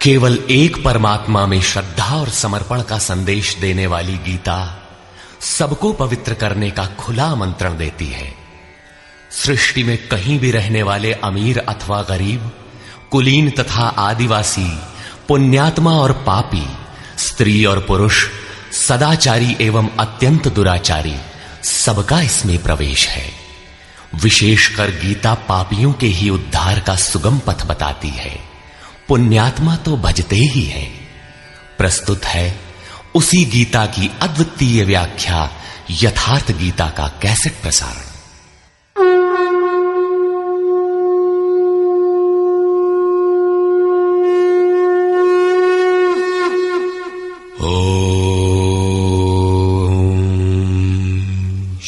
केवल एक परमात्मा में श्रद्धा और समर्पण का संदेश देने वाली गीता सबको पवित्र करने का खुला आमंत्रण देती है। सृष्टि में कहीं भी रहने वाले अमीर अथवा गरीब, कुलीन तथा आदिवासी, पुण्यात्मा और पापी, स्त्री और पुरुष, सदाचारी एवं अत्यंत दुराचारी, सबका इसमें प्रवेश है। विशेषकर गीता पापियों के ही उद्धार का सुगम पथ बताती है। पुण्यात्मा तो भजते ही हैं। प्रस्तुत है उसी गीता की अद्वितीय व्याख्या, यथार्थ गीता का कैसेट प्रसारण।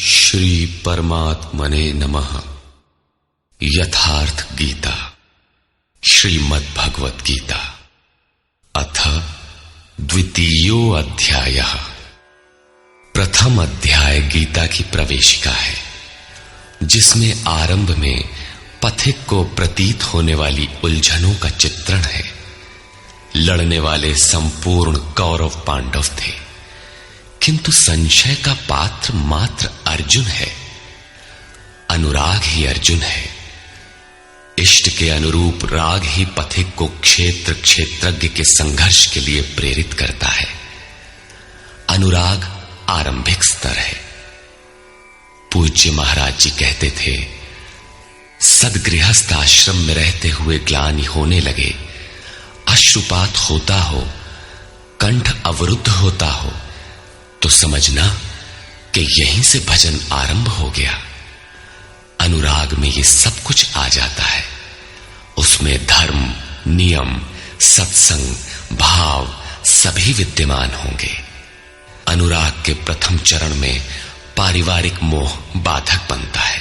श्री परमात्मने नमः। यथार्थ गीता, श्रीमद् भगवत गीता, अथ द्वितीयो अध्यायः। प्रथम अध्याय गीता की प्रवेशिका है, जिसमें आरंभ में पथिक को प्रतीत होने वाली उलझनों का चित्रण है। लड़ने वाले संपूर्ण कौरव पांडव थे, किंतु संशय का पात्र मात्र अर्जुन है। अनुराग ही अर्जुन है। इष्ट के अनुरूप राग ही पथिक को क्षेत्र क्षेत्रज्ञ के संघर्ष के लिए प्रेरित करता है। अनुराग आरंभिक स्तर है। पूज्य महाराज जी कहते थे, सदगृहस्थ आश्रम में रहते हुए ग्लानि होने लगे, अश्रुपात होता हो, कंठ अवरुद्ध होता हो, तो समझना कि यहीं से भजन आरंभ हो गया। अनुराग में ये सब कुछ आ जाता है। उसमें धर्म, नियम, सत्संग, भाव सभी विद्यमान होंगे। अनुराग के प्रथम चरण में पारिवारिक मोह बाधक बनता है।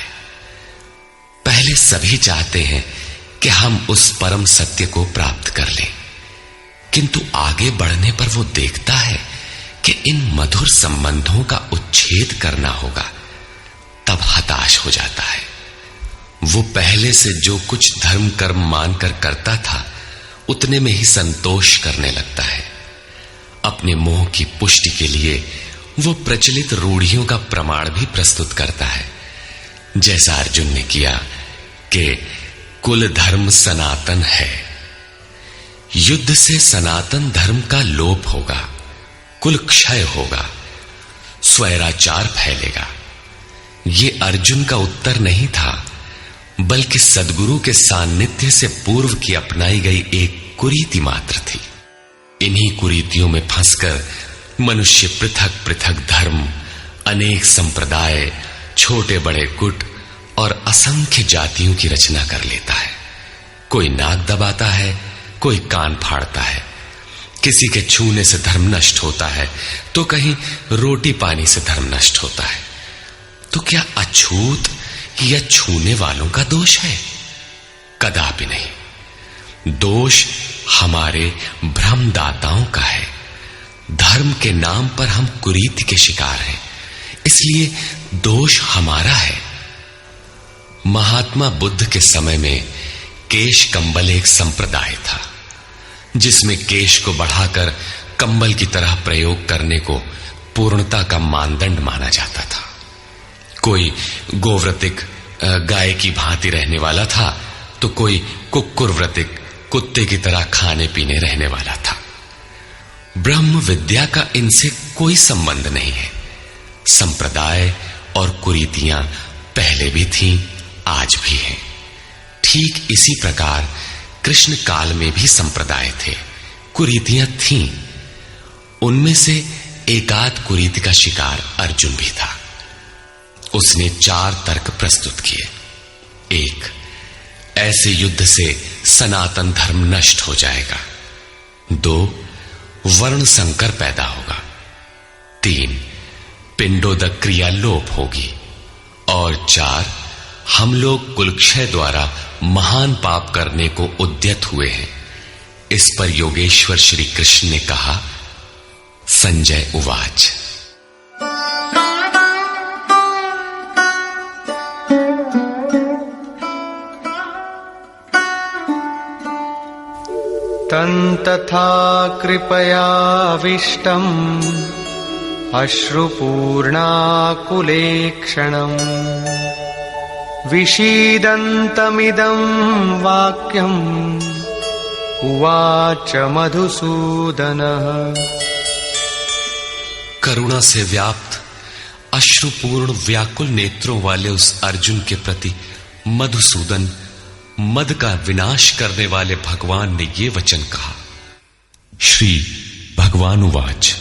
पहले सभी चाहते हैं कि हम उस परम सत्य को प्राप्त कर लें, किंतु आगे बढ़ने पर वो देखता है कि इन मधुर संबंधों का उच्छेद करना होगा। तब हताश हो जाता है। वो पहले से जो कुछ धर्म कर्म मानकर करता था, उतने में ही संतोष करने लगता है। अपने मोह की पुष्टि के लिए वो प्रचलित रूढ़ियों का प्रमाण भी प्रस्तुत करता है, जैसा अर्जुन ने किया कि कुल धर्म सनातन है। युद्ध से सनातन धर्म का लोप होगा, कुल क्षय होगा, स्वैराचार फैलेगा। ये अर्जुन का उत्तर नहीं था, बल्कि सद्गुरु के सान्निध्य से पूर्व की अपनाई गई एक कुरीति मात्र थी। इन्हीं कुरीतियों में फंसकर मनुष्य पृथक पृथक धर्म, अनेक संप्रदाय, छोटे बड़े गुट और असंख्य जातियों की रचना कर लेता है। कोई नाक दबाता है, कोई कान फाड़ता है। किसी के छूने से धर्म नष्ट होता है, तो कहीं रोटी पानी से धर्म नष्ट होता है। तो क्या अछूत या छूने वालों का दोष है? कदापि नहीं। दोष हमारे भ्रमदाताओं का है। धर्म के नाम पर हम कुरीति के शिकार हैं, इसलिए दोष हमारा है। महात्मा बुद्ध के समय में केश कंबल एक संप्रदाय था, जिसमें केश को बढ़ाकर कंबल की तरह प्रयोग करने को पूर्णता का मानदंड माना जाता था। कोई गोव्रतिक गाय की भांति रहने वाला था, तो कोई कुक्कुरव्रतिक कुत्ते की तरह खाने पीने रहने वाला था। ब्रह्म विद्या का इनसे कोई संबंध नहीं है। संप्रदाय और कुरीतियां पहले भी थीं, आज भी हैं। ठीक इसी प्रकार कृष्ण काल में भी संप्रदाय थे, कुरीतियां थीं। उनमें से एकाध कुरीति का शिकार अर्जुन भी था। उसने 4 तर्क प्रस्तुत किए। 1, ऐसे युद्ध से सनातन धर्म नष्ट हो जाएगा। 2, वर्ण संकर पैदा होगा। 3, पिंडोदक क्रिया लोप होगी। और 4, हम लोग कुलक्षय द्वारा महान पाप करने को उद्यत हुए हैं। इस पर योगेश्वर श्री कृष्ण ने कहा, संजय उवाच। तथा कृपयाविष्टम् अश्रुपूर्णाकुलेक्षणम् विषीदन्तमिदं वाक्यम् उवाच मधुसूदनः। करुणा से व्याप्त अश्रुपूर्ण व्याकुल नेत्रों वाले उस अर्जुन के प्रति मधुसूदन, मद का विनाश करने वाले भगवान ने ये वचन कहा। श्री भगवान उवाच।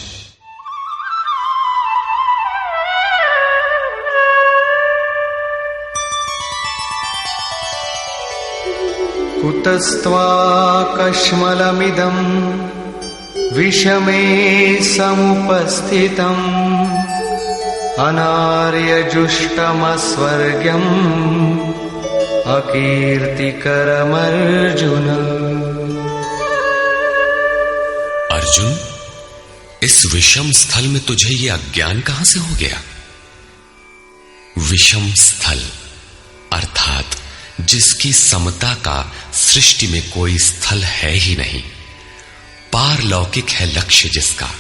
कुतस्त्वाकश्मलमिदम् विषमे समुपस्थितम् अनार्यजुष्टमस्वर्ग्यम् अकीर्तिकरमर्जुन। अर्जुन, इस विषम स्थल में तुझे ये अज्ञान कहां से हो गया? विषम स्थल अर्थात जिसकी समता का सृष्टि में कोई स्थल है ही नहीं, पारलौकिक है लक्ष्य जिसका,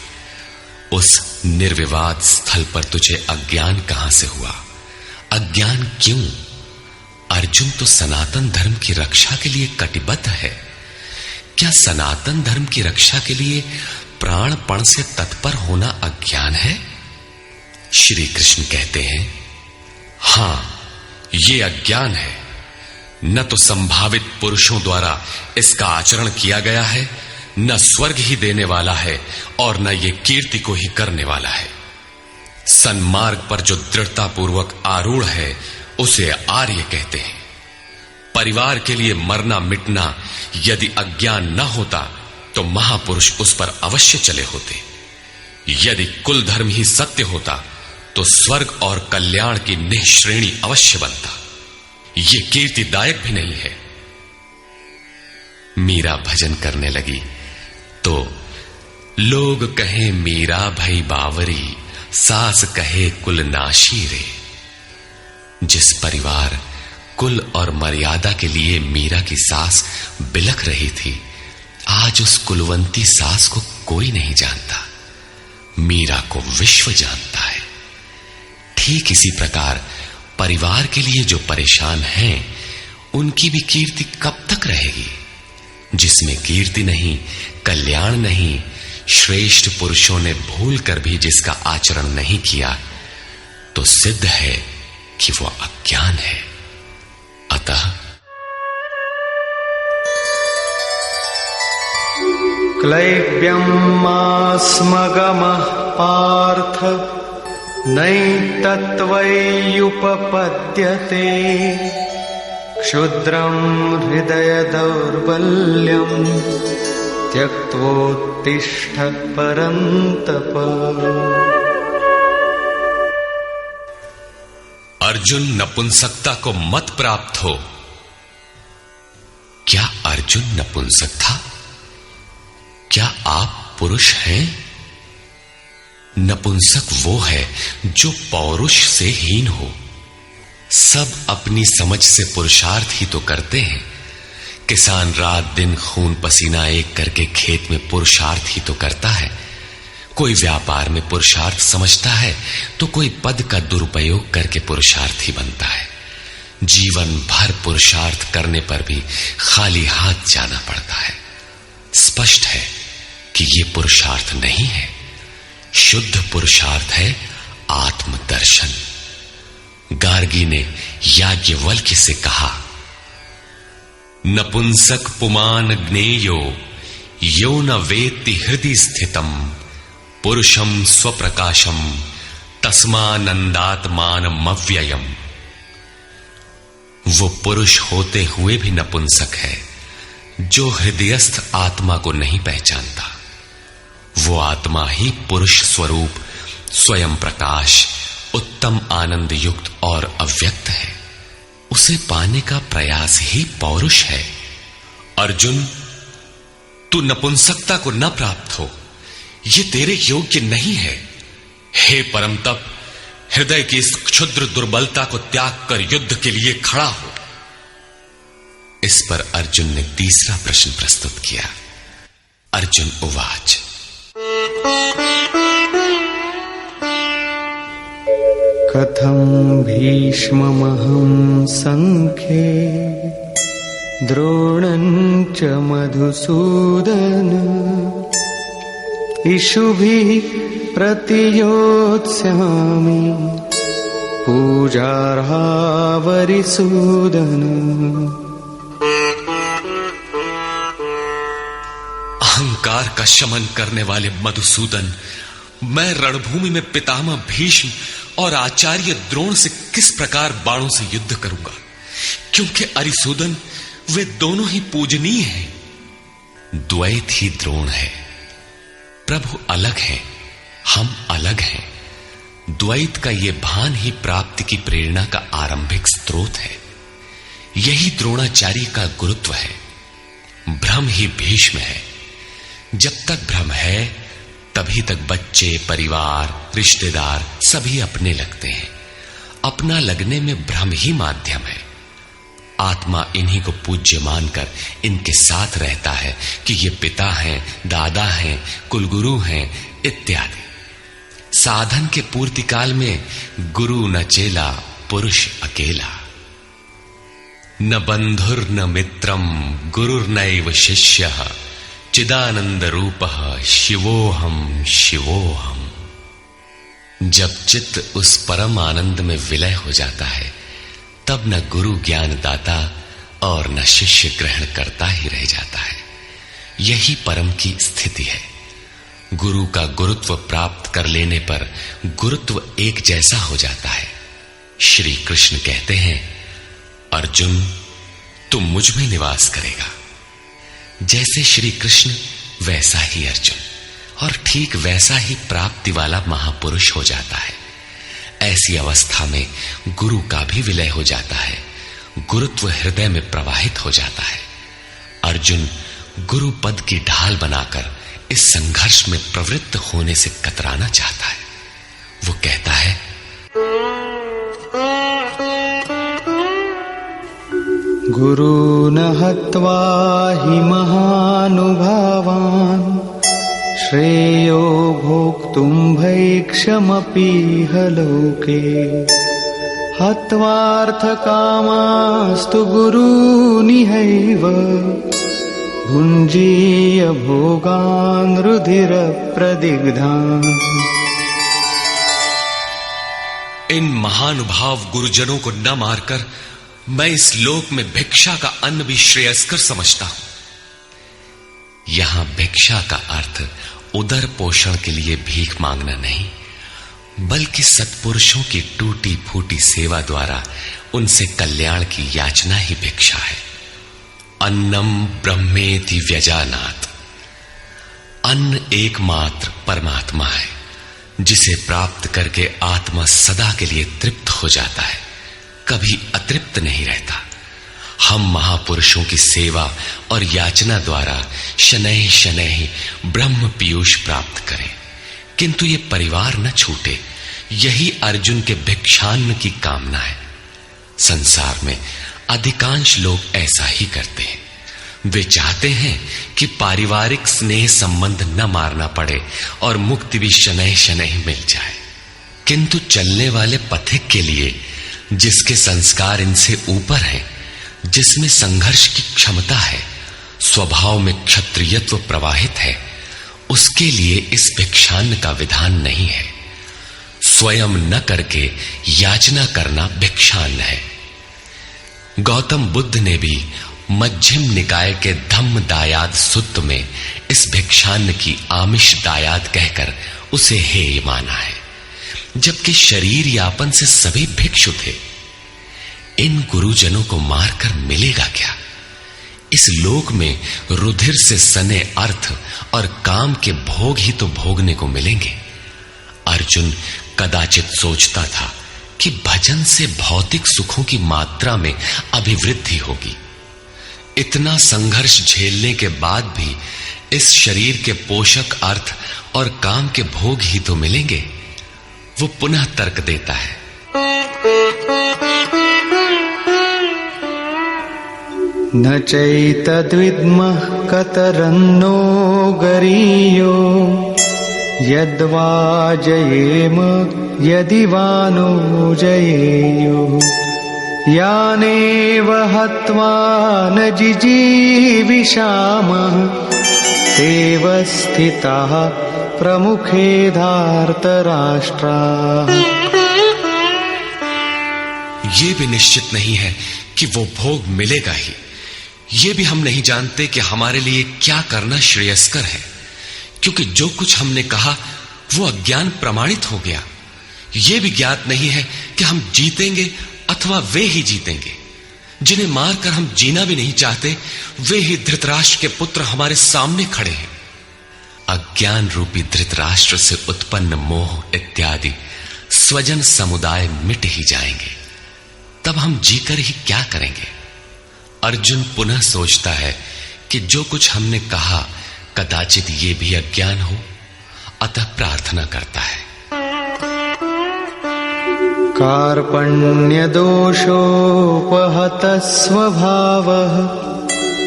उस निर्विवाद स्थल पर तुझे अज्ञान कहां से हुआ? अज्ञान क्यों? अर्जुन तो सनातन धर्म की रक्षा के लिए कटिबद्ध है। क्या सनातन धर्म की रक्षा के लिए प्राणपण से तत्पर होना अज्ञान है? श्री कृष्ण कहते हैं, हां, ये अज्ञान है। न तो संभावित पुरुषों द्वारा इसका आचरण किया गया है, न स्वर्ग ही देने वाला है और न ये कीर्ति को ही करने वाला है। सन्मार्ग पर जो दृढ़ता पूर्वक आरूढ़ है उसे आर्य कहते हैं। परिवार के लिए मरना मिटना यदि अज्ञान न होता तो महापुरुष उस पर अवश्य चले होते। यदि कुल धर्म ही सत्य होता तो स्वर्ग और कल्याण की निःश्रेणी अवश्य बनता। ये कीर्तिदायक भी नहीं है। मीरा भजन करने लगी तो लोग कहें मीरा भई बावरी, सास कहे कुल नाशी रे। जिस परिवार, कुल और मर्यादा के लिए मीरा की सास बिलख रही थी, आज उस कुलवंती सास को कोई नहीं जानता, मीरा को विश्व जानता है। ठीक इसी प्रकार परिवार के लिए जो परेशान हैं, उनकी भी कीर्ति कब तक रहेगी? जिसमें कीर्ति नहीं, कल्याण नहीं, श्रेष्ठ पुरुषों ने भूल कर भी जिसका आचरण नहीं किया, तो सिद्ध है कि वो अज्ञान है। अतः क्लैब्यमास्मगमः पार्थ नैतत्त्वय्युपपद्यते क्षुद्रं हृदय दौर्बल्यं त्यक्त्वोत्तिष्ठ परन्तप। अर्जुन, नपुंसकता को मत प्राप्त हो। क्या अर्जुन नपुंसक था? क्या आप पुरुष हैं? नपुंसक वो है जो पौरुष से हीन हो। सब अपनी समझ से पुरुषार्थ ही तो करते हैं। किसान रात दिन खून पसीना एक करके खेत में पुरुषार्थ ही तो करता है। कोई व्यापार में पुरुषार्थ समझता है तो कोई पद का दुरुपयोग करके पुरुषार्थी बनता है। जीवन भर पुरुषार्थ करने पर भी खाली हाथ जाना पड़ता है। स्पष्ट है कि यह पुरुषार्थ नहीं है। शुद्ध पुरुषार्थ है आत्मदर्शन। गार्गी ने याज्ञवल्क्य से कहा, नपुंसक पुमान ज्ञेयो यो न वेत्ति हृदि स्थितम पुरुषम स्वप्रकाशम तस्मानंदात्मानमव्ययम्। वो पुरुष होते हुए भी नपुंसक है जो हृदयस्थ आत्मा को नहीं पहचानता। वो आत्मा ही पुरुष स्वरूप, स्वयं प्रकाश, उत्तम आनंद युक्त और अव्यक्त है। उसे पाने का प्रयास ही पौरुष है। अर्जुन, तू नपुंसकता को न प्राप्त हो, ये तेरे योग्य नहीं है। हे परम तप, हृदय की इस क्षुद्र दुर्बलता को त्याग कर युद्ध के लिए खड़ा हो। इस पर अर्जुन ने तीसरा प्रश्न प्रस्तुत किया। अर्जुन उवाच। कथं भीष्ममहं संख्ये द्रोणं च मधुसूदन इषुभिः प्रतियोत्स्यामि पूजार्हा वरिसूदन। अहंकार का शमन करने वाले मधुसूदन, मैं रणभूमि में पितामह भीष्म और आचार्य द्रोण से किस प्रकार बाणों से युद्ध करूंगा, क्योंकि अरिसूदन वे दोनों ही पूजनीय हैं। द्वैत ही द्रोण है। प्रभु अलग है, हम अलग हैं। द्वैत का ये भान ही प्राप्ति की प्रेरणा का आरंभिक स्रोत है। यही द्रोणाचार्य का गुरुत्व है। भ्रम ही भीष्म है। जब तक भ्रम है तभी तक बच्चे, परिवार, रिश्तेदार सभी अपने लगते हैं। अपना लगने में भ्रम ही माध्यम है। आत्मा इन्हीं को पूज्य मानकर इनके साथ रहता है कि ये पिता हैं, दादा हैं, कुलगुरु हैं इत्यादि। साधन के पूर्ति काल में गुरु न चेला, पुरुष अकेला। न बंधुर न मित्रम गुरुर्नैव शिष्यः चिदानंद रूपः शिवोहम शिवोहम। जब चित्त उस परम आनंद में विलय हो जाता है तब न गुरु ज्ञान दाता और न शिष्य ग्रहण करता ही रह जाता है। यही परम की स्थिति है। गुरु का गुरुत्व प्राप्त कर लेने पर गुरुत्व एक जैसा हो जाता है। श्री कृष्ण कहते हैं, अर्जुन तुम मुझ में निवास करेगा। जैसे श्री कृष्ण वैसा ही अर्जुन, और ठीक वैसा ही प्राप्ति वाला महापुरुष हो जाता है। ऐसी अवस्था में गुरु का भी विलय हो जाता है। गुरुत्व हृदय में प्रवाहित हो जाता है। अर्जुन गुरु पद की ढाल बनाकर इस संघर्ष में प्रवृत्त होने से कतराना चाहता है। वो कहता है, गुरून् हत्वा हि महानुभावान् श्रेयो भोक्तुं भैक्षमपीह लोके हत्वार्थकामास्तु गुरूनिहैव भुञ्जीय भोगान् रुधिरप्रदिग्धान्। इन महानुभाव गुरुजनों को न मारकर मैं इस लोक में भिक्षा का अन्न भी श्रेयस्कर समझता हूं। यहां भिक्षा का अर्थ उदर पोषण के लिए भीख मांगना नहीं, बल्कि सत्पुरुषों की टूटी फूटी सेवा द्वारा उनसे कल्याण की याचना ही भिक्षा है। अन्नम ब्रह्मेति व्यजानात्। अन्न एकमात्र परमात्मा है, जिसे प्राप्त करके आत्मा सदा के लिए तृप्त हो जाता है, कभी अतृप्त नहीं रहता। हम महापुरुषों की सेवा और याचना द्वारा शनैः शनैः ब्रह्म पीयूष प्राप्त करें, किंतु ये परिवार न छूटे, यही अर्जुन के भिक्षान्न की कामना है। संसार में अधिकांश लोग ऐसा ही करते हैं। वे चाहते हैं कि पारिवारिक स्नेह संबंध न मारना पड़े और मुक्ति भी शनैः शनैः मिल जाए, किंतु चलने वाले पथिक के लिए जिसके संस्कार इनसे ऊपर हैं, जिसमें संघर्ष की क्षमता है, स्वभाव में क्षत्रियत्व प्रवाहित है, उसके लिए इस भिक्षान्न का विधान नहीं है। स्वयं न करके याचना करना भिक्षान्न है। गौतम बुद्ध ने भी मध्यम निकाय के धम्म दायाद सुत्त में इस भिक्षान्न की आमिष दायाद कहकर उसे हेय माना है, जबकि शरीर यापन से सभी भिक्षु थे। इन गुरुजनों को मारकर मिलेगा क्या? इस लोक में रुधिर से सने अर्थ और काम के भोग ही तो भोगने को मिलेंगे। अर्जुन कदाचित सोचता था कि भजन से भौतिक सुखों की मात्रा में अभिवृद्धि होगी। इतना संघर्ष झेलने के बाद भी इस शरीर के पोषक अर्थ और काम के भोग ही तो मिलेंगे। वो पुनः तर्क देता है, न चैतद्विद्मः कतरन्नो गरीयो यद्वा जयेम यदि वा नो जयेयुः यानेव हत्वा न जिजीविषामः तेव स्थिताः प्रमुखे धार्तराष्ट्राः। ये भी निश्चित नहीं है कि वो भोग मिलेगा ही। ये भी हम नहीं जानते कि हमारे लिए क्या करना श्रेयस्कर है, क्योंकि जो कुछ हमने कहा वो अज्ञान प्रमाणित हो गया। ये भी ज्ञात नहीं है कि हम जीतेंगे अथवा वे ही जीतेंगे। जिन्हें मारकर हम जीना भी नहीं चाहते, वे ही धृतराष्ट्र के पुत्र हमारे सामने खड़े हैं। अज्ञान रूपी धृतराष्ट्र से उत्पन्न मोह इत्यादि स्वजन समुदाय मिट ही जाएंगे, तब हम जीकर ही क्या करेंगे। अर्जुन पुनः सोचता है कि जो कुछ हमने कहा कदाचित ये भी अज्ञान हो, अतः प्रार्थना करता है। कार्पण्यदोषोपहतः स्वभावः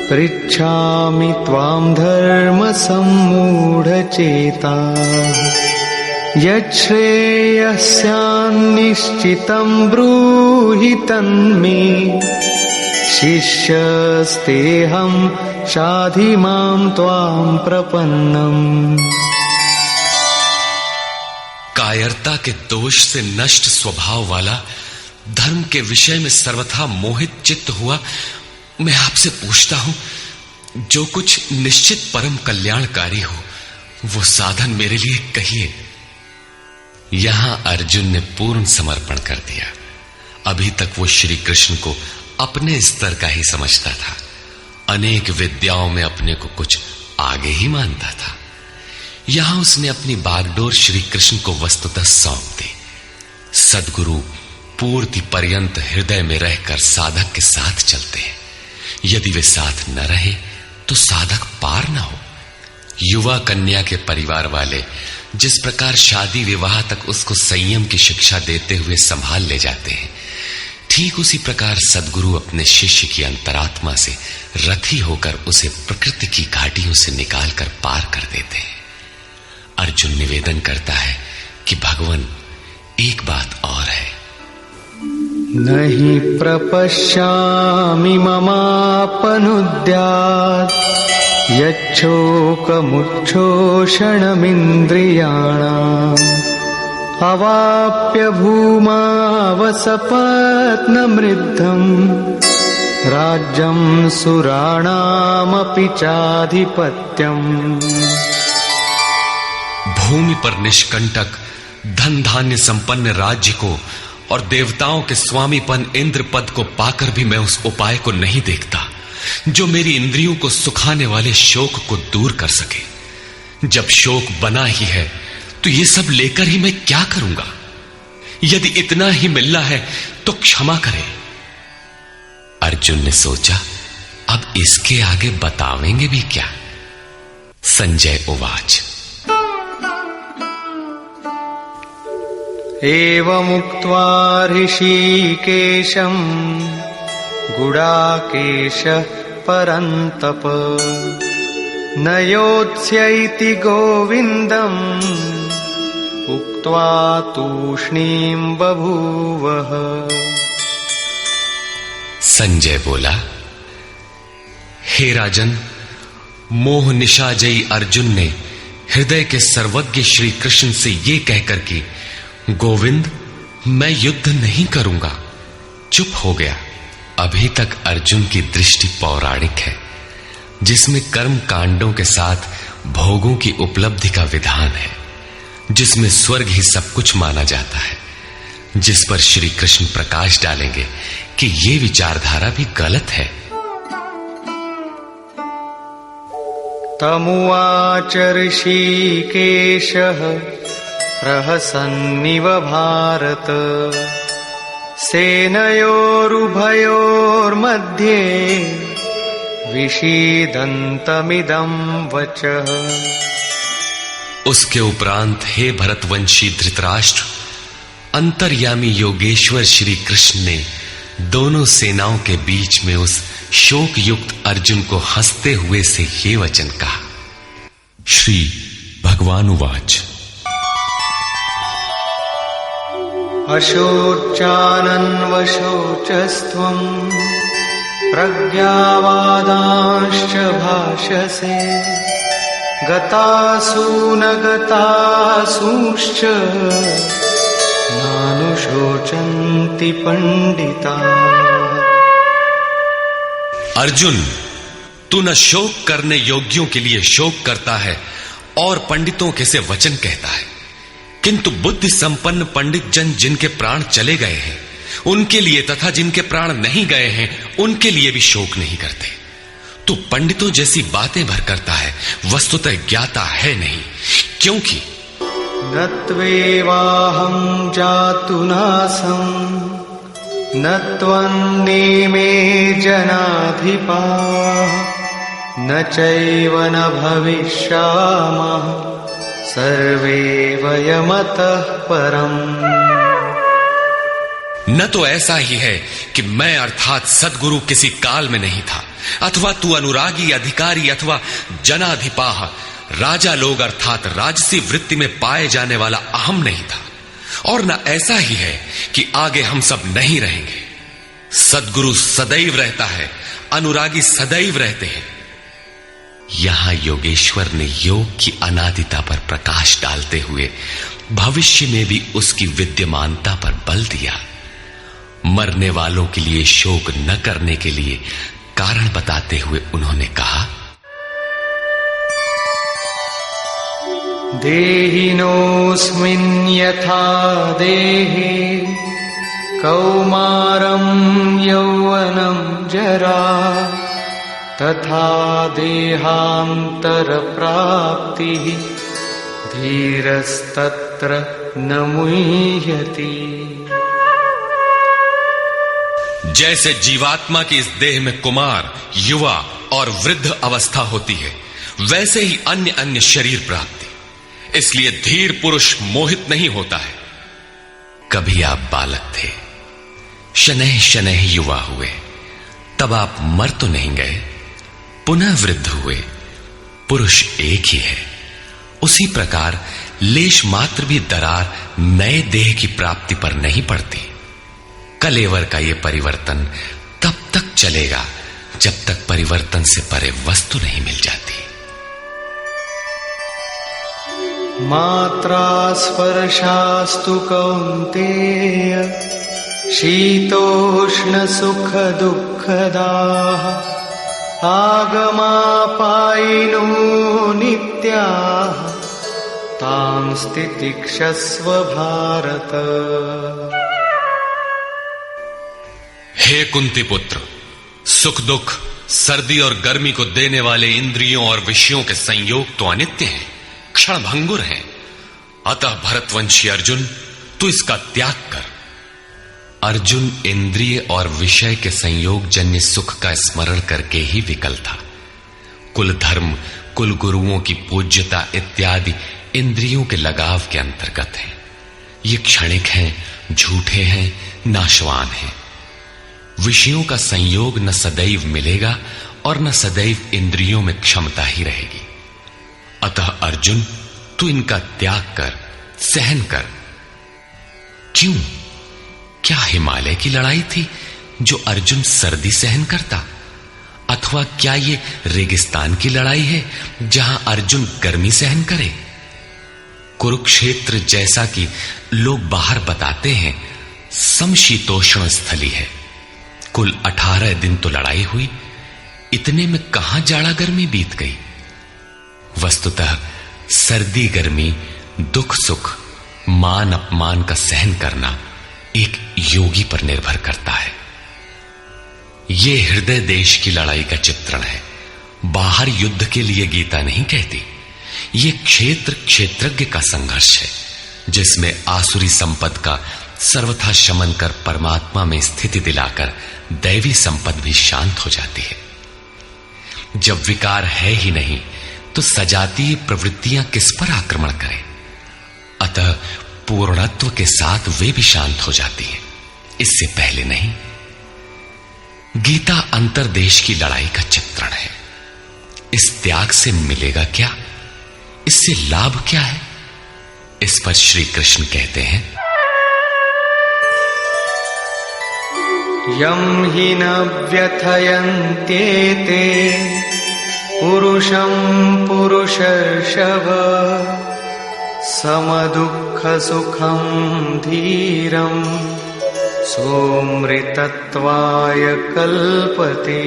पृच्छामि त्वां धर्मसम्मूढचेताः यच्छ्रेयस्यान्निश्चितं ब्रूहि तन्मे शिष्यस्तेऽहं शाधि मां त्वां प्रपन्नम्। कायरता के दोष से नष्ट स्वभाव वाला, धर्म के विषय में सर्वथा मोहित चित्त हुआ मैं आपसे पूछता हूं, जो कुछ निश्चित परम कल्याणकारी हो वो साधन मेरे लिए कहिए। यहां अर्जुन ने पूर्ण समर्पण कर दिया। अभी तक वो श्री कृष्ण को अपने स्तर का ही समझता था, अनेक विद्याओं में अपने को कुछ आगे ही मानता था। यहां उसने अपनी बागडोर श्री कृष्ण को वस्तुतः सौंप दी। सद्गुरु पूर्ति पर्यंत हृदय में रहकर साधक के साथ चलते हैं। यदि वे साथ न रहे तो साधक पार न हो। युवा कन्या के परिवार वाले जिस प्रकार शादी विवाह तक उसको संयम की शिक्षा देते हुए संभाल ले जाते हैं, ठीक उसी प्रकार सद्गुरु अपने शिष्य की अंतरात्मा से रथी होकर उसे प्रकृति की घाटियों से निकालकर पार कर देते हैं। अर्जुन निवेदन करता है कि भगवान एक बात और है। नहि प्रपश्यामि ममापनुद्यात् यच्छोकमुच्छोषणमिन्द्रियाणाम् अवाप्य भूमावसपत्नमृद्धम् राज्यं सुराणामपि चाधिपत्यम्। भूमि पर निष्कंटक धन धान्य संपन्न राज्य को और देवताओं के स्वामीपन इंद्र पद को पाकर भी मैं उस उपाय को नहीं देखता जो मेरी इंद्रियों को सुखाने वाले शोक को दूर कर सके। जब शोक बना ही है तो ये सब लेकर ही मैं क्या करूंगा। यदि इतना ही मिलना है तो क्षमा करे। अर्जुन ने सोचा, अब इसके आगे बतावेंगे भी क्या। संजय उवाच। एवमुक्त्वा ऋषिकेशं गुडाकेशः परन्तप न योत्स्यैति गोविन्दम् उक्त्वा तूष्णीं बभूवः। संजय बोला, हे राजन, मोह निशाजयी अर्जुन ने हृदय के सर्वज्ञ श्री कृष्ण से ये कहकर कि गोविंद मैं युद्ध नहीं करूंगा, चुप हो गया। अभी तक अर्जुन की दृष्टि पौराणिक है, जिसमें कर्म कांडों के साथ भोगों की उपलब्धि का विधान है, जिसमें स्वर्ग ही सब कुछ माना जाता है, जिस पर श्री कृष्ण प्रकाश डालेंगे कि ये विचारधारा भी गलत है। तमुवाच ऋषिकेशः प्रहसन्निव भारत सेनयोरुभयोर्मध्ये विषीदन्तमिदं वचः। उसके उपरांत हे भरतवंशी धृतराष्ट्र, अंतर्यामी योगेश्वर श्री कृष्ण ने दोनों सेनाओं के बीच में उस शोक युक्त अर्जुन को हंसते हुए से ये वचन कहा। श्री भगवान उवाच। अशोचानन्वशोचस्त्वम् प्रज्ञावादांश्च भाषसे गतासु न गतासूश्च नानुशोचन्ति पंडिताः। अर्जुन, तू न शोक करने योग्यों के लिए शोक करता है और पंडितों के से वचन कहता है, किंतु बुद्धि संपन्न पंडित जन जिनके प्राण चले गए हैं उनके लिए तथा जिनके प्राण नहीं गए हैं उनके लिए भी शोक नहीं करते। तू पंडितों जैसी बातें भर करता है, वस्तुतः ज्ञाता है नहीं, क्योंकि न त्वेवाहं जातु नासं न त्वन्नेमे जनाधिपाः न चैव न भविष्यामः सर्वे वयमतः परम्। न तो ऐसा ही है कि मैं अर्थात सद्गुरु किसी काल में नहीं था, अथवा तू अनुरागी अधिकारी अथवा जनाधिपाह राजा लोग अर्थात राजसी वृत्ति में पाए जाने वाला अहम नहीं था, और न ऐसा ही है कि आगे हम सब नहीं रहेंगे। सद्गुरु सदैव रहता है, अनुरागी सदैव रहते हैं। यहां योगेश्वर ने योग की अनादिता पर प्रकाश डालते हुए भविष्य में भी उसकी विद्यमानता पर बल दिया। मरने वालों के लिए शोक न करने के लिए कारण बताते हुए उन्होंने कहा, देहिनोऽस्मिन् यथा देहे कौमारं यौवनं जरा तथा देहान्तरप्राप्तिः धीरस्तत्र न मुह्यति। जैसे जीवात्मा की इस देह में कुमार, युवा और वृद्ध अवस्था होती है, वैसे ही अन्य अन्य शरीर प्राप्ति, इसलिए धीर पुरुष मोहित नहीं होता है। कभी आप बालक थे, शनैः शनैः युवा हुए, तब आप मर तो नहीं गए, पुनः वृद्ध हुए, पुरुष एक ही है। उसी प्रकार लेश मात्र भी दरार नए देह की प्राप्ति पर नहीं पड़ती। कलेवर का यह परिवर्तन तब तक चलेगा जब तक परिवर्तन से परे वस्तु नहीं मिल जाती। मात्रा स्पर्शास्तु कौन्तेय शीतोष्ण सुख दुःखदाः आगमापायिनो नित्याः तान् तितिक्षस्व भारत। हे कुंती पुत्र, सुख दुख, सर्दी और गर्मी को देने वाले इंद्रियों और विषयों के संयोग तो अनित्य हैं, क्षणभंगुर हैं। अतः भरतवंशी अर्जुन, तू इसका त्याग कर। अर्जुन इंद्रिय और विषय के संयोग जन्य सुख का स्मरण करके ही विकल था। कुल धर्म, कुल गुरुओं की पूज्यता इत्यादि इंद्रियों के लगाव के अंतर्गत है। ये क्षणिक हैं, झूठे हैं, नाशवान हैं। विषयों का संयोग न सदैव मिलेगा और न सदैव इंद्रियों में क्षमता ही रहेगी। अतः अर्जुन, तू इनका त्याग कर, सहन कर। क्यों? क्या हिमालय की लड़ाई थी जो अर्जुन सर्दी सहन करता, अथवा क्या ये रेगिस्तान की लड़ाई है जहां अर्जुन गर्मी सहन करे? कुरुक्षेत्र जैसा कि लोग बाहर बताते हैं समशीतोष्ण स्थली है। कुल 18 दिन तो लड़ाई हुई, इतने में कहां जाड़ा गर्मी बीत गई। वस्तुतः सर्दी गर्मी, दुख सुख, मान अपमान का सहन करना एक योगी पर निर्भर करता है। यह हृदय देश की लड़ाई का चित्रण है। बाहर युद्ध के लिए गीता नहीं कहती। यह क्षेत्र क्षेत्रज्ञ का संघर्ष है, जिसमें आसुरी संपद का सर्वथा शमन कर परमात्मा में स्थिति दिलाकर दैवी संपद भी शांत हो जाती है। जब विकार है ही नहीं तो सजातीय प्रवृत्तियां किस पर आक्रमण करें? अतः पूर्णत्व के साथ वे भी शांत हो जाती हैं, इससे पहले नहीं। गीता अंतर्देश की लड़ाई का चित्रण है। इस त्याग से मिलेगा क्या? इससे लाभ क्या है? इस पर श्री कृष्ण कहते हैं, यम हि न व्यथयन्त्येते पुरुषं पुरुषर्षभ समदुःख सुखं धीरं सोमृतत्वाय कल्पते।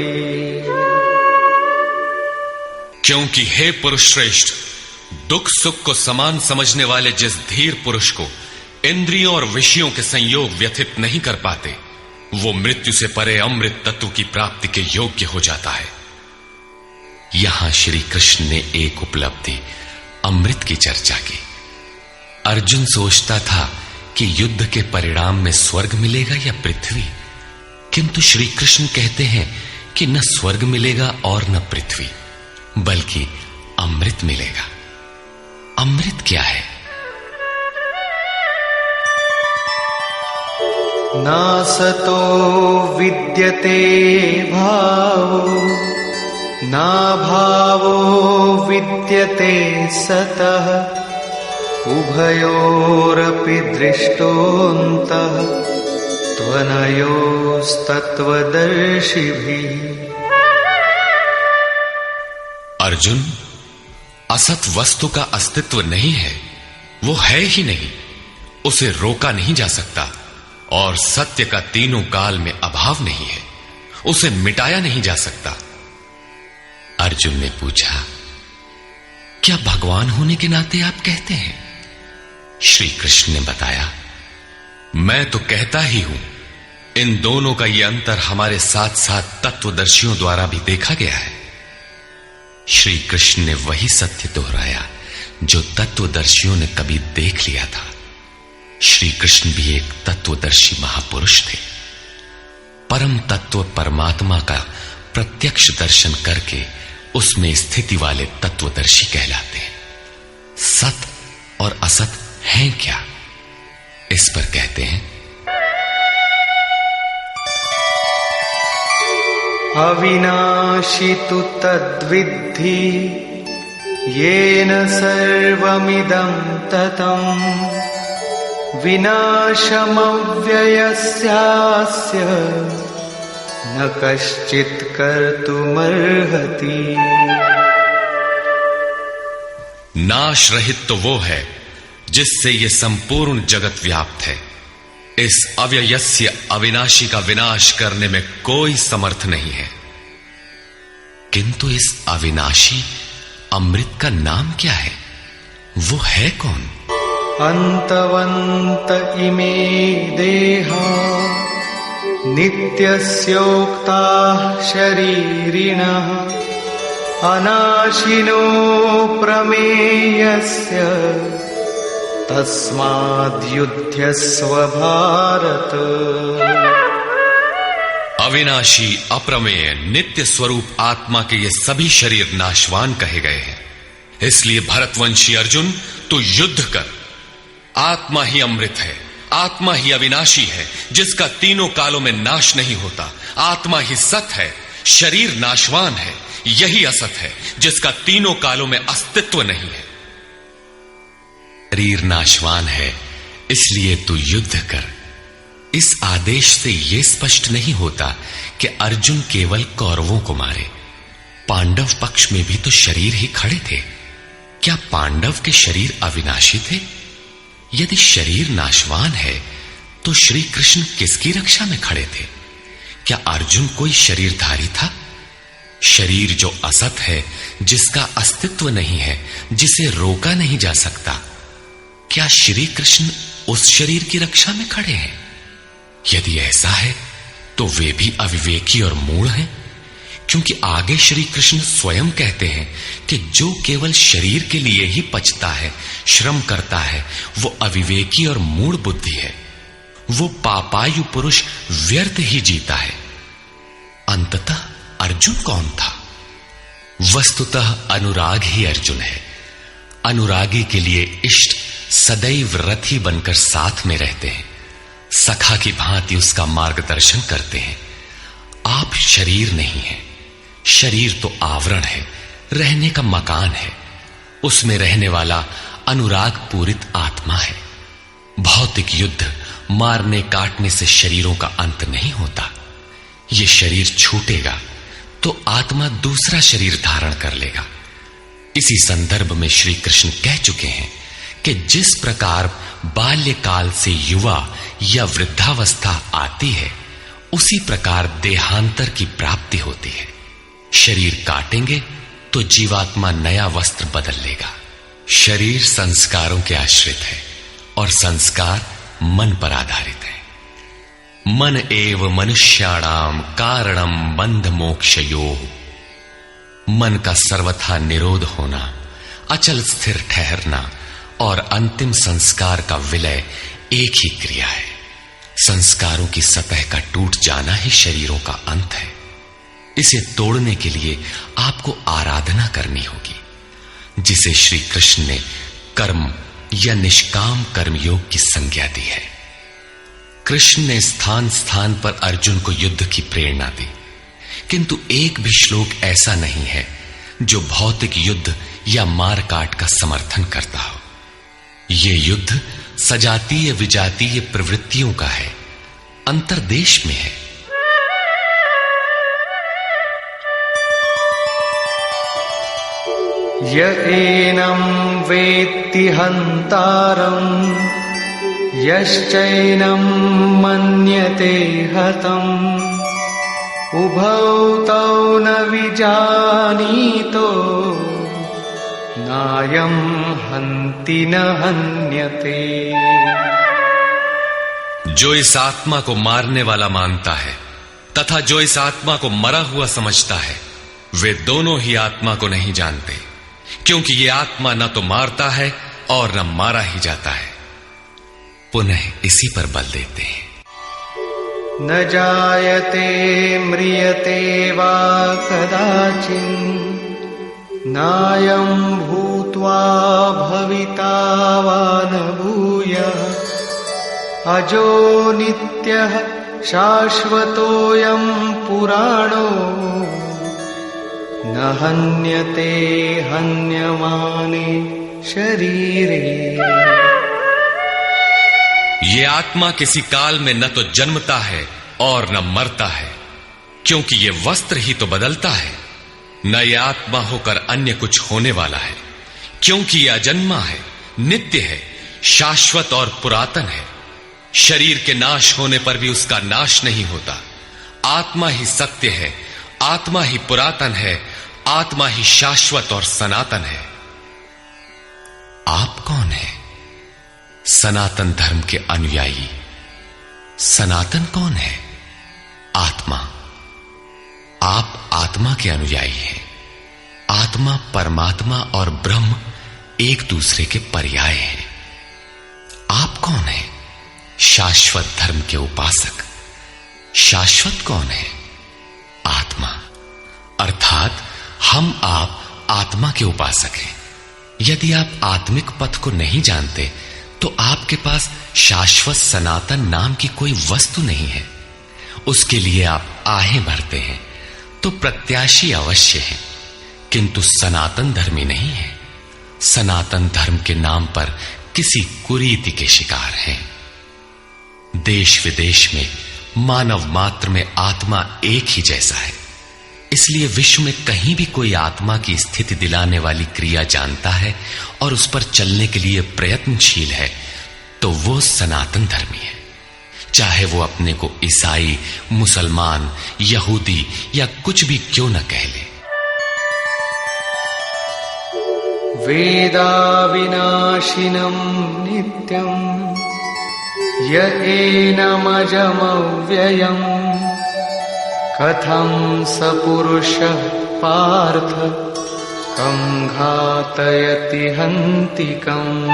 क्योंकि हे पुरुष श्रेष्ठ, दुख सुख को समान समझने वाले जिस धीर पुरुष को इंद्रियों और विषयों के संयोग व्यथित नहीं कर पाते, वो मृत्यु से परे अमृत तत्व की प्राप्ति के योग्य हो जाता है। यहां श्री कृष्ण ने एक उपलब्धि अमृत की चर्चा की। अर्जुन सोचता था कि युद्ध के परिणाम में स्वर्ग मिलेगा या पृथ्वी, किंतु श्री कृष्ण कहते हैं कि न स्वर्ग मिलेगा और न पृथ्वी, बल्कि अमृत मिलेगा। अमृत क्या है? नासतो विद्यते भावो ना भावो विद्यते सतः उभयोरपि दृष्टोऽन्तः त्वनयोस्तत्त्वदर्शिभिः। अर्जुन, असत वस्तु का अस्तित्व नहीं है, वो है ही नहीं, उसे रोका नहीं जा सकता, और सत्य का तीनों काल में अभाव नहीं है, उसे मिटाया नहीं जा सकता। अर्जुन ने पूछा, क्या भगवान होने के नाते आप कहते हैं? श्री कृष्ण ने बताया, मैं तो कहता ही हूं, इन दोनों का यह अंतर हमारे साथ साथ तत्वदर्शियों द्वारा भी देखा गया है। श्री कृष्ण ने वही सत्य दोहराया जो तत्वदर्शियों ने कभी देख लिया था। श्री कृष्ण भी एक तत्वदर्शी महापुरुष थे। परम तत्व परमात्मा का प्रत्यक्ष दर्शन करके उसमें स्थिति वाले तत्वदर्शी कहलाते हैं। सत और असत हैं क्या? इस पर कहते हैं, अविनाशी तु तद्विद्धि येन सर्वमिदं ततं विनाशमव्ययस्यास्य न कश्चित् कर्तुमर्हति। नाश रहित तो वो है जिससे ये संपूर्ण जगत व्याप्त है। इस अव्ययस्य अविनाशी का विनाश करने में कोई समर्थ नहीं है। किंतु इस अविनाशी अमृत का नाम क्या है? वो है कौन? अंतवंत इमे देहा नित्यस्योक्ता शरीरिणः अनाशिनो प्रमेयस्य तस्माद्युध्यस्व भारत। अविनाशी अप्रमेय नित्य स्वरूप आत्मा के ये सभी शरीर नाशवान कहे गए हैं। इसलिए भरतवंशी अर्जुन, तू युद्ध कर। आत्मा ही अमृत है, आत्मा ही अविनाशी है जिसका तीनों कालों में नाश नहीं होता। आत्मा ही सत है, शरीर नाशवान है, यही असत है जिसका तीनों कालों में अस्तित्व नहीं है। शरीर नाशवान है, इसलिए तू युद्ध कर। इस आदेश से यह स्पष्ट नहीं होता कि अर्जुन केवल कौरवों को मारे। पांडव पक्ष में भी तो शरीर ही खड़े थे। क्या पांडव के शरीर अविनाशी थे? यदि शरीर नाशवान है तो श्री कृष्ण किसकी रक्षा में खड़े थे? क्या अर्जुन कोई शरीरधारी था? शरीर जो असत है, जिसका अस्तित्व नहीं है, जिसे रोका नहीं जा सकता, क्या श्री कृष्ण उस शरीर की रक्षा में खड़े हैं? यदि ऐसा है तो वे भी अविवेकी और मूढ़ हैं, क्योंकि आगे श्री कृष्ण स्वयं कहते हैं कि जो केवल शरीर के लिए ही पचता है, श्रम करता है, वो अविवेकी और मूढ़ बुद्धि है। वो पापायु पुरुष व्यर्थ ही जीता है। अंततः अर्जुन कौन था? वस्तुतः अनुराग ही अर्जुन है। अनुरागी के लिए इष्ट सदैव रथी बनकर साथ में रहते हैं, सखा की भांति उसका मार्गदर्शन करते हैं। आप शरीर नहीं है। शरीर तो आवरण है, रहने का मकान है। उसमें रहने वाला अनुराग पूरित आत्मा है। भौतिक युद्ध, मारने काटने से शरीरों का अंत नहीं होता। ये शरीर छूटेगा तो आत्मा दूसरा शरीर धारण कर लेगा। इसी संदर्भ में श्री कृष्ण कह चुके हैं कि जिस प्रकार बाल्यकाल से युवा या वृद्धावस्था आती है, उसी प्रकार देहांतर की प्राप्ति होती है। शरीर काटेंगे तो जीवात्मा नया वस्त्र बदल लेगा। शरीर संस्कारों के आश्रित है और संस्कार मन पर आधारित है। मन एव मनुष्याणाम कारणम बंध मोक्षयोः। मन का सर्वथा निरोध होना, अचल स्थिर ठहरना और अंतिम संस्कार का विलय एक ही क्रिया है। संस्कारों की सतह का टूट जाना ही शरीरों का अंत है। इसे तोड़ने के लिए आपको आराधना करनी होगी, जिसे श्री कृष्ण ने कर्म या निष्काम कर्मयोग की संज्ञा दी है। कृष्ण ने स्थान स्थान पर अर्जुन को युद्ध की प्रेरणा दी, किंतु एक भी श्लोक ऐसा नहीं है जो भौतिक युद्ध या मार काट का समर्थन करता हो। यह युद्ध सजातीय विजातीय प्रवृत्तियों का है, अंतर्देश में है। य एनं वेत्ति हन्तारम् यश्चैनं मन्यते हतम् उभौ तौ न विजानीतो नायं हन्ति न हन्यते। जो इस आत्मा को मारने वाला मानता है तथा जो इस आत्मा को मरा हुआ समझता है, वे दोनों ही आत्मा को नहीं जानते, क्योंकि ये आत्मा न तो मारता है और न मारा ही जाता है। पुनः इसी पर बल देते हैं। न जायते म्रियते वा कदाचिन् नायं भूत्वा भविता वा न भूयः अजो नित्यः शाश्वतोऽयं पुराणो न हन्यते हन्यमाने शरीरे। ये आत्मा किसी काल में न तो जन्मता है और न मरता है, क्योंकि ये वस्त्र ही तो बदलता है। न ये आत्मा होकर अन्य कुछ होने वाला है, क्योंकि यह अजन्मा है, नित्य है, शाश्वत और पुरातन है। शरीर के नाश होने पर भी उसका नाश नहीं होता। आत्मा ही सत्य है, आत्मा ही पुरातन है, आत्मा ही शाश्वत और सनातन है। आप कौन है? सनातन धर्म के अनुयायी। सनातन कौन है? आत्मा। आप आत्मा के अनुयायी हैं। आत्मा, परमात्मा और ब्रह्म एक दूसरे के पर्याय हैं। आप कौन है? शाश्वत धर्म के उपासक। शाश्वत कौन है? आत्मा। अर्थात हम आप आत्मा के उपासक हैं। यदि आप आत्मिक पथ को नहीं जानते तो आपके पास शाश्वत सनातन नाम की कोई वस्तु नहीं है। उसके लिए आप आहें भरते हैं तो प्रत्याशी अवश्य है, किंतु सनातन धर्मी नहीं है। सनातन धर्म के नाम पर किसी कुरीति के शिकार हैं। देश विदेश में मानव मात्र में आत्मा एक ही जैसा है, इसलिए विश्व में कहीं भी कोई आत्मा की स्थिति दिलाने वाली क्रिया जानता है और उस पर चलने के लिए प्रयत्नशील है, तो वो सनातन धर्मी है, चाहे वो अपने को ईसाई, मुसलमान, यहूदी या कुछ भी क्यों न कह ले। वेदा विनाशिनं नित्यं य एनमजमव्ययम् कथं स पुरुषः पार्थ कं घातयति हन्तिकम्।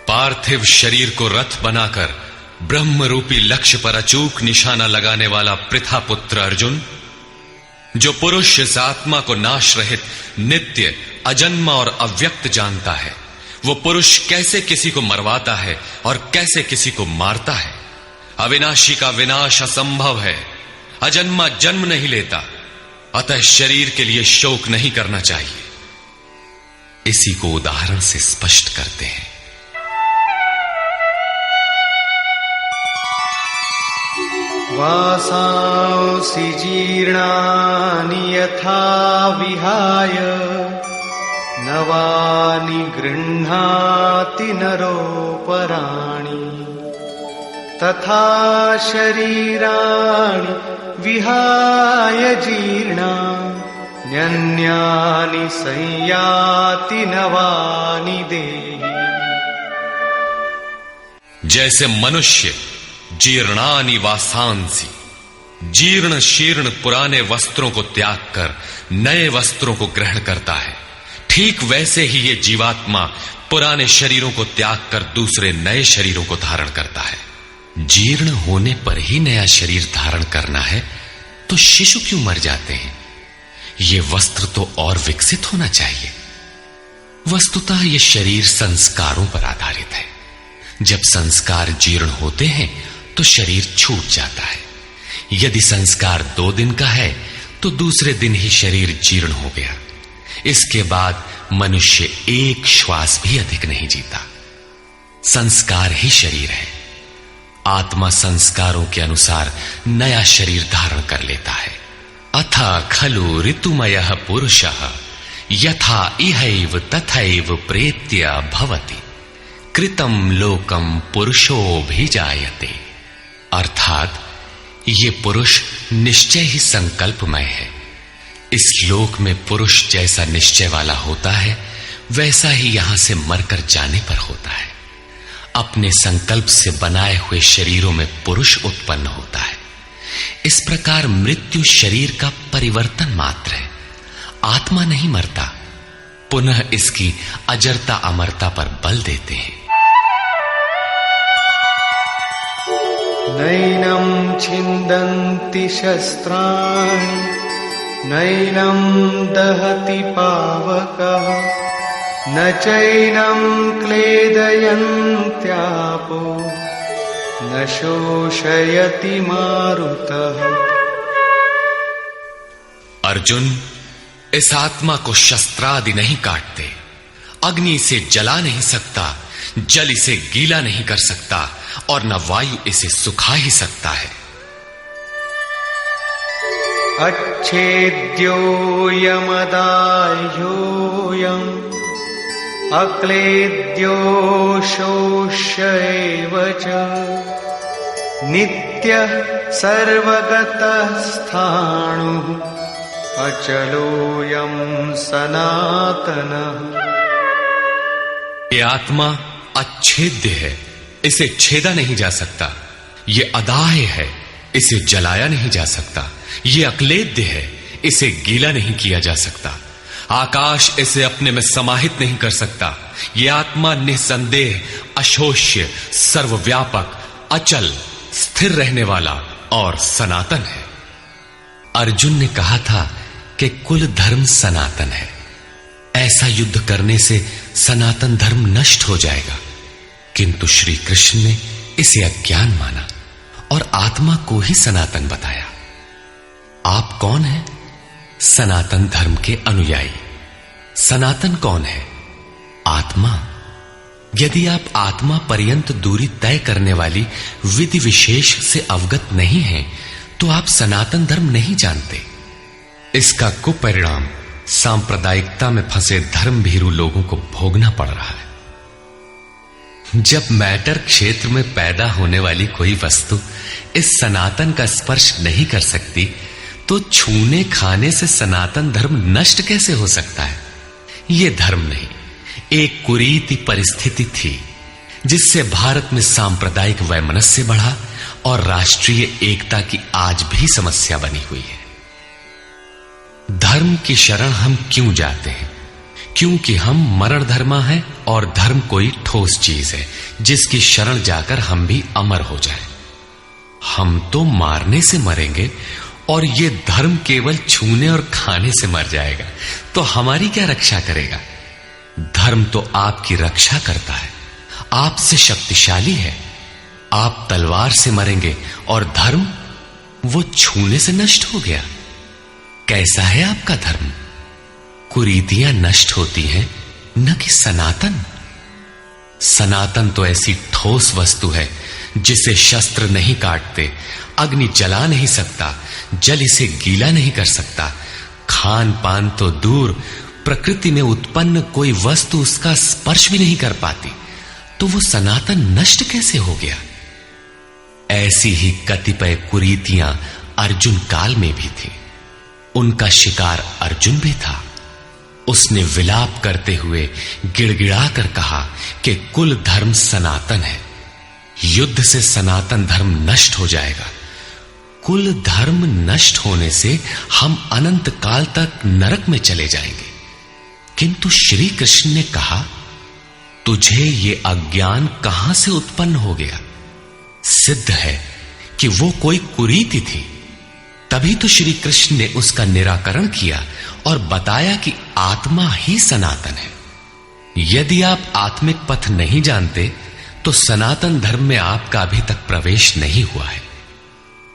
पार्थिव शरीर को रथ बनाकर ब्रह्म रूपी लक्ष्य पर अचूक निशाना लगाने वाला पृथा पुत्र अर्जुन, जो पुरुष इस आत्मा को नाश रहित, नित्य, अजन्मा और अव्यक्त जानता है, वो पुरुष कैसे किसी को मरवाता है और कैसे किसी को मारता है। अविनाशी का विनाश असंभव है, अजन्मा जन्म नहीं लेता, अतः शरीर के लिए शोक नहीं करना चाहिए। इसी को उदाहरण से स्पष्ट करते हैं। वासांसि जीर्णानि यथा विहाय नवानि गृह्णाति नरोपराणि तथा शरीराणि विहाय जीर्णान्यन्यानि संयाति नवानि देहि। जैसे मनुष्य जीर्णानि वासांसि, जीर्ण शीर्ण पुराने वस्त्रों को त्याग कर नए वस्त्रों को ग्रहण करता है, ठीक वैसे ही ये जीवात्मा पुराने शरीरों को त्याग कर दूसरे नए शरीरों को धारण करता है। जीर्ण होने पर ही नया शरीर धारण करना है तो शिशु क्यों मर जाते हैं? ये वस्त्र तो और विकसित होना चाहिए। वस्तुतः ये शरीर संस्कारों पर आधारित है। जब संस्कार जीर्ण होते हैं तो शरीर छूट जाता है। यदि संस्कार 2 दिन का है तो दूसरे दिन ही शरीर जीर्ण हो गया। इसके बाद मनुष्य एक श्वास भी अधिक नहीं जीता। संस्कार ही शरीर है। आत्मा संस्कारों के अनुसार नया शरीर धारण कर लेता है। अथा खलु ऋतुमयः पुरुषः यथा इहैव तथैव प्रेत्य भवति कृतं लोकम पुरुषोऽभिजायते। अर्थात ये पुरुष निश्चय ही संकल्पमय है। इस लोक में पुरुष जैसा निश्चय वाला होता है वैसा ही यहां से मरकर जाने पर होता है। अपने संकल्प से बनाए हुए शरीरों में पुरुष उत्पन्न होता है। इस प्रकार मृत्यु शरीर का परिवर्तन मात्र है, आत्मा नहीं मरता। पुनः इसकी अजरता अमरता पर बल देते हैं। नैनं छिन्दन्ति शस्त्राणि नैनं दहति पावकः न चैनं क्लेदयन्त्यापो न शोषयति मारुतः। अर्जुन, इस आत्मा को शस्त्रादि नहीं काटते, अग्नि इसे जला नहीं सकता, जल इसे गीला नहीं कर सकता और न वायु इसे सुखा ही सकता है। अच्छेद्योऽयमदाह्योऽयम् अक्लेद्यो शोष्यैव च नित्यः सर्वगतः स्थाणुः अचलोऽयं सनातनः। ये आत्मा अच्छेद्य है, इसे छेदा नहीं जा सकता। ये अदाह्य है, इसे जलाया नहीं जा सकता। ये अक्लेद्य है, इसे गीला नहीं किया जा सकता। आकाश इसे अपने में समाहित नहीं कर सकता। ये आत्मा निसंदेह अशोष्य, सर्वव्यापक, अचल, स्थिर रहने वाला और सनातन है। अर्जुन ने कहा था कि कुल धर्म सनातन है। ऐसा युद्ध करने से सनातन धर्म नष्ट हो जाएगा, किंतु श्री कृष्ण ने इसे अज्ञान माना और आत्मा को ही सनातन बताया। आप कौन हैं? सनातन धर्म के अनुयायी। सनातन कौन है? आत्मा। यदि आप आत्मा पर्यंत दूरी तय करने वाली विधि विशेष से अवगत नहीं हैं, तो आप सनातन धर्म नहीं जानते। इसका कुपरिणाम सांप्रदायिकता में फंसे धर्म भीरू लोगों को भोगना पड़ रहा है। जब मैटर क्षेत्र में पैदा होने वाली कोई वस्तु इस सनातन का स्पर्श नहीं कर सकती, तो छूने खाने से सनातन धर्म नष्ट कैसे हो सकता है? यह धर्म नहीं, एक कुरीति परिस्थिति थी जिससे भारत में सांप्रदायिक वैमनस्य बढ़ा और राष्ट्रीय एकता की आज भी समस्या बनी हुई है। धर्म की शरण हम क्यों जाते हैं? क्योंकि हम मरण धर्मा हैं और धर्म कोई ठोस चीज है जिसकी शरण जाकर हम भी अमर हो जाए। हम तो मारने से मरेंगे और ये धर्म केवल छूने और खाने से मर जाएगा, तो हमारी क्या रक्षा करेगा? धर्म तो आपकी रक्षा करता है, आपसे शक्तिशाली है। आप तलवार से मरेंगे और धर्म वो छूने से नष्ट हो गया। कैसा है आपका धर्म? कुरीतियां नष्ट होती हैं, न कि सनातन। सनातन तो ऐसी ठोस वस्तु है जिसे शस्त्र नहीं काटते, अग्नि जला नहीं सकता, जल इसे गीला नहीं कर सकता। खान पान तो दूर, प्रकृति में उत्पन्न कोई वस्तु उसका स्पर्श भी नहीं कर पाती, तो वो सनातन नष्ट कैसे हो गया? ऐसी ही कतिपय कुरीतियां अर्जुन काल में भी थी। उनका शिकार अर्जुन भी था। उसने विलाप करते हुए गिड़गिड़ा कर कहा कि कुल धर्म सनातन है, युद्ध से सनातन धर्म नष्ट हो जाएगा। कुल धर्म नष्ट होने से हम अनंत काल तक नरक में चले जाएंगे। किंतु श्री कृष्ण ने कहा, तुझे ये अज्ञान कहां से उत्पन्न हो गया? सिद्ध है कि वो कोई कुरीति थी। तभी तो श्री कृष्ण ने उसका निराकरण किया और बताया कि आत्मा ही सनातन है। यदि आप आत्मिक पथ नहीं जानते तो सनातन धर्म में आपका अभी तक प्रवेश नहीं हुआ है।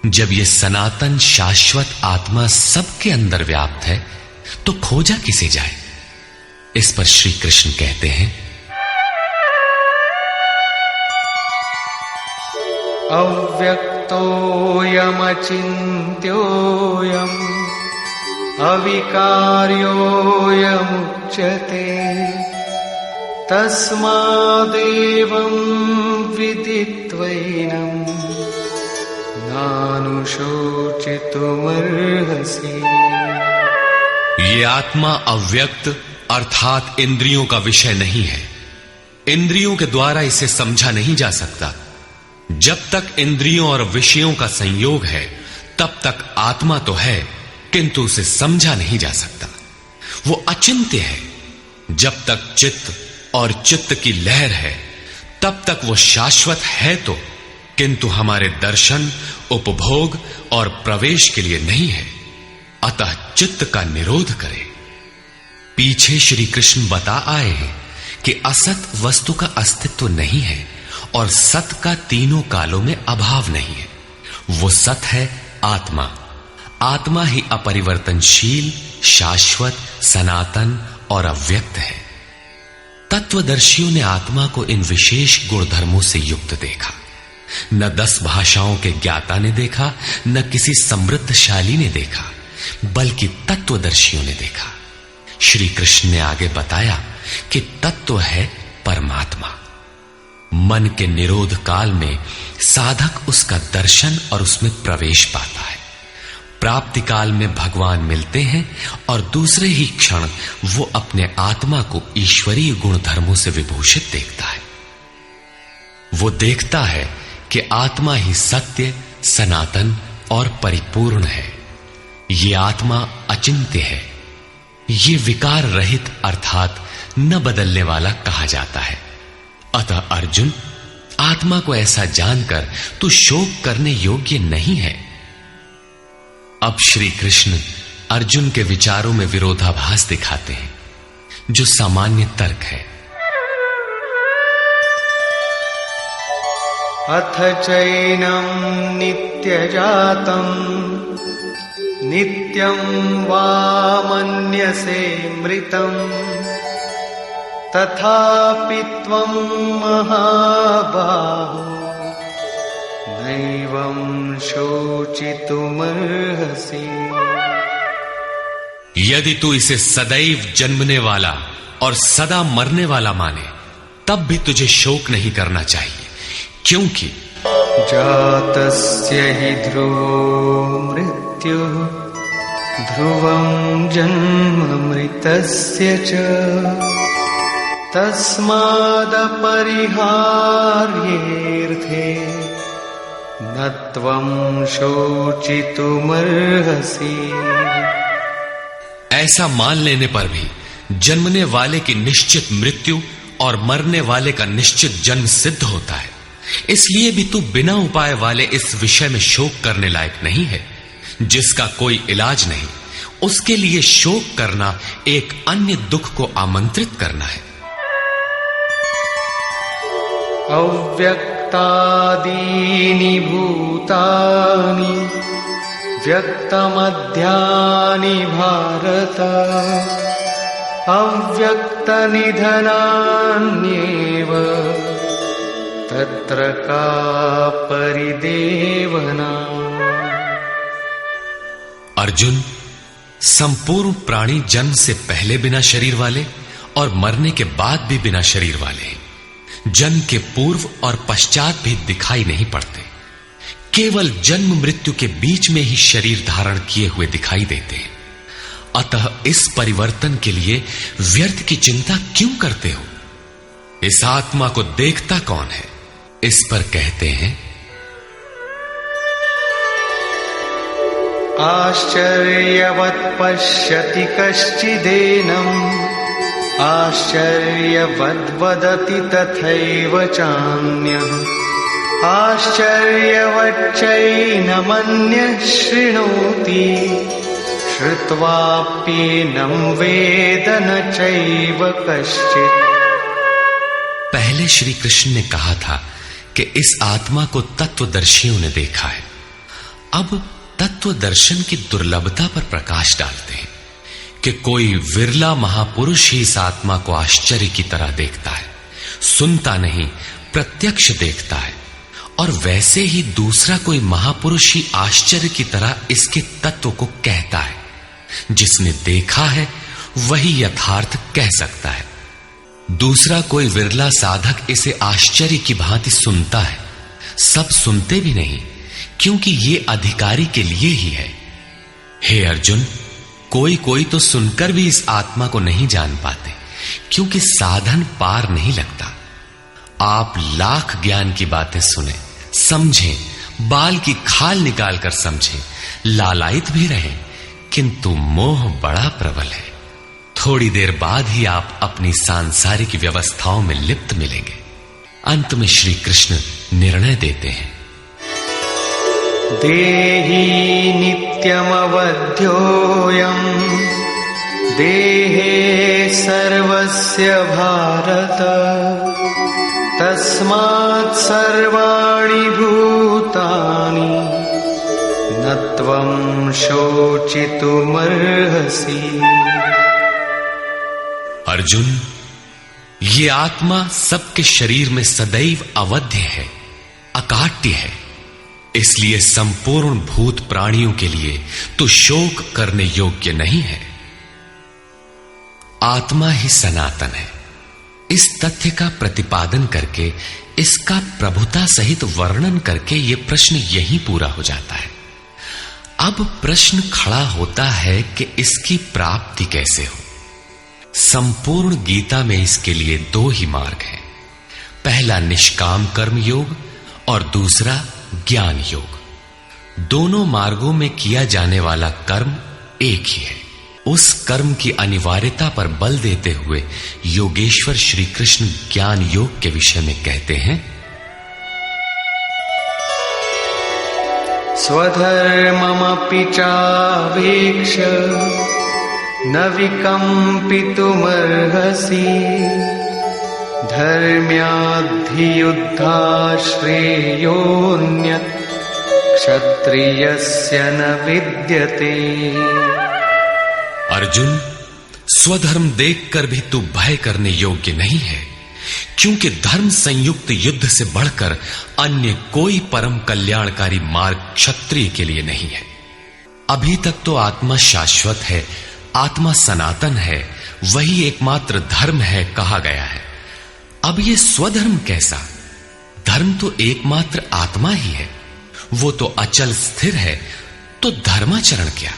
जब यह सनातन शाश्वत आत्मा सबके अंदर व्याप्त है तो खोजा किसे जाए? इस पर श्री कृष्ण कहते हैं, अव्यक्तोऽयमचिन्त्योऽयम् अविकार्योऽयमुच्यते तस्मादेवं विदित्वैनं नानुशोचितुमर्हसि। ये आत्मा अव्यक्त अर्थात इंद्रियों का विषय नहीं है। इंद्रियों के द्वारा इसे समझा नहीं जा सकता। जब तक इंद्रियों और विषयों का संयोग है तब तक आत्मा तो है, किंतु उसे समझा नहीं जा सकता। वो अचिंत्य है। जब तक चित्त और चित्त की लहर है तब तक वो शाश्वत है तो, किंतु हमारे दर्शन, उपभोग और प्रवेश के लिए नहीं है। अतः चित्त का निरोध करे। पीछे श्री कृष्ण बता आए हैं कि असत वस्तु का अस्तित्व नहीं है और सत का तीनों कालों में अभाव नहीं है। वो सत है आत्मा। आत्मा ही अपरिवर्तनशील, शाश्वत, सनातन और अव्यक्त है। तत्वदर्शियों ने आत्मा को इन विशेष गुणधर्मों से युक्त देखा। न 10 भाषाओं के ज्ञाता ने देखा, न किसी समृद्धशाली ने देखा, बल्कि तत्वदर्शियों ने देखा। श्री कृष्ण ने आगे बताया कि तत्व है परमात्मा। मन के निरोध काल में साधक उसका दर्शन और उसमें प्रवेश पाता है। प्राप्ति काल में भगवान मिलते हैं और दूसरे ही क्षण वो अपने आत्मा को ईश्वरीय गुणधर्मों से विभूषित देखता है। वो देखता है कि आत्मा ही सत्य, सनातन और परिपूर्ण है। ये आत्मा अचिंत्य है। ये विकार रहित अर्थात न बदलने वाला कहा जाता है। अतः अर्जुन, आत्मा को ऐसा जानकर तू शोक करने योग्य नहीं है। अब श्री कृष्ण अर्जुन के विचारों में विरोधाभास दिखाते हैं, जो सामान्य तर्क है। अथ चैनं नित्यजातं नित्यं वा मन्यसे मृतं तथापि त्वं महाबाहो नैवं शोचितुमर्हसि। यदि तू इसे सदैव जन्मने वाला और सदा मरने वाला माने तब भी तुझे शोक नहीं करना चाहिए, क्योंकि जातस्य हि ध्रुवो मृत्युः ध्रुवं जन्म मृतस्य च तस्मादपरिहार्येऽर्थे न त्वं शोचितुमर्हसि। ऐसा मान लेने पर भी जन्मने वाले की निश्चित मृत्यु और मरने वाले का निश्चित जन्म सिद्ध होता है। इसलिए भी तू बिना उपाय वाले इस विषय में शोक करने लायक नहीं है। जिसका कोई इलाज नहीं, उसके लिए शोक करना एक अन्य दुख को आमंत्रित करना है। अव्यक्तम् अव्यक्तादीनि भूतानि व्यक्तमध्यानि भारत अव्यक्तनिधनान्येव तत्र का परिदेवना। अर्जुन, संपूर्ण प्राणी जन्म से पहले बिना शरीर वाले और मरने के बाद भी बिना शरीर वाले हैं। जन्म के पूर्व और पश्चात भी दिखाई नहीं पड़ते, केवल जन्म मृत्यु के बीच में ही शरीर धारण किए हुए दिखाई देते हैं। अतः इस परिवर्तन के लिए व्यर्थ की चिंता क्यों करते हो? इस आत्मा को देखता कौन है? इस पर कहते हैं, आश्चर्यवत् पश्यति कश्चिदेनम् आश्चर्यवद्वदति तथैव चान्यः आश्चर्यवच्चैनमन्यः शृणोति श्रुत्वाप्येनं वेद न चैव कश्चित्। पहले श्री कृष्ण ने कहा था कि इस आत्मा को तत्वदर्शियों ने देखा है। अब तत्व दर्शन की दुर्लभता पर प्रकाश डालते हैं कि कोई विरला महापुरुष ही इस आत्मा को आश्चर्य की तरह देखता है, सुनता नहीं प्रत्यक्ष देखता है। और वैसे ही दूसरा कोई महापुरुष ही आश्चर्य की तरह इसके तत्व को कहता है। जिसने देखा है वही यथार्थ कह सकता है। दूसरा कोई विरला साधक इसे आश्चर्य की भांति सुनता है। सब सुनते भी नहीं, क्योंकि ये अधिकारी के लिए ही है। हे अर्जुन, कोई कोई तो सुनकर भी इस आत्मा को नहीं जान पाते, क्योंकि साधन पार नहीं लगता। आप लाख ज्ञान की बातें सुने, समझें, बाल की खाल निकाल कर समझें, लालायित भी रहें, किंतु मोह बड़ा प्रबल है। थोड़ी देर बाद ही आप अपनी सांसारिक व्यवस्थाओं में लिप्त मिलेंगे। अंत में श्री कृष्ण निर्णय देते हैं, देही नित्यमवध्योऽयम् देहे सर्वस्य भारत तस्मात् सर्वाणि भूतानि न त्वं शोचितुमर्हसि। अर्जुन, ये आत्मा सबके शरीर में सदैव अवध्य है, अकाट्य है। इसलिए संपूर्ण भूत प्राणियों के लिए तो शोक करने योग्य नहीं है। आत्मा ही सनातन है। इस तथ्य का प्रतिपादन करके, इसका प्रभुता सहित वर्णन करके यह प्रश्न यहीं पूरा हो जाता है। अब प्रश्न खड़ा होता है कि इसकी प्राप्ति कैसे हो। संपूर्ण गीता में इसके लिए दो ही मार्ग हैं। पहला निष्काम कर्म योग और दूसरा ज्ञान योग। दोनों मार्गों में किया जाने वाला कर्म एक ही है। उस कर्म की अनिवार्यता पर बल देते हुए योगेश्वर श्री कृष्ण ज्ञान योग के विषय में कहते हैं, स्वधर्ममपि चावेक्ष न विकम्पितुमर्हसि धर्म्याद्धियुद्धा श्रेयोऽन्यत् क्षत्रियस्य न विद्यते। अर्जुन, स्वधर्म देखकर भी तू भय करने योग्य नहीं है, क्योंकि धर्म संयुक्त युद्ध से बढ़कर अन्य कोई परम कल्याणकारी मार्ग क्षत्रिय के लिए नहीं है। अभी तक तो आत्मा शाश्वत है, आत्मा सनातन है, वही एकमात्र धर्म है कहा गया है। अब ये स्वधर्म कैसा? धर्म तो एकमात्र आत्मा ही है, वो तो अचल स्थिर है, तो धर्माचरण क्या?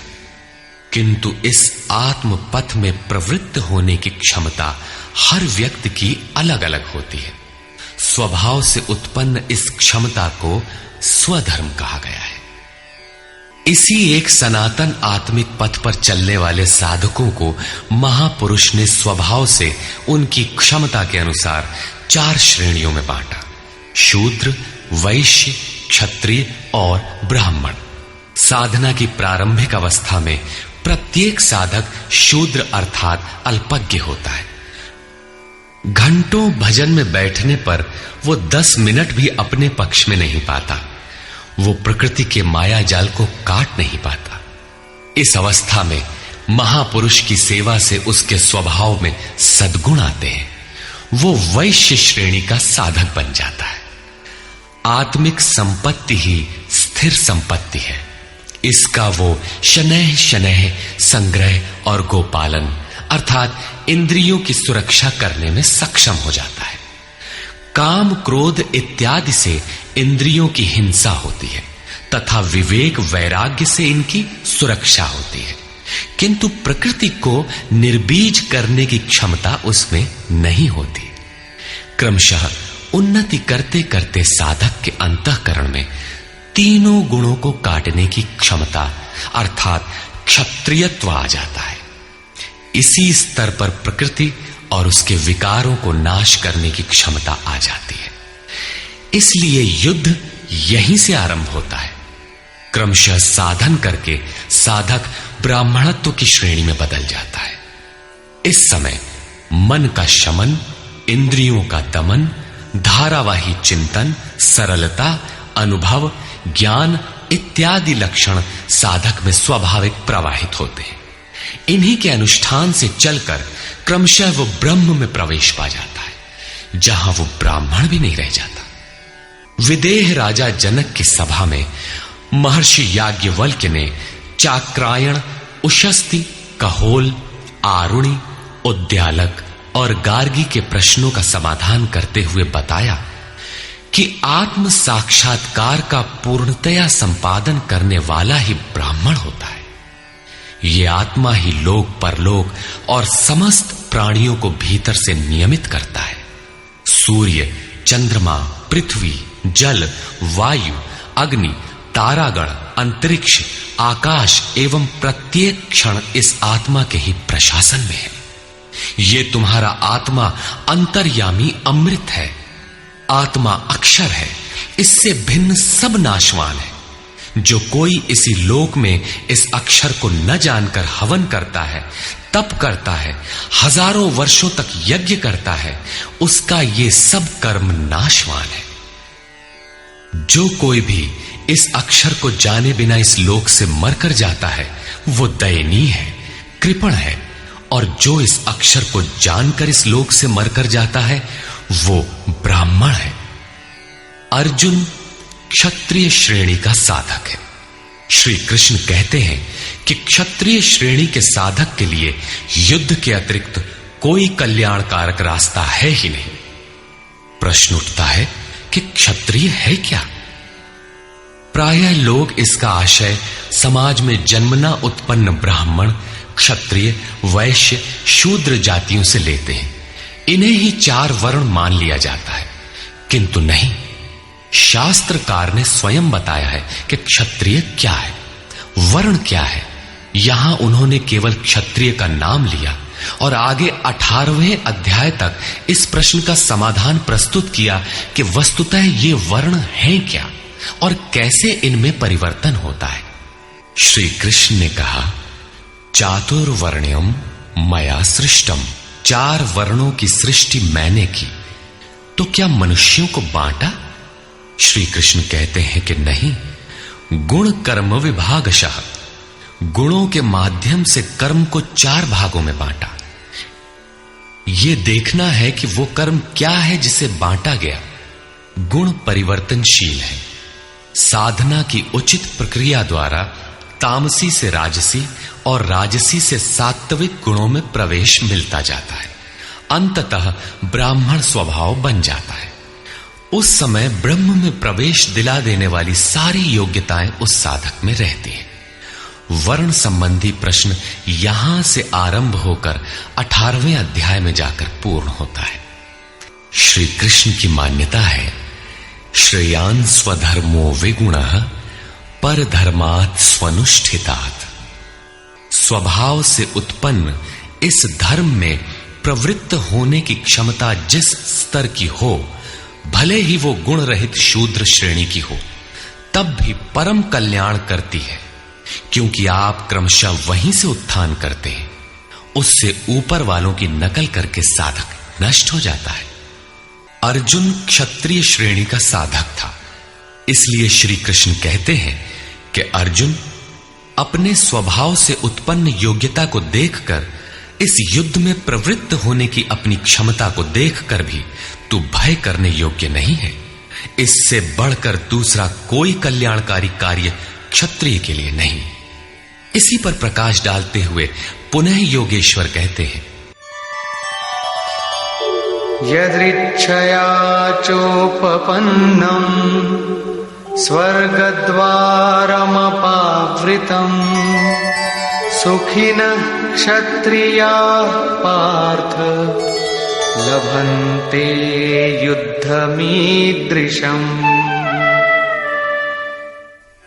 किंतु इस आत्म पथ में प्रवृत्त होने की क्षमता हर व्यक्ति की अलग अलग होती है। स्वभाव से उत्पन्न इस क्षमता को स्वधर्म कहा गया है। इसी एक सनातन आत्मिक पथ पर चलने वाले साधकों को महापुरुष ने स्वभाव से उनकी क्षमता के अनुसार 4 श्रेणियों में बांटा: शूद्र, वैश्य, क्षत्रिय और ब्राह्मण। साधना की प्रारंभिक अवस्था में प्रत्येक साधक शूद्र अर्थात अल्पज्ञ होता है। घंटों भजन में बैठने पर वो 10 मिनट भी अपने पक्ष में नहीं पाता। वो प्रकृति के माया जाल को काट नहीं पाता। इस अवस्था में महापुरुष की सेवा से उसके स्वभाव में सद्गुण आते हैं। वो वैश्य श्रेणी का साधक बन जाता है। आत्मिक संपत्ति ही स्थिर संपत्ति है। इसका वो शनैः शनैः संग्रह और गोपालन अर्थात इंद्रियों की सुरक्षा करने में सक्षम हो जाता है। काम क्रोध इत्यादि से इंद्रियों की हिंसा होती है तथा विवेक वैराग्य से इनकी सुरक्षा होती है, किंतु प्रकृति को निर्बीज करने की क्षमता उसमें नहीं होती। क्रमशः उन्नति करते करते साधक के अंतःकरण में तीनों गुणों को काटने की क्षमता अर्थात क्षत्रियत्व आ जाता है। इसी स्तर पर प्रकृति और उसके विकारों को नाश करने की क्षमता आ जाती है। इसलिए युद्ध यहीं से आरंभ होता है। क्रमशः साधन करके साधक ब्राह्मणत्व की श्रेणी में बदल जाता है। इस समय मन का शमन, इंद्रियों का दमन, धारावाही चिंतन, सरलता, अनुभव, ज्ञान इत्यादि लक्षण साधक में स्वाभाविक प्रवाहित होते हैं। इन्हीं के अनुष्ठान से चलकर क्रमशः वो ब्रह्म में प्रवेश पा जाता है, जहां वो ब्राह्मण भी नहीं रह जाता। विदेह राजा जनक की सभा में महर्षि याज्ञवल्क्य ने चाक्रायण, उशस्ति, कहोल, आरुणि, उद्यालक और गार्गी के प्रश्नों का समाधान करते हुए बताया कि आत्म साक्षात्कार का पूर्णतया संपादन करने वाला ही ब्राह्मण होता है। ये आत्मा ही लोक परलोक और समस्त प्राणियों को भीतर से नियमित करता है। सूर्य, चंद्रमा, पृथ्वी, जल, वायु, अग्नि, तारागण, अंतरिक्ष, आकाश एवं प्रत्येक क्षण इस आत्मा के ही प्रशासन में है। ये तुम्हारा आत्मा अंतर्यामी अमृत है। आत्मा अक्षर है, इससे भिन्न सब नाशवान है। जो कोई इसी लोक में इस अक्षर को न जानकर हवन करता है, तप करता है, हजारों वर्षों तक यज्ञ करता है, उसका ये सब कर्म नाशवान है। जो कोई भी इस अक्षर को जाने बिना इस लोक से मरकर जाता है, वो दयनीय है, कृपण है, और जो इस अक्षर को जानकर इस लोक से मरकर जाता है, वो ब्राह्मण है। अर्जुन क्षत्रिय श्रेणी का साधक है। श्री कृष्ण कहते हैं कि क्षत्रिय श्रेणी के साधक के लिए युद्ध के अतिरिक्त कोई कल्याणकारक रास्ता है ही नहीं। प्रश्न उठता है कि क्षत्रिय है क्या? प्रायः लोग इसका आशय समाज में जन्मना उत्पन्न ब्राह्मण, क्षत्रिय, वैश्य, शूद्र जातियों से लेते हैं। इन्हें ही 4 वर्ण मान लिया जाता है, किंतु नहीं। शास्त्रकार ने स्वयं बताया है कि क्षत्रिय क्या है, वर्ण क्या है। यहां उन्होंने केवल क्षत्रिय का नाम लिया और आगे 18वें अध्याय तक इस प्रश्न का समाधान प्रस्तुत किया कि वस्तुतः ये वर्ण हैं क्या और कैसे इनमें परिवर्तन होता है। श्री कृष्ण ने कहा, चातुर्वर्ण्यम मया सृष्टम, 4 वर्णों की सृष्टि मैंने की, तो क्या मनुष्यों को बांटा? श्री कृष्ण कहते हैं कि नहीं, गुण कर्म विभागशः, गुणों के माध्यम से कर्म को 4 भागों में बांटा। यह देखना है कि वो कर्म क्या है जिसे बांटा गया। गुण परिवर्तनशील है। साधना की उचित प्रक्रिया द्वारा तामसी से राजसी और राजसी से सात्विक गुणों में प्रवेश मिलता जाता है। अंततः ब्राह्मण स्वभाव बन जाता है। उस समय ब्रह्म में प्रवेश दिला देने वाली सारी योग्यताएं उस साधक में रहती हैं। वर्ण संबंधी प्रश्न यहां से आरंभ होकर 18वें अध्याय में जाकर पूर्ण होता है। श्री कृष्ण की मान्यता है, श्रेयान् स्वधर्मो विगुणः परधर्मात् स्वनुष्ठितात्। स्वभाव से उत्पन्न इस धर्म में प्रवृत्त होने की क्षमता जिस स्तर की हो, भले ही वो गुण रहित शूद्र श्रेणी की हो, तब भी परम कल्याण करती है, क्योंकि आप क्रमशः वहीं से उत्थान करते हैं। उससे ऊपर वालों की नकल करके साधक नष्ट हो जाता है। अर्जुन क्षत्रिय श्रेणी का साधक था, इसलिए श्री कृष्ण कहते हैं कि अर्जुन, अपने स्वभाव से उत्पन्न योग्यता को देखकर, इस युद्ध में प्रवृत्त होने की अपनी क्षमता को देखकर भी तू भय करने योग्य नहीं है। इससे बढ़कर दूसरा कोई कल्याणकारी कार्य क्षत्रिय के लिए नहीं। इसी पर प्रकाश डालते हुए पुनः योगेश्वर कहते हैं, यदृच्छया चोपपन्नम स्वर्गद्वारमपावृतम् सुखिनः क्षत्रियाः पार्थ लभन्ते युद्धमीदृशम्।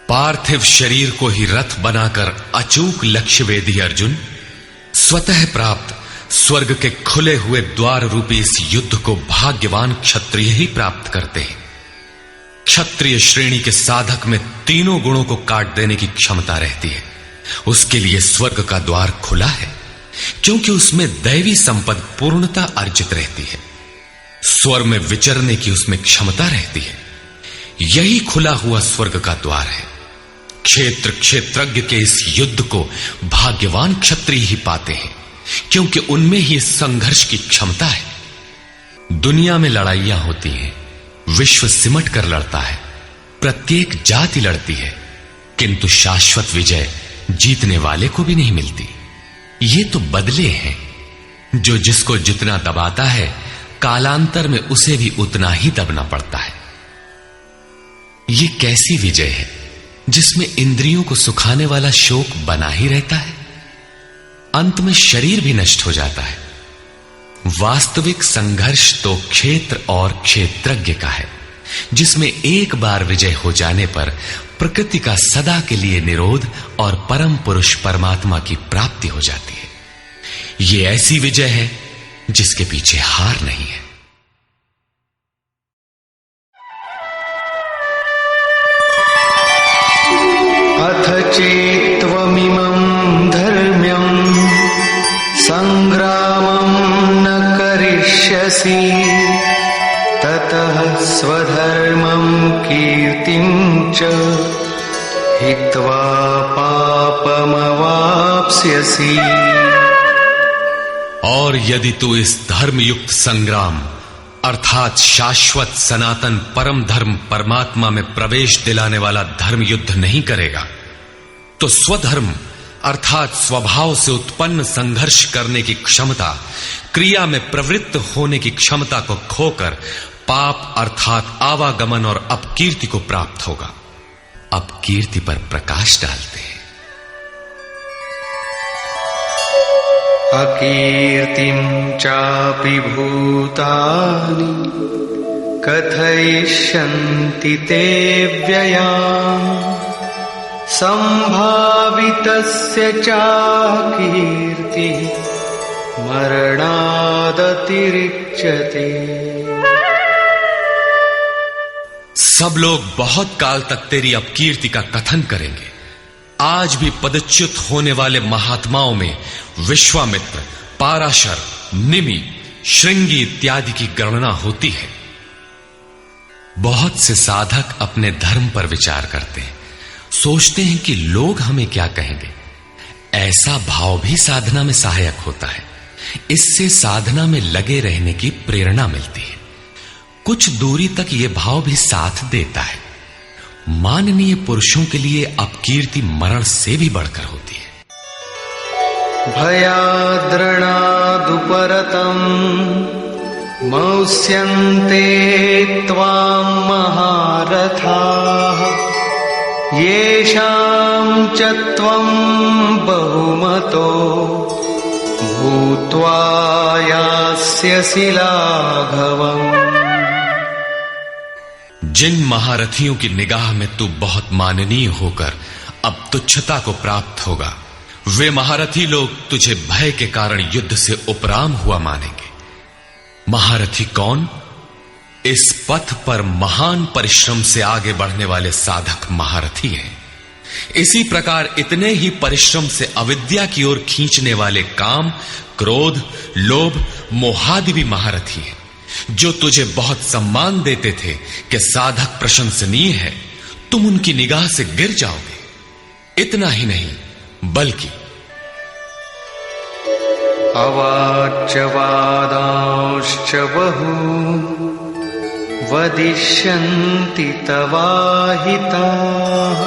पार्थिव शरीर को ही रथ बनाकर अचूक लक्ष्य वेदी अर्जुन, स्वतः प्राप्त स्वर्ग के खुले हुए द्वार रूपी इस युद्ध को भाग्यवान क्षत्रिय ही प्राप्त करते हैं। क्षत्रिय श्रेणी के साधक में तीनों गुणों को काट देने की क्षमता रहती है। उसके लिए स्वर्ग का द्वार खुला है, क्योंकि उसमें दैवी संपद पूर्णता अर्जित रहती है। स्वर्ग में विचरने की उसमें क्षमता रहती है। यही खुला हुआ स्वर्ग का द्वार है। क्षेत्र क्षेत्रज्ञ के इस युद्ध को भाग्यवान क्षत्रिय ही पाते हैं, क्योंकि उनमें ही संघर्ष की क्षमता है। दुनिया में लड़ाइयां होती हैं, विश्व सिमट कर लड़ता है, प्रत्येक जाति लड़ती है, किंतु शाश्वत विजय जीतने वाले को भी नहीं मिलती। ये तो बदले हैं। जो जिसको जितना दबाता है, कालांतर में उसे भी उतना ही दबना पड़ता है। ये कैसी विजय है जिसमें इंद्रियों को सुखाने वाला शोक बना ही रहता है, अंत में शरीर भी नष्ट हो जाता है। वास्तविक संघर्ष तो क्षेत्र और क्षेत्रज्ञ का है, जिसमें एक बार विजय हो जाने पर प्रकृति का सदा के लिए निरोध और परम पुरुष परमात्मा की प्राप्ति हो जाती है। ये ऐसी विजय है जिसके पीछे हार नहीं है। अथ चेत्त्वमिमं धर्म्यं संग्रामं न करिष्यसि ततः स्वधर्मं कीर्तिं च हित्वा पापमवाप्स्यसि। और यदि तू इस धर्मयुक्त संग्राम अर्थात शाश्वत सनातन परम धर्म परमात्मा में प्रवेश दिलाने वाला धर्म युद्ध नहीं करेगा, तो स्वधर्म अर्थात स्वभाव से उत्पन्न संघर्ष करने की क्षमता, क्रिया में प्रवृत्त होने की क्षमता को खोकर पाप अर्थात आवागमन और अपकीर्ति को प्राप्त होगा। अपकीर्ति पर प्रकाश डालते हैं। अकीर्तिं चापि भूतानि कथयिष्यन्ति ते व्ययाम् संभावितस्य चाकीर्ति मरणादतिरिच्यते। सब लोग बहुत काल तक तेरी अपकीर्ति का कथन करेंगे। आज भी पदच्युत होने वाले महात्माओं में विश्वामित्र, पाराशर, निमि, श्रृंगी इत्यादि की गणना होती है। बहुत से साधक अपने धर्म पर विचार करते हैं, सोचते हैं कि लोग हमें क्या कहेंगे। ऐसा भाव भी साधना में सहायक होता है। इससे साधना में लगे रहने की प्रेरणा मिलती है। कुछ दूरी तक यह भाव भी साथ देता है। माननीय पुरुषों के लिए अपकीर्ति मरण से भी बढ़कर होती है। भयाद्रणादुपरतम् मौस्यन्ते त्वां महारथाः येषां च त्वं बहुमतो भूत्वा यास्यसि लाघवम्। जिन महारथियों की निगाह में तू बहुत माननीय होकर अब तुच्छता को प्राप्त होगा, वे महारथी लोग तुझे भय के कारण युद्ध से उपराम हुआ मानेंगे। महारथी कौन? इस पथ पर महान परिश्रम से आगे बढ़ने वाले साधक महारथी हैं। इसी प्रकार इतने ही परिश्रम से अविद्या की ओर खींचने वाले काम, क्रोध, लोभ, मोहादि भी महारथी हैं, जो तुझे बहुत सम्मान देते थे कि साधक प्रशंसनीय है, तुम उनकी निगाह से गिर जाओगे। इतना ही नहीं, बल्कि अवाच्य वादांश्च बहु वदिष्यन्ति तवाहिताः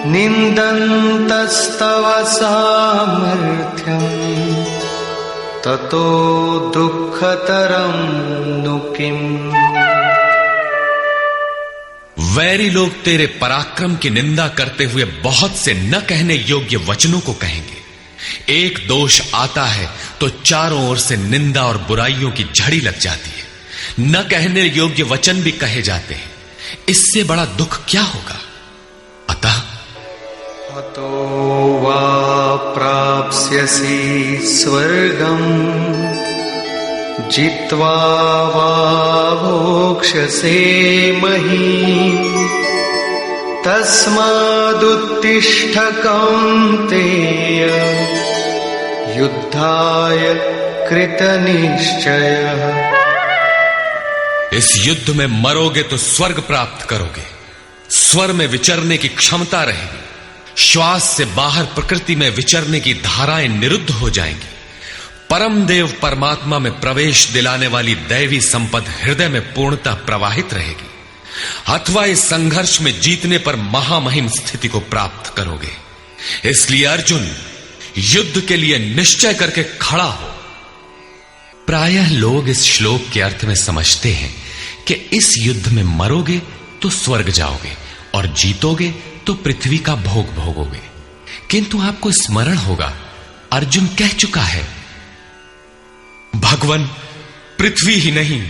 निन्दन्तस्तव सामर्थ्यम् ततो दुःखतरं नु किम्। वैरी लोग तेरे पराक्रम की निंदा करते हुए बहुत से न कहने योग्य वचनों को कहेंगे। एक दोष आता है तो चारों ओर से निंदा और बुराइयों की झड़ी लग जाती है। न कहने योग्य वचन भी कहे जाते हैं। इससे बड़ा दुख क्या होगा? अतः अतो वा प्राप्स्यसि स्वर्गम् जित्वा वा भोक्ष्यसे महीम् तस्मादुत्तिष्ठ कौन्तेय युद्धाय कृतनिश्चयः। इस युद्ध में मरोगे तो स्वर्ग प्राप्त करोगे। स्वर में विचरने की क्षमता रहेगी। श्वास से बाहर प्रकृति में विचरने की धाराएं निरुद्ध हो जाएंगी। परम देव परमात्मा में प्रवेश दिलाने वाली दैवी संपद हृदय में पूर्णतः प्रवाहित रहेगी। अथवा इस संघर्ष में जीतने पर महामहिम स्थिति को प्राप्त करोगे। इसलिए अर्जुन, युद्ध के लिए निश्चय करके खड़ा हो। प्रायः लोग इस श्लोक के अर्थ में समझते हैं कि इस युद्ध में मरोगे तो स्वर्ग जाओगे और जीतोगे तो पृथ्वी का भोग भोगोगे। किंतु आपको स्मरण होगा, अर्जुन कह चुका है, भगवान पृथ्वी ही नहीं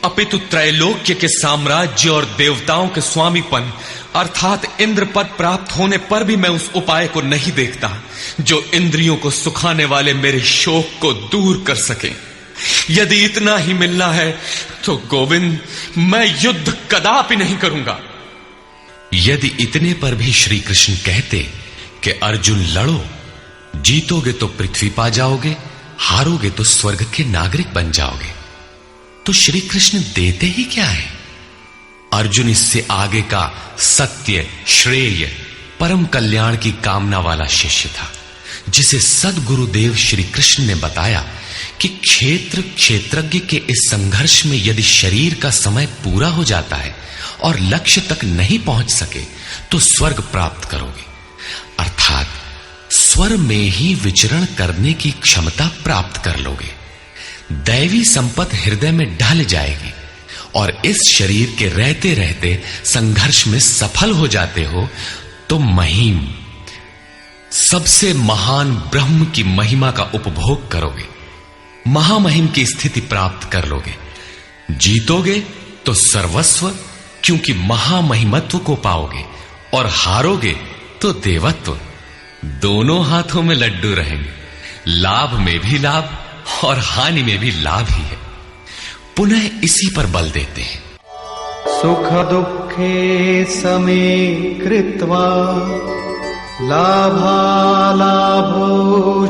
अपितु त्रैलोक्य के साम्राज्य और देवताओं के स्वामीपन अर्थात इंद्र पद प्राप्त होने पर भी मैं उस उपाय को नहीं देखता जो इंद्रियों को सुखाने वाले मेरे शोक को दूर कर सके। यदि इतना ही मिलना है तो गोविंद, मैं युद्ध कदापि नहीं करूंगा। यदि इतने पर भी श्री कृष्ण कहते कि अर्जुन लड़ो, जीतोगे तो पृथ्वी पा जाओगे, हारोगे तो स्वर्ग के नागरिक बन जाओगे, तो श्री कृष्ण देते ही क्या है? अर्जुन इससे आगे का सत्य, श्रेय, परम कल्याण की कामना वाला शिष्य था, जिसे सद्गुरुदेव श्री कृष्ण ने बताया कि क्षेत्रज्ञ के इस संघर्ष में यदि शरीर का समय पूरा हो जाता है और लक्ष्य तक नहीं पहुंच सके तो स्वर्ग प्राप्त करोगे। अर्थात स्वर में ही विचरण करने की क्षमता प्राप्त कर लोगे। दैवी संपत्ति हृदय में ढल जाएगी और इस शरीर के रहते रहते संघर्ष में सफल हो जाते हो तो महिम, सबसे महान ब्रह्म की महिमा का उपभोग करोगे। महामहिम की स्थिति प्राप्त कर लोगे। जीतोगे तो सर्वस्व, क्योंकि महामहिमत्व को पाओगे, और हारोगे तो देवत्व। दोनों हाथों में लड्डू रहेंगे। लाभ में भी लाभ और हानि में भी लाभ ही है। पुनः इसी पर बल देते हैं, सुख दुखे समे कृत्वा लाभालाभो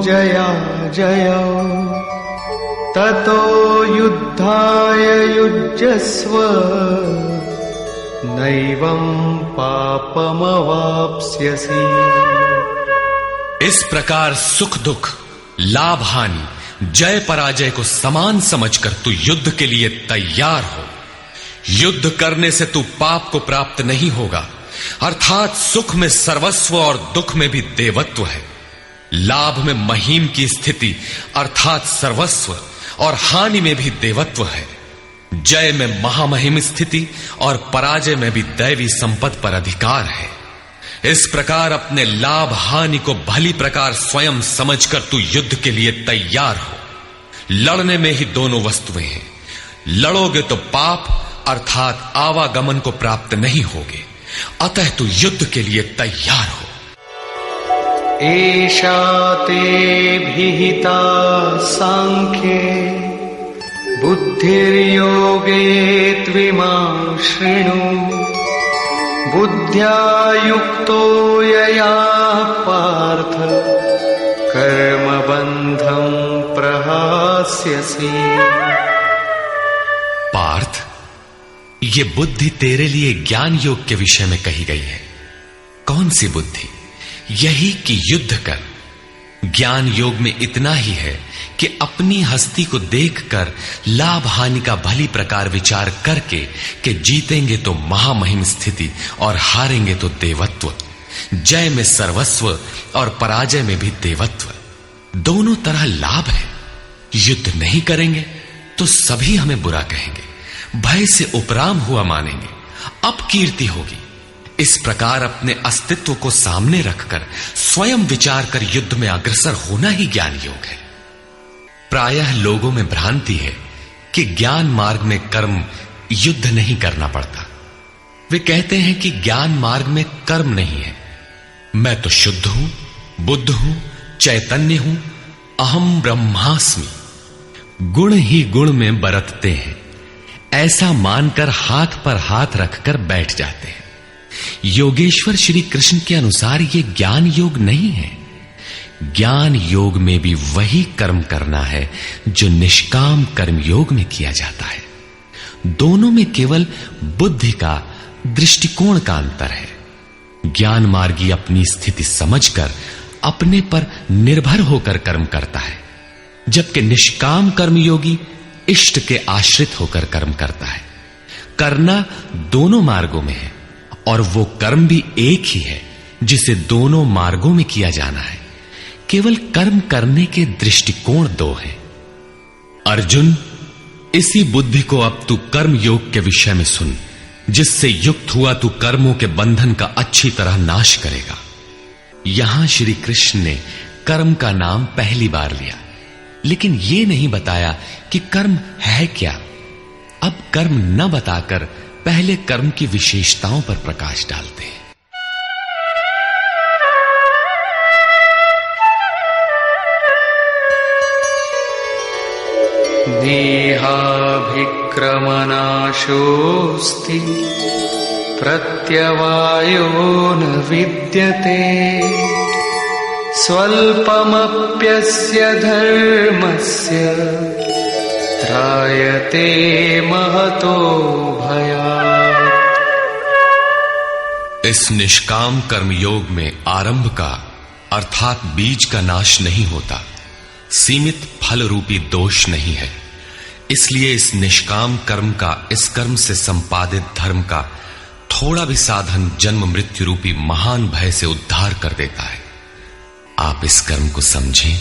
जया जयो ततो युद्धाय युज्यस्व नैवं पापमवाप्स्यसि। इस प्रकार सुख दुख, लाभ हानि, जय पराजय को समान समझकर तू युद्ध के लिए तैयार हो। युद्ध करने से तू पाप को प्राप्त नहीं होगा, अर्थात सुख में सर्वस्व और दुख में भी देवत्व है। लाभ में महिम की स्थिति अर्थात सर्वस्व और हानि में भी देवत्व है। जय में महामहिम स्थिति और पराजय में भी दैवी संपत्ति पर अधिकार है। इस प्रकार अपने लाभ हानि को भली प्रकार स्वयं समझकर तू युद्ध के लिए तैयार हो। लड़ने में ही दोनों वस्तुएं हैं। लड़ोगे तो पाप अर्थात आवागमन को प्राप्त नहीं होगे। अतः तू युद्ध के लिए तैयार हो। एषा ते विहिता सांख्ये बुद्धिर्योगे त्विमां शृणु बुद्ध्या युक्तो यया पार्थ कर्मबन्धं प्रहास्यसि। पार्थ, ये बुद्धि तेरे लिए ज्ञान योग के विषय में कही गई है। कौन सी बुद्धि? यही कि युद्ध कर। ज्ञान योग में इतना ही है कि अपनी हस्ती को देखकर लाभ हानि का भली प्रकार विचार करके कि जीतेंगे तो महामहिम स्थिति और हारेंगे तो देवत्व, जय में सर्वस्व और पराजय में भी देवत्व, दोनों तरह लाभ है। युद्ध नहीं करेंगे तो सभी हमें बुरा कहेंगे, भय से उपराम हुआ मानेंगे, अपकीर्ति होगी। इस प्रकार अपने अस्तित्व को सामने रखकर स्वयं विचार कर युद्ध में अग्रसर होना ही ज्ञान योग है। प्रायः लोगों में भ्रांति है कि ज्ञान मार्ग में कर्म युद्ध नहीं करना पड़ता। वे कहते हैं कि ज्ञान मार्ग में कर्म नहीं है। मैं तो शुद्ध हूं, बुद्ध हूं, चैतन्य हूं, अहम ब्रह्मास्मि। गुण ही गुण में बरतते हैं, ऐसा मानकर हाथ पर हाथ रखकर बैठ जाते हैं। योगेश्वर श्री कृष्ण के अनुसार यह ज्ञान योग नहीं है। ज्ञान योग में भी वही कर्म करना है जो निष्काम कर्म योग में किया जाता है। दोनों में केवल बुद्धि का, दृष्टिकोण का अंतर है। ज्ञान मार्गी अपनी स्थिति समझकर अपने पर निर्भर होकर कर्म करता है, जबकि निष्काम कर्मयोगी इष्ट के आश्रित होकर कर्म करता है। करना दोनों मार्गों में है और वो कर्म भी एक ही है जिसे दोनों मार्गों में किया जाना है। केवल कर्म करने के दृष्टिकोण दो हैं। अर्जुन, इसी बुद्धि को अब तू कर्म योग के विषय में सुन, जिससे युक्त हुआ तू कर्मों के बंधन का अच्छी तरह नाश करेगा। यहां श्री कृष्ण ने कर्म का नाम पहली बार लिया, लेकिन यह नहीं बताया कि कर्म है क्या। अब कर्म न बताकर पहले कर्म की विशेषताओं पर प्रकाश डालते हैं। देहाभिक्रमनाशोऽस्ति प्रत्यवायो न विद्यते स्वल्पमप्यस्य धर्मस्य त्रायते महतो भयात्। इस निष्काम कर्म योग में आरंभ का अर्थात बीज का नाश नहीं होता, सीमित फल रूपी दोष नहीं है। इसलिए इस निष्काम कर्म का, इस कर्म से संपादित धर्म का थोड़ा भी साधन जन्म मृत्यु रूपी महान भय से उद्धार कर देता है। आप इस कर्म को समझें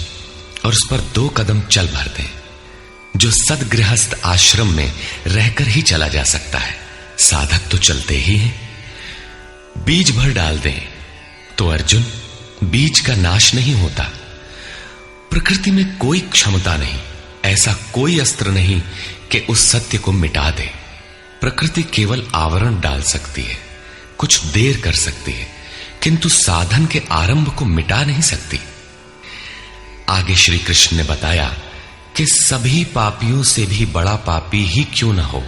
और उस पर 2 कदम चल भर दें, जो सदगृहस्थ आश्रम में रहकर ही चला जा सकता है। साधक तो चलते ही हैं। बीज भर डाल दें तो अर्जुन, बीज का नाश नहीं होता। प्रकृति में कोई क्षमता नहीं, ऐसा कोई अस्त्र नहीं कि उस सत्य को मिटा दे। प्रकृति केवल आवरण डाल सकती है, कुछ देर कर सकती है, किंतु साधन के आरंभ को मिटा नहीं सकती। आगे श्री कृष्ण ने बताया कि सभी पापियों से भी बड़ा पापी ही क्यों न हो,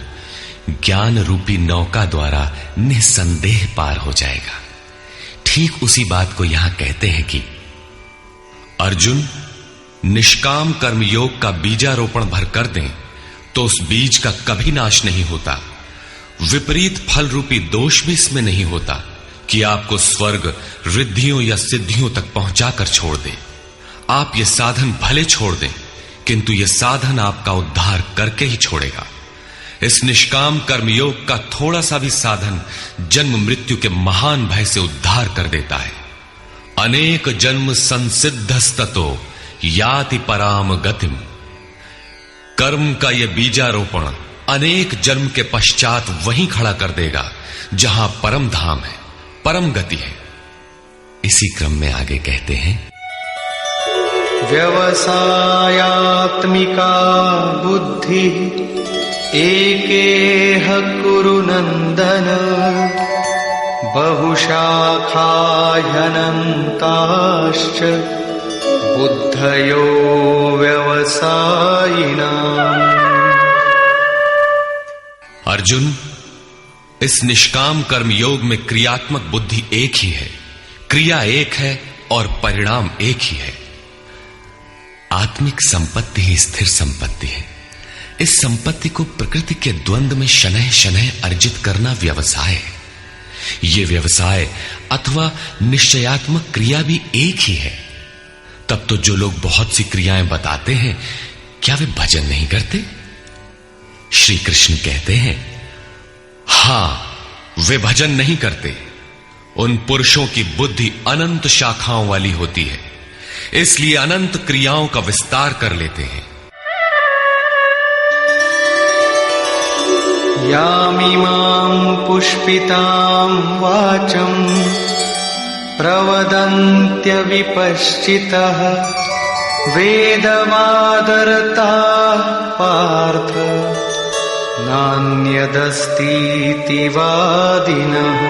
ज्ञान रूपी नौका द्वारा निसंदेह पार हो जाएगा। ठीक उसी बात को यहां कहते हैं कि अर्जुन, निष्काम कर्म योग का बीजारोपण भर कर दें तो उस बीज का कभी नाश नहीं होता। विपरीत फल रूपी दोष भी इसमें नहीं होता कि आपको स्वर्ग, रिद्धियों या सिद्धियों तक पहुंचाकर छोड़ दे। आप ये साधन भले छोड़ दें, किंतु यह साधन आपका उद्धार करके ही छोड़ेगा। इस निष्काम कर्मयोग का थोड़ा सा भी साधन जन्म मृत्यु के महान भय से उद्धार कर देता है। अनेक जन्म संसिद्धस्ततो याति पराम गतिम। कर्म का यह बीजारोपण अनेक जन्म के पश्चात वहीं खड़ा कर देगा जहां परम धाम है, परम गति है। इसी क्रम में आगे कहते हैं, व्यवसायात्मिका बुद्धि एकेह कुरु नंदन बहुशाखा ह्यनन्ताश्च बुद्धयो व्यवसायिनाम्। अर्जुन, इस निष्काम कर्म योग में क्रियात्मक बुद्धि एक ही है, क्रिया एक है और परिणाम एक ही है। आत्मिक संपत्ति ही स्थिर संपत्ति है। इस संपत्ति को प्रकृति के द्वंद्व में शनैः शनैः अर्जित करना व्यवसाय है। यह व्यवसाय अथवा निश्चयात्मक क्रिया भी एक ही है। तब तो जो लोग बहुत सी क्रियाएं बताते हैं, क्या वे भजन नहीं करते? श्री कृष्ण कहते हैं, हां, वे भजन नहीं करते। उन पुरुषों की बुद्धि अनंत शाखाओं वाली होती है, इसलिए अनंत क्रियाओं का विस्तार कर लेते हैं। यामिमां पुष्पितां वाचं प्रवदन्त्य विपश्चितः वेदमादरताः पार्थ नान्यदस्तीति वादिनः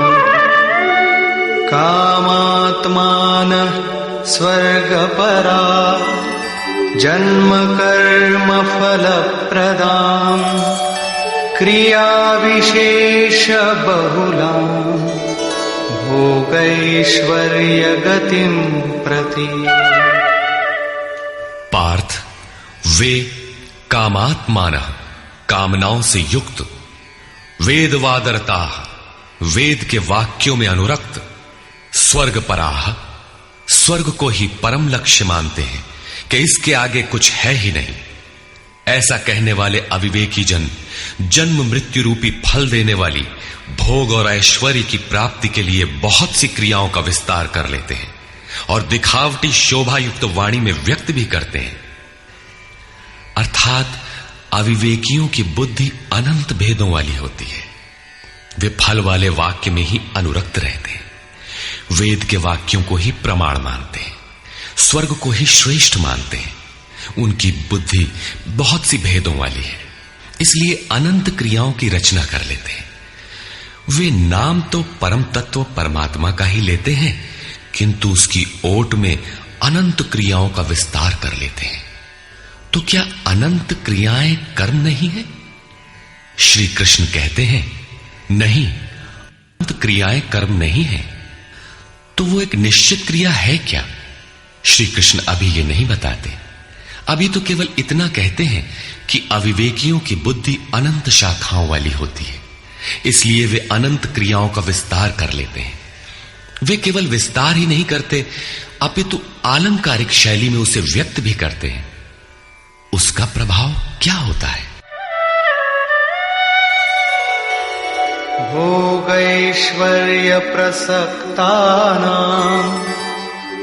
कामात्मानः स्वर्गपरा जन्म कर्म फलप्रदाम् क्रियाविशेष बहुलां भोगैश्वर्य गतिं प्रति। पार्थ, वे कामात्मानः, कामनाओं से युक्त, वेदवादरता, वेद के वाक्यों में अनुरक्त, स्वर्गपराः, स्वर्ग को ही परम लक्ष्य मानते हैं कि इसके आगे कुछ है ही नहीं। ऐसा कहने वाले अविवेकी जन जन्म मृत्यु रूपी फल देने वाली भोग और ऐश्वर्य की प्राप्ति के लिए बहुत सी क्रियाओं का विस्तार कर लेते हैं और दिखावटी शोभायुक्त वाणी में व्यक्त भी करते हैं। अर्थात अविवेकियों की बुद्धि अनंत भेदों वाली होती है। वे फल वाले वाक्य में ही अनुरक्त रहते हैं, वेद के वाक्यों को ही प्रमाण मानते हैं, स्वर्ग को ही श्रेष्ठ मानते हैं। उनकी बुद्धि बहुत सी भेदों वाली है, इसलिए अनंत क्रियाओं की रचना कर लेते हैं। वे नाम तो परम तत्व परमात्मा का ही लेते हैं, किंतु उसकी ओट में अनंत क्रियाओं का विस्तार कर लेते हैं। तो क्या अनंत क्रियाएं कर्म नहीं है? श्री कृष्ण कहते हैं, नहीं, अनंत क्रियाएं कर्म नहीं है। तो वो एक निश्चित क्रिया है क्या? श्री कृष्ण अभी ये नहीं बताते। अभी तो केवल इतना कहते हैं कि अविवेकियों की बुद्धि अनंत शाखाओं वाली होती है, इसलिए वे अनंत क्रियाओं का विस्तार कर लेते हैं। वे केवल विस्तार ही नहीं करते, अपितु आलंकारिक शैली में उसे व्यक्त भी करते हैं। उसका प्रभाव क्या होता है? भोगैश्वर्य प्रसक्तानां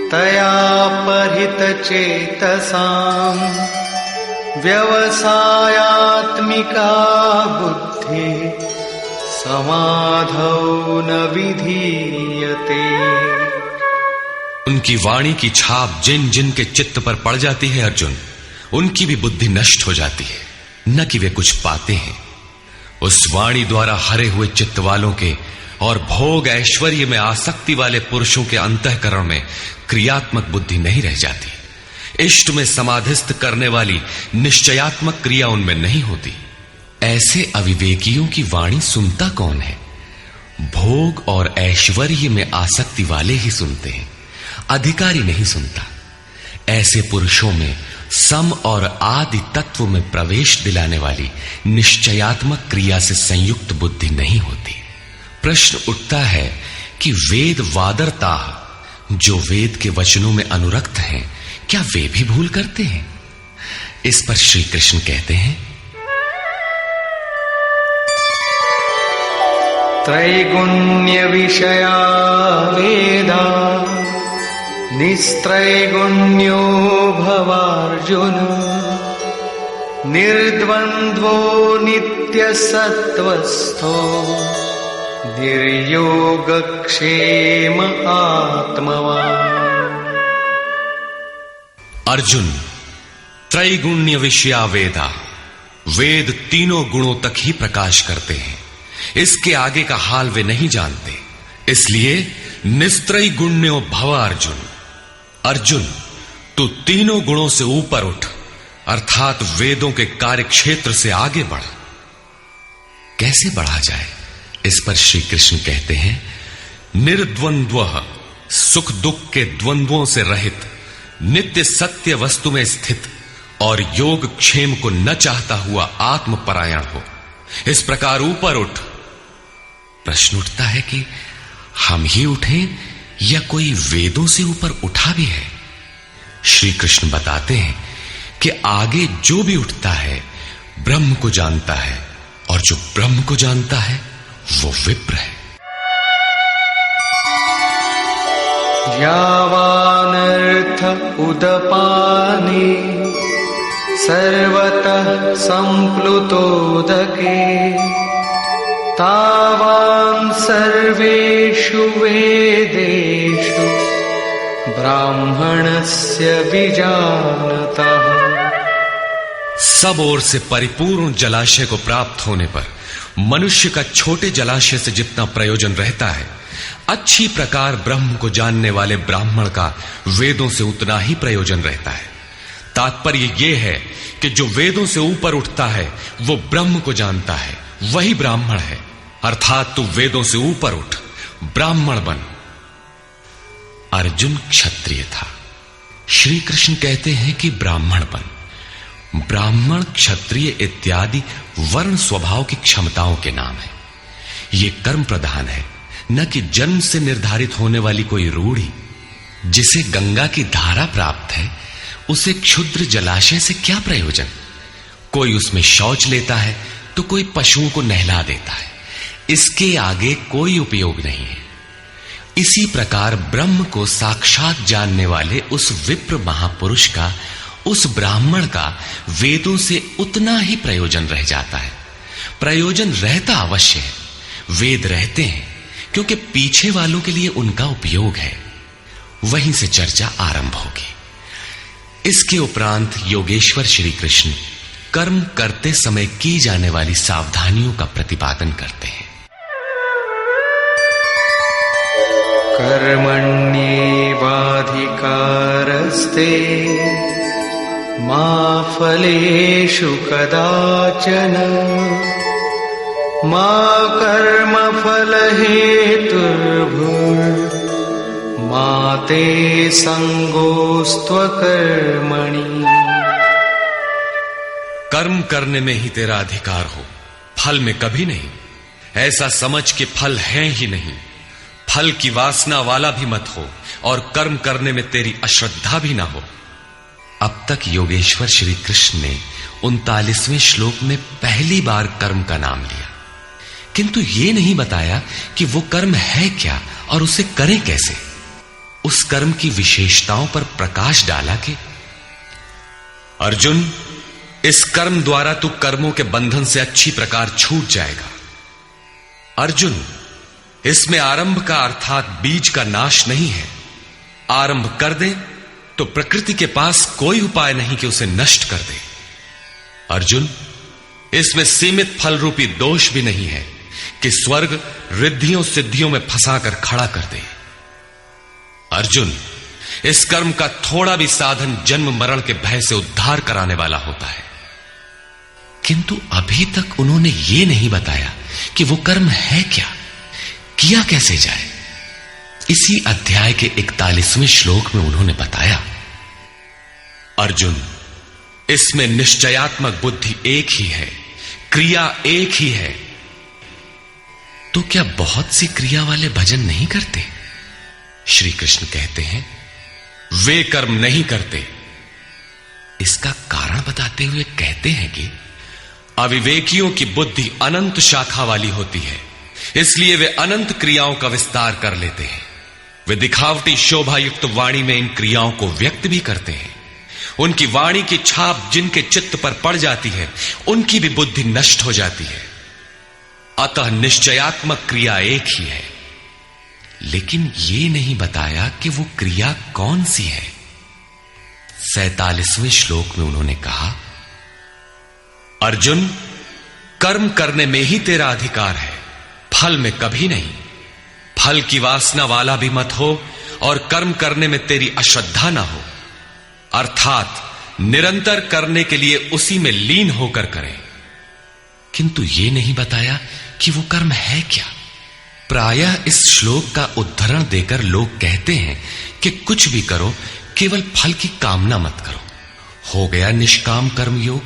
तया परित चेतसां व्यवसायात्मिका बुद्धि समाधौ न विधीयते। उनकी वाणी की छाप जिन जिन के चित्त पर पड़ जाती है अर्जुन, उनकी भी बुद्धि नष्ट हो जाती है, न कि वे कुछ पाते हैं। उस वाणी द्वारा हरे हुए चित्त वालों के और भोग ऐश्वर्य में आसक्ति वाले पुरुषों के अंतःकरण में क्रियात्मक बुद्धि नहीं रह जाती। इष्ट में समाधिस्थ करने वाली निश्चयात्मक क्रिया उनमें नहीं होती। ऐसे अविवेकियों की वाणी सुनता कौन है? भोग और ऐश्वर्य में आसक्ति वाले ही सुनते हैं, अधिकारी नहीं सुनता। ऐसे पुरुषों में सम और आदि तत्व में प्रवेश दिलाने वाली निश्चयात्मक क्रिया से संयुक्त बुद्धि नहीं होती। प्रश्न उठता है कि वेद वादरता, जो वेद के वचनों में अनुरक्त हैं, क्या वे भी भूल करते हैं? इस पर श्री कृष्ण कहते हैं, त्रैगुण्य विषया वेदा निस्त्रैगुण्यो भवार्जुन निर्द्वन्द्वो नित्यसत्त्वस्थो निर्योगक्षेम आत्मवान्। अर्जुन, त्रैगुण्य विषया वेदा, वेद तीनों गुणों तक ही प्रकाश करते हैं, इसके आगे का हाल वे नहीं जानते। इसलिए निस्त्रय गुण्यो भव अर्जुन, अर्जुन तू तीनों गुणों से ऊपर उठ, अर्थात वेदों के कार्य क्षेत्र से आगे बढ़। कैसे बढ़ा जाए? इस पर श्री कृष्ण कहते हैं, निर्द्वंद्व, सुख दुख के द्वंद्वों से रहित, नित्य सत्य वस्तु में स्थित और योग क्षेम को न चाहता हुआ आत्मपरायण हो। इस प्रकार ऊपर उठ। प्रश्न उठता है कि हम ही उठें या कोई वेदों से ऊपर उठा भी है? श्री कृष्ण बताते हैं कि आगे जो भी उठता है ब्रह्म को जानता है, और जो ब्रह्म को जानता है वो विप्र है। यावानर्थ उदपाने सर्वतः संप्लुतोदके तावान् सर्वेषु वेदेषु ब्राह्मणस्य विजानतः। सब ओर से परिपूर्ण जलाशय को प्राप्त होने पर मनुष्य का छोटे जलाशय से जितना प्रयोजन रहता है, अच्छी प्रकार ब्रह्म को जानने वाले ब्राह्मण का वेदों से उतना ही प्रयोजन रहता है। तात्पर्य यह है कि जो वेदों से ऊपर उठता है वो ब्रह्म को जानता है, वही ब्राह्मण है। अर्थात तू वेदों से ऊपर उठ, ब्राह्मण बन। अर्जुन क्षत्रिय था। श्री कृष्ण कहते हैं कि ब्राह्मण बन। ब्राह्मण, क्षत्रिय इत्यादि वर्ण स्वभाव की क्षमताओं के नाम है। ये कर्म प्रधान है, न कि जन्म से निर्धारित होने वाली कोई रूढ़ी। जिसे गंगा की धारा प्राप्त है उसे क्षुद्र जलाशय से क्या प्रयोजन? कोई उसमें शौच लेता है तो कोई पशुओं को नहला देता है, इसके आगे कोई उपयोग नहीं है। इसी प्रकार ब्रह्म को साक्षात जानने वाले उस विप्र महापुरुष का, उस ब्राह्मण का वेदों से उतना ही प्रयोजन रह जाता है। प्रयोजन रहता अवश्य है, वेद रहते हैं क्योंकि पीछे वालों के लिए उनका उपयोग है। वहीं से चर्चा आरंभ होगी। इसके उपरांत योगेश्वर श्री कृष्ण कर्म करते समय की जाने वाली सावधानियों का प्रतिपादन करते हैं। कर्मण्येवाधिकारस्ते मा फलेषु कदाचन मा कर्मफलहेतुर्भुर्मा ते संगोस्त्वकर्मणि। कर्म करने में ही तेरा अधिकार हो, फल में कभी नहीं। ऐसा समझ के फल है ही नहीं। फल की वासना वाला भी मत हो और कर्म करने में तेरी अश्रद्धा भी ना हो। अब तक योगेश्वर श्री कृष्ण ने 39वें श्लोक में पहली बार कर्म का नाम लिया, किंतु यह नहीं बताया कि वो कर्म है क्या और उसे करें कैसे। उस कर्म की विशेषताओं पर प्रकाश डाला कि अर्जुन, इस कर्म द्वारा तू कर्मों के बंधन से अच्छी प्रकार छूट जाएगा। अर्जुन, इसमें आरंभ का अर्थात बीज का नाश नहीं है। आरंभ कर दे तो प्रकृति के पास कोई उपाय नहीं कि उसे नष्ट कर दे। अर्जुन, इसमें सीमित फल रूपी दोष भी नहीं है कि स्वर्ग रिद्धियों सिद्धियों में फंसाकर खड़ा कर दे। अर्जुन, इस कर्म का थोड़ा भी साधन जन्म मरण के भय से उद्धार कराने वाला होता है। किंतु अभी तक उन्होंने ये नहीं बताया कि वो कर्म है क्या, किया कैसे जाए। इसी अध्याय के 41वें श्लोक में उन्होंने बताया, अर्जुन, इसमें निश्चयात्मक बुद्धि एक ही है, क्रिया एक ही है। तो क्या बहुत सी क्रिया वाले भजन नहीं करते? श्री कृष्ण कहते हैं, वे कर्म नहीं करते। इसका कारण बताते हुए कहते हैं कि अविवेकियों की बुद्धि अनंत शाखा वाली होती है, इसलिए वे अनंत क्रियाओं का विस्तार कर लेते हैं। वे दिखावटी शोभा युक्त वाणी में इन क्रियाओं को व्यक्त भी करते हैं। उनकी वाणी की छाप जिनके चित्त पर पड़ जाती है, उनकी भी बुद्धि नष्ट हो जाती है। अतः निश्चयात्मक क्रिया एक ही है, लेकिन यह नहीं बताया कि वो क्रिया कौन सी है। 47वें श्लोक में उन्होंने कहा, अर्जुन, कर्म करने में ही तेरा अधिकार है, फल में कभी नहीं। फल की वासना वाला भी मत हो और कर्म करने में तेरी अश्रद्धा ना हो, अर्थात निरंतर करने के लिए उसी में लीन होकर करें। किंतु यह नहीं बताया कि वो कर्म है क्या। प्रायः इस श्लोक का उद्धरण देकर लोग कहते हैं कि कुछ भी करो केवल फल की कामना मत करो। हो गया निष्काम कर्म योग।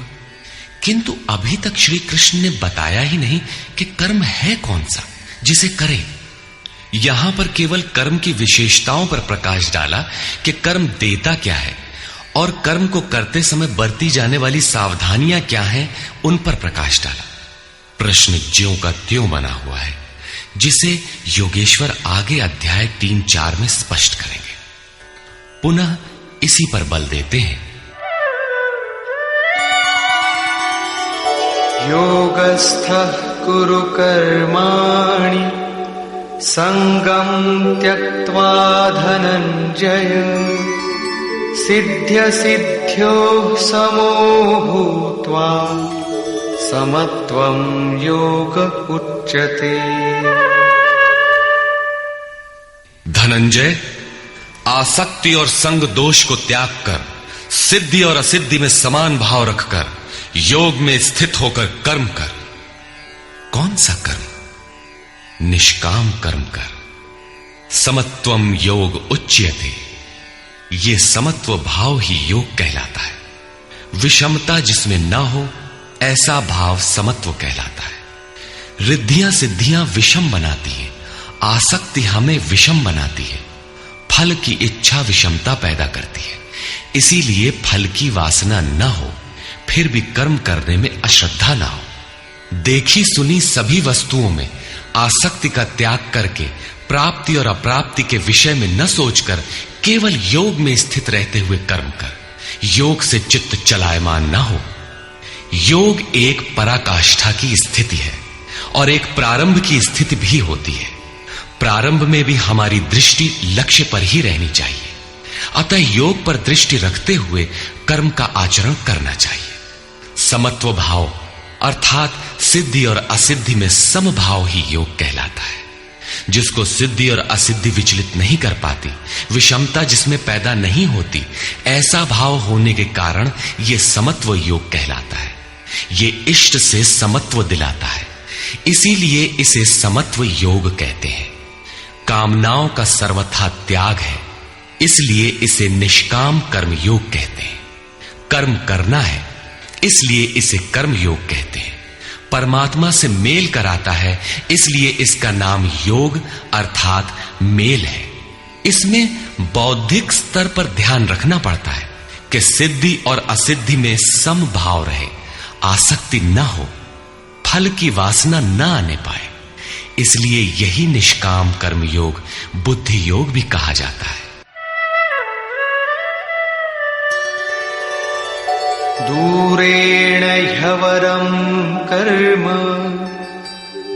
किंतु अभी तक श्री कृष्ण ने बताया ही नहीं कि कर्म है कौन सा जिसे करें। यहां पर केवल कर्म की विशेषताओं पर प्रकाश डाला कि कर्म देता क्या है और कर्म को करते समय बरती जाने वाली सावधानियां क्या हैं, उन पर प्रकाश डाला। प्रश्न ज्यों का त्यों बना हुआ है, जिसे योगेश्वर आगे अध्याय 3-4 में स्पष्ट करेंगे। पुनः इसी पर बल देते हैं। योगस्थः कुरु कर्माणि संगं त्यक्त्वा धनंजय सिद्ध्य सिद्ध्योः समो भूत्वा समत्वं योग उच्यते। धनंजय, आसक्ति और संग दोष को त्याग कर सिद्धि और असिद्धि में समान भाव रखकर योग में स्थित होकर कर्म कर। कौन सा कर्म? निष्काम कर्म कर। समत्वम योग उच्यते। ये समत्व भाव ही योग कहलाता है। विषमता जिसमें ना हो ऐसा भाव समत्व कहलाता है। रिद्धियां सिद्धियां विषम बनाती है, आसक्ति हमें विषम बनाती है, फल की इच्छा विषमता पैदा करती है। इसीलिए फल की वासना न हो, फिर भी कर्म करने में अश्रद्धा ना हो। देखी सुनी सभी वस्तुओं में आसक्ति का त्याग करके प्राप्ति और अप्राप्ति के विषय में न सोचकर केवल योग में स्थित रहते हुए कर्म कर। योग से चित्त चलायमान न हो। योग एक पराकाष्ठा की स्थिति है और एक प्रारंभ की स्थिति भी होती है। प्रारंभ में भी हमारी दृष्टि लक्ष्य पर ही रहनी चाहिए। अतः योग पर दृष्टि रखते हुए कर्म का आचरण करना चाहिए। समत्व भाव अर्थात सिद्धि और असिद्धि में समभाव ही योग कहलाता है। जिसको सिद्धि और असिद्धि विचलित नहीं कर पाती, विषमता जिसमें पैदा नहीं होती, ऐसा भाव होने के कारण यह समत्व योग कहलाता है। ये इष्ट से समत्व दिलाता है, इसीलिए इसे समत्व योग कहते हैं। कामनाओं का सर्वथा त्याग है, इसलिए इसे निष्काम कर्म योग कहते हैं। कर्म करना है, इसलिए इसे कर्म योग कहते हैं। परमात्मा से मेल कराता है, इसलिए इसका नाम योग अर्थात मेल है। इसमें बौद्धिक स्तर पर ध्यान रखना पड़ता है कि सिद्धि और असिद्धि में समभाव रहे, आसक्ति न हो, फल की वासना न आने पाए। इसलिए यही निष्काम कर्म योग बुद्धि योग भी कहा जाता है। दूरेण ह्यवरं कर्म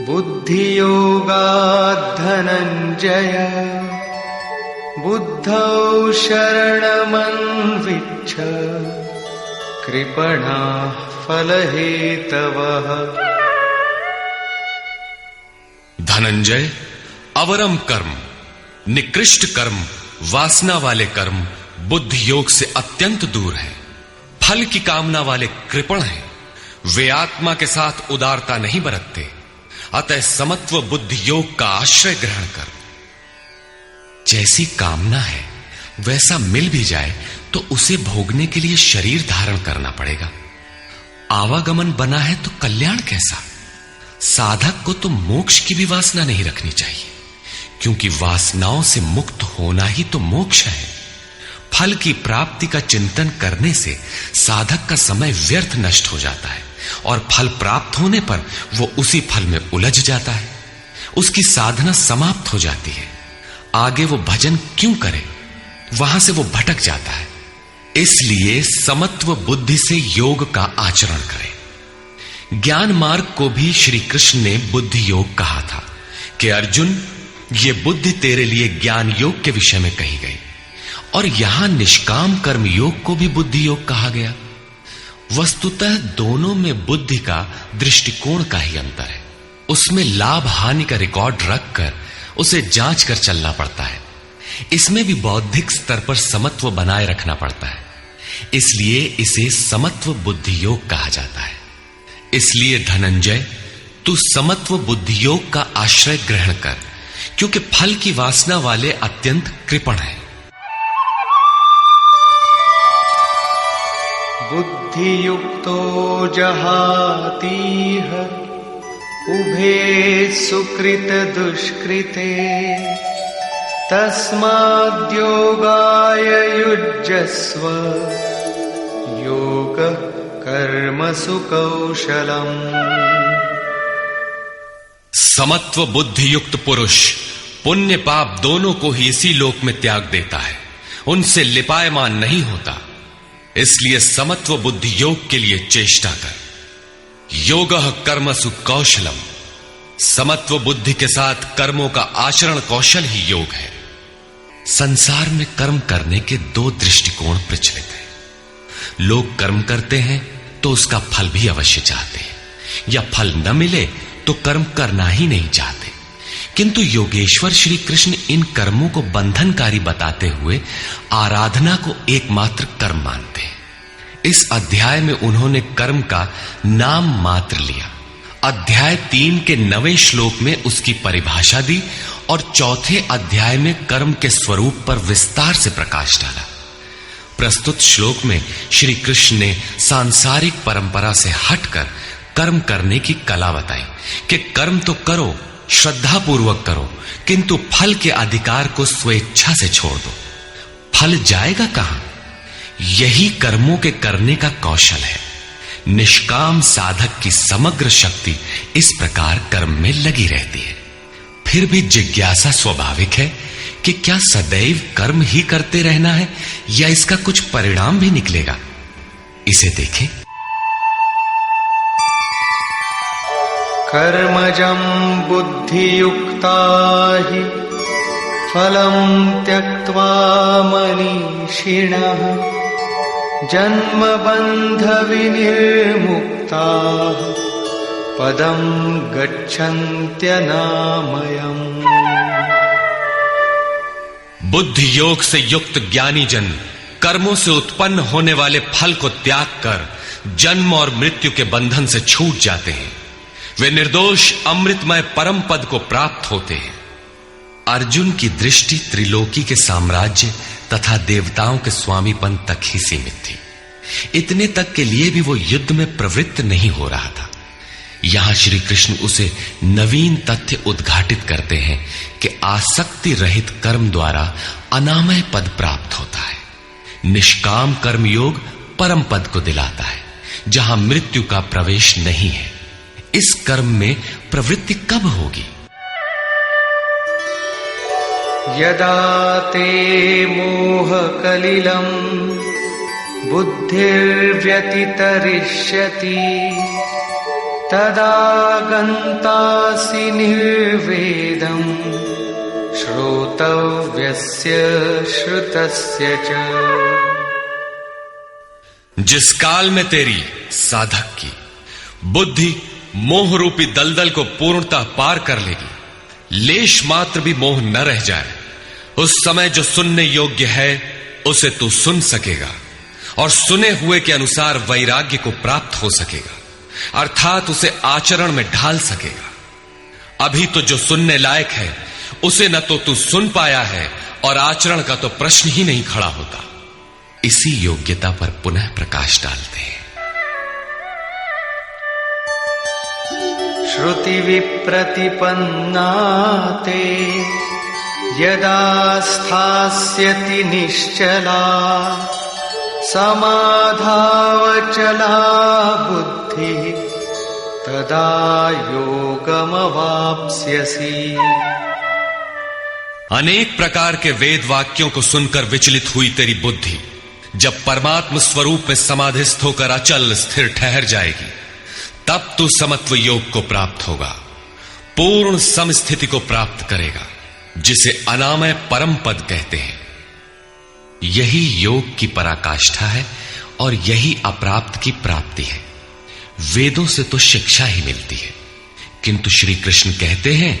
बुद्धियोगात् धनंजय बुद्धौ शरणमन्विच्छ कृपणाः फलहेतवः। धनंजय, अवरम कर्म, निकृष्ट कर्म, वासना वाले कर्म बुद्धि योग से अत्यंत दूर है। फल की कामना वाले कृपण हैं। वे आत्मा के साथ उदारता नहीं बरतते। अतः समत्व बुद्धि योग का आश्रय ग्रहण कर। जैसी कामना है वैसा मिल भी जाए तो उसे भोगने के लिए शरीर धारण करना पड़ेगा। आवागमन बना है तो कल्याण कैसा? साधक को तो मोक्ष की भी वासना नहीं रखनी चाहिए, क्योंकि वासनाओं से मुक्त होना ही तो मोक्ष है। फल की प्राप्ति का चिंतन करने से साधक का समय व्यर्थ नष्ट हो जाता है और फल प्राप्त होने पर वो उसी फल में उलझ जाता है। उसकी साधना समाप्त हो जाती है। आगे वो भजन क्यों करे? वहां से वो भटक जाता है। इसलिए समत्व बुद्धि से योग का आचरण करें। ज्ञान मार्ग को भी श्री कृष्ण ने बुद्धि योग कहा था कि अर्जुन, ये बुद्धि तेरे लिए ज्ञान योग के विषय में कही गई। और यहां निष्काम कर्म योग को भी बुद्धि योग कहा गया। वस्तुतः दोनों में बुद्धि का दृष्टिकोण का ही अंतर है। उसमें लाभ हानि का रिकॉर्ड रखकर उसे जांच कर चलना पड़ता है। इसमें भी बौद्धिक स्तर पर समत्व बनाए रखना पड़ता है। इसलिए इसे समत्व बुद्धि योग कहा जाता है। इसलिए धनंजय, तू समत्व बुद्धि योग का आश्रय ग्रहण कर, क्योंकि फल की वासना वाले अत्यंत कृपण हैं। बुद्धियुक्तो जहातीह उभे सुकृत दुष्कृते तस्माद्योगाय युज्यस्व योग कर्मसु कौशलम्। समत्व बुद्धि युक्त पुरुष पुण्य पाप दोनों को ही इसी लोक में त्याग देता है, उनसे लिपायमान नहीं होता। इसलिए समत्व बुद्धि योग के लिए चेष्टा कर। योगः कर्मसु कौशलम। समत्व बुद्धि के साथ कर्मों का आचरण कौशल ही योग है। संसार में कर्म करने के दो दृष्टिकोण प्रचलित हैं। लोग कर्म करते हैं तो उसका फल भी अवश्य चाहते हैं, या फल न मिले तो कर्म करना ही नहीं चाहते। किंतु योगेश्वर श्री कृष्ण इन कर्मों को बंधनकारी बताते हुए आराधना को एकमात्र कर्म मानते हैं। इस अध्याय में उन्होंने कर्म का नाम मात्र लिया। अध्याय 3 के 9वें श्लोक में उसकी परिभाषा दी और चौथे अध्याय में कर्म के स्वरूप पर विस्तार से प्रकाश डाला। प्रस्तुत श्लोक में श्री कृष्ण ने सांसारिक परंपरा से हटकर कर्म करने की कला बताई कि कर्म तो करो, श्रद्धा पूर्वक करो, किंतु फल के अधिकार को स्वेच्छा से छोड़ दो। फल जाएगा कहां? यही कर्मों के करने का कौशल है। निष्काम साधक की समग्र शक्ति इस प्रकार कर्म में लगी रहती है। फिर भी जिज्ञासा स्वाभाविक है कि क्या सदैव कर्म ही करते रहना है या इसका कुछ परिणाम भी निकलेगा? इसे देखें। कर्मजं बुद्धियुक्ता हि फलं त्यक्त्वा मनीषिणः जन्मबन्धविनिर्मुक्ताः पदं गच्छन्त्यनामयम्। बुद्धि योग से युक्त ज्ञानी जन कर्मों से उत्पन्न होने वाले फल को त्याग कर जन्म और मृत्यु के बंधन से छूट जाते हैं। वे निर्दोष अमृतमय परम पद को प्राप्त होते हैं। अर्जुन की दृष्टि त्रिलोकी के साम्राज्य तथा देवताओं के स्वामीपन तक ही सीमित थी। इतने तक के लिए भी वो युद्ध में प्रवृत्त नहीं हो रहा था। यहां श्री कृष्ण उसे नवीन तथ्य उद्घाटित करते हैं कि आसक्ति रहित कर्म द्वारा अनामय पद प्राप्त होता है। निष्काम कर्म योग परम पद को दिलाता है, जहां मृत्यु का प्रवेश नहीं है। इस कर्म में प्रवृत्ति कब होगी? यदा ते मोह कलिलं बुद्धिर्व्यतितरिष्यति तदा गन्तासि निर्वेदं श्रोतव्यस्य श्रुतस्य च। जिस काल में तेरी साधक की बुद्धि मोह रूपी दलदल को पूर्णतः पार कर लेगी, लेश मात्र भी मोह न रह जाए, उस समय जो सुनने योग्य है उसे तू सुन सकेगा और सुने हुए के अनुसार वैराग्य को प्राप्त हो सकेगा, अर्थात उसे आचरण में ढाल सकेगा। अभी तो जो सुनने लायक है उसे न तो तू सुन पाया है और आचरण का तो प्रश्न ही नहीं खड़ा होता। इसी योग्यता पर पुनः प्रकाश डालते हैं। श्रुति विप्रतिपन्ना ते यदा स्थास्यति निश्चला समाधावचला बुद्धि तदा योगमवाप्स्यसि। अनेक प्रकार के वेद वाक्यों को सुनकर विचलित हुई तेरी बुद्धि जब परमात्म स्वरूप में समाधिस्थ होकर अचल स्थिर ठहर जाएगी, तब तू समत्व योग को प्राप्त होगा, पूर्ण समस्थिति को प्राप्त करेगा, जिसे अनामय परम पद कहते हैं। यही योग की पराकाष्ठा है और यही अप्राप्त की प्राप्ति है। वेदों से तो शिक्षा ही मिलती है, किंतु श्री कृष्ण कहते हैं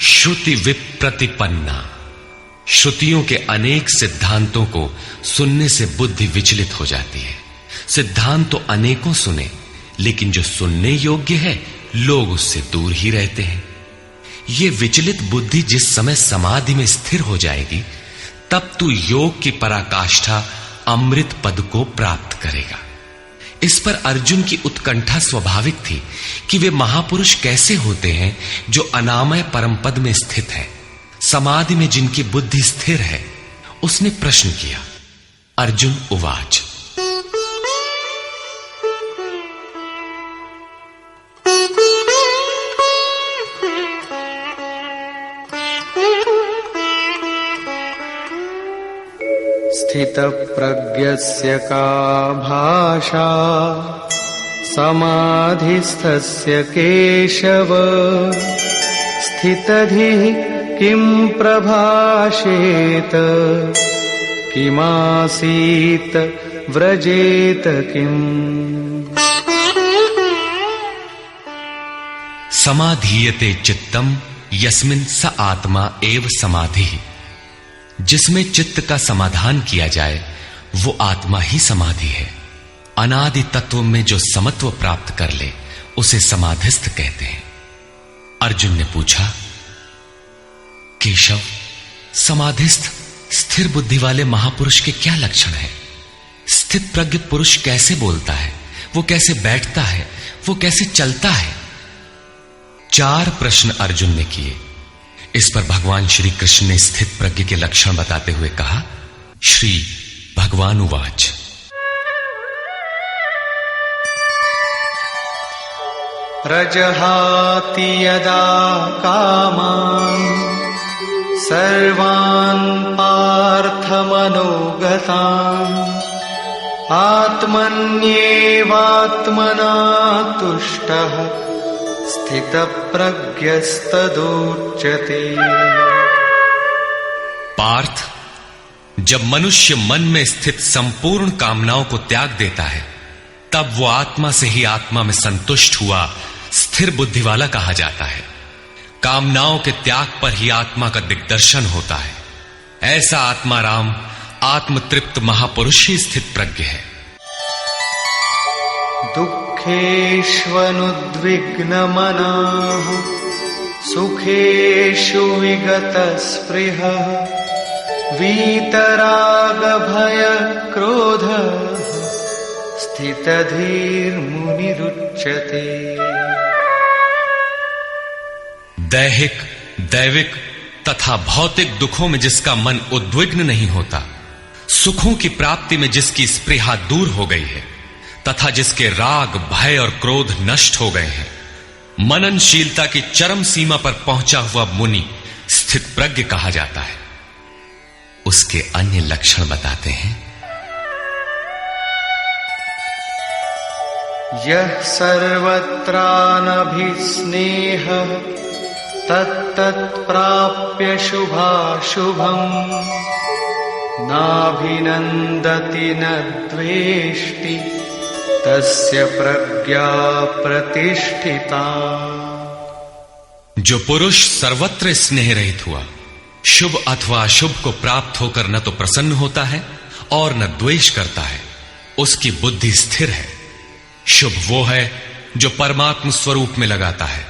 श्रुति विप्रतिपन्ना। श्रुतियों के अनेक सिद्धांतों को सुनने से बुद्धि विचलित हो जाती है। सिद्धांत तो अनेकों सुने, लेकिन जो सुनने योग्य है लोग उससे दूर ही रहते हैं। ये विचलित बुद्धि जिस समय समाधि में स्थिर हो जाएगी, तब तू योग की पराकाष्ठा अमृत पद को प्राप्त करेगा। इस पर अर्जुन की उत्कंठा स्वाभाविक थी कि वे महापुरुष कैसे होते हैं जो अनामय परम पद में स्थित है, समाधि में जिनकी बुद्धि स्थिर है। उसने प्रश्न किया। अर्जुन उवाच। स्थितप्रज्ञस्य का भाषा समाधिस्थस्य केशव स्थितधिः किं प्रभाषेत किमासीत व्रजेत किम्। समाधीयते चित्तम यस्मिन् स आत्मा एव समाधिः। जिसमें चित्त का समाधान किया जाए वो आत्मा ही समाधि है। अनादि तत्व में जो समत्व प्राप्त कर ले उसे समाधिस्थ कहते हैं। अर्जुन ने पूछा, केशव, समाधिस्थ स्थिर बुद्धि वाले महापुरुष के क्या लक्षण है? स्थित प्रज्ञ पुरुष कैसे बोलता है, वो कैसे बैठता है, वो कैसे चलता है? 4 प्रश्न अर्जुन ने किए। इस पर भगवान श्री कृष्ण ने स्थित प्रज्ञ के लक्षण बताते हुए कहा। श्री भगवान उवाच। प्रजहाति यदा कामान् सर्वान् पार्थमनोगतान् आत्मन्येवात्मना तुष्टः स्थितप्रज्ञस्तदुच्यते। पार्थ, जब मनुष्य मन में स्थित संपूर्ण कामनाओं को त्याग देता है तब वो आत्मा से ही आत्मा में संतुष्ट हुआ स्थिर बुद्धि वाला कहा जाता है। कामनाओं के त्याग पर ही आत्मा का दिग्दर्शन होता है। ऐसा आत्माराम आत्मतृप्त महापुरुष ही स्थित प्रज्ञ है। दुःखेष्वनुद्विग्नमनाः सुखेषु विगतस्पृहः वीतरागभयक्रोधः स्थितधीर्मुनिरुच्यते। दैहिक, दैविक तथा भौतिक दुखों में जिसका मन उद्विग्न नहीं होता, सुखों की प्राप्ति में जिसकी स्पृहा दूर हो गई है तथा जिसके राग, भय और क्रोध नष्ट हो गए हैं, मननशीलता की चरम सीमा पर पहुंचा हुआ मुनि स्थित प्रज्ञ कहा जाता है। उसके अन्य लक्षण बताते हैं। यः सर्वत्रानभिस्नेहः तत्तत्प्राप्य शुभाशुभम् नाभिनन्दति न द्वेष्टि तस्य प्रज्ञा प्रतिष्ठिता। जो पुरुष सर्वत्र स्नेह रहित हुआ, शुभ अथवा अशुभ को प्राप्त होकर न तो प्रसन्न होता है और न द्वेष करता है, उसकी बुद्धि स्थिर है। शुभ वो है जो परमात्म स्वरूप में लगाता है,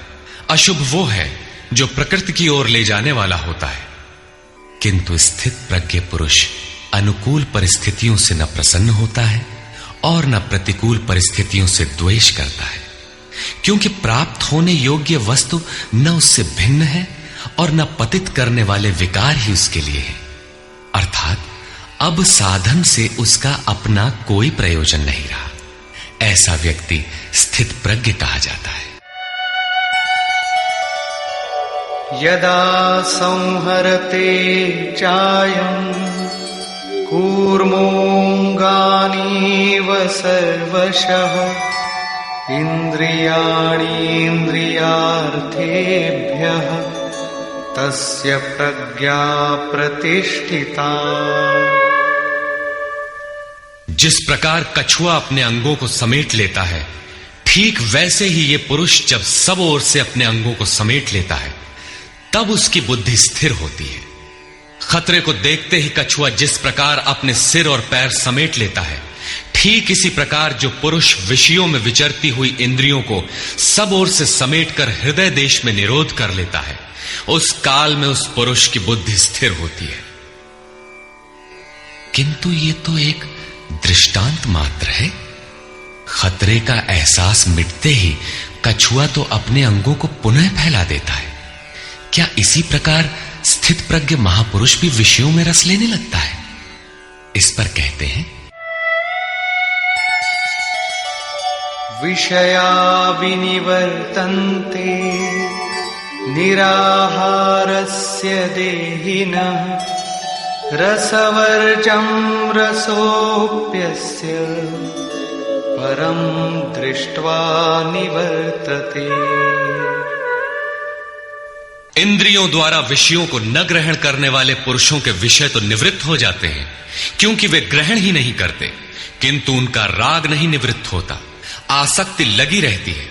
अशुभ वो है जो प्रकृति की ओर ले जाने वाला होता है। किंतु स्थित प्रज्ञ पुरुष अनुकूल परिस्थितियों से न प्रसन्न होता है और न प्रतिकूल परिस्थितियों से द्वेष करता है, क्योंकि प्राप्त होने योग्य वस्तु न उससे भिन्न है और न पतित करने वाले विकार ही उसके लिए है। अर्थात अब साधन से उसका अपना कोई प्रयोजन नहीं रहा। ऐसा व्यक्ति स्थित प्रज्ञ कहा जाता है। यदा संहरते चायं कूर्मोऽङ्गानीव सर्वशः इन्द्रियाणीन्द्रियार्थेभ्यः तस्य प्रज्ञा प्रतिष्ठिता। जिस प्रकार कछुआ अपने अंगों को समेट लेता है, ठीक वैसे ही ये पुरुष जब सब ओर से अपने अंगों को समेट लेता है तब उसकी बुद्धि स्थिर होती है। खतरे को देखते ही कछुआ जिस प्रकार अपने सिर और पैर समेट लेता है, ठीक इसी प्रकार जो पुरुष विषयों में विचरती हुई इंद्रियों को सब ओर से समेटकर हृदय देश में निरोध कर लेता है, उस काल में उस पुरुष की बुद्धि स्थिर होती है। किंतु ये तो एक दृष्टांत मात्र है। खतरे का एहसास मिटते ही कछुआ तो अपने अंगों को पुनः फैला देता है। क्या इसी प्रकार स्थित प्रज्ञ महापुरुष भी विषयों में रस लेने लगता है? इस पर कहते हैं, विषया विनिवर्तन्ते निराहारस्य देहिनः रसवर्जं रसोऽप्यस्य परं दृष्ट्वा निवर्तते। इंद्रियों द्वारा विषयों को न ग्रहण करने वाले पुरुषों के विषय तो निवृत्त हो जाते हैं, क्योंकि वे ग्रहण ही नहीं करते, किंतु उनका राग नहीं निवृत्त होता, आसक्ति लगी रहती है।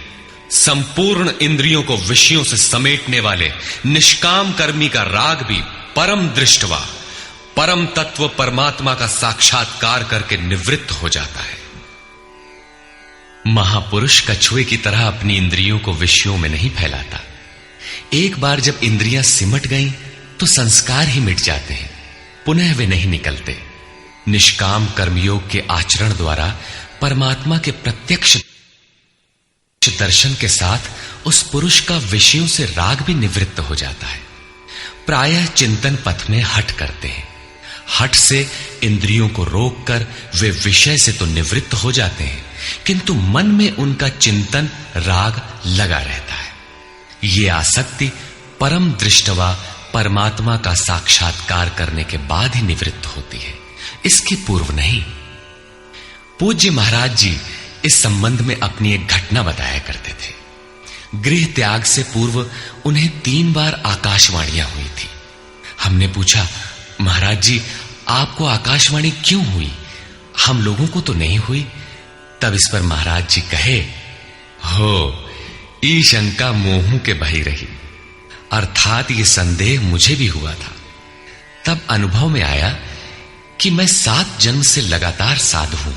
संपूर्ण इंद्रियों को विषयों से समेटने वाले निष्काम कर्मी का राग भी परम दृष्टवा, परम तत्व परमात्मा का साक्षात्कार करके निवृत्त हो जाता है। महापुरुष कछुए की तरह अपनी इंद्रियों को विषयों में नहीं फैलाता। एक बार जब इंद्रियां सिमट गईं तो संस्कार ही मिट जाते हैं, पुनः वे नहीं निकलते। निष्काम कर्मयोग के आचरण द्वारा परमात्मा के प्रत्यक्ष दर्शन के साथ उस पुरुष का विषयों से राग भी निवृत्त हो जाता है। प्रायः चिंतन पथ में हठ करते हैं। हठ से इंद्रियों को रोककर वे विषय से तो निवृत्त हो जाते हैं, किंतु मन में उनका चिंतन राग लगा रहता है। ये आसक्ति परम दृष्टवा परमात्मा का साक्षात्कार करने के बाद ही निवृत्त होती है, इसके पूर्व नहीं। पूज्य महाराज जी इस संबंध में अपनी एक घटना बताया करते थे। गृह त्याग से पूर्व उन्हें 3 बार आकाशवाणियां हुई थी। हमने पूछा, महाराज जी आपको आकाशवाणी क्यों हुई, हम लोगों को तो नहीं हुई? तब इस पर महाराज जी कहे, हो ई शंका मोहू के बही रही, अर्थात ये संदेह मुझे भी हुआ था। तब अनुभव में आया कि मैं 7 जन्म से लगातार साधु हूं।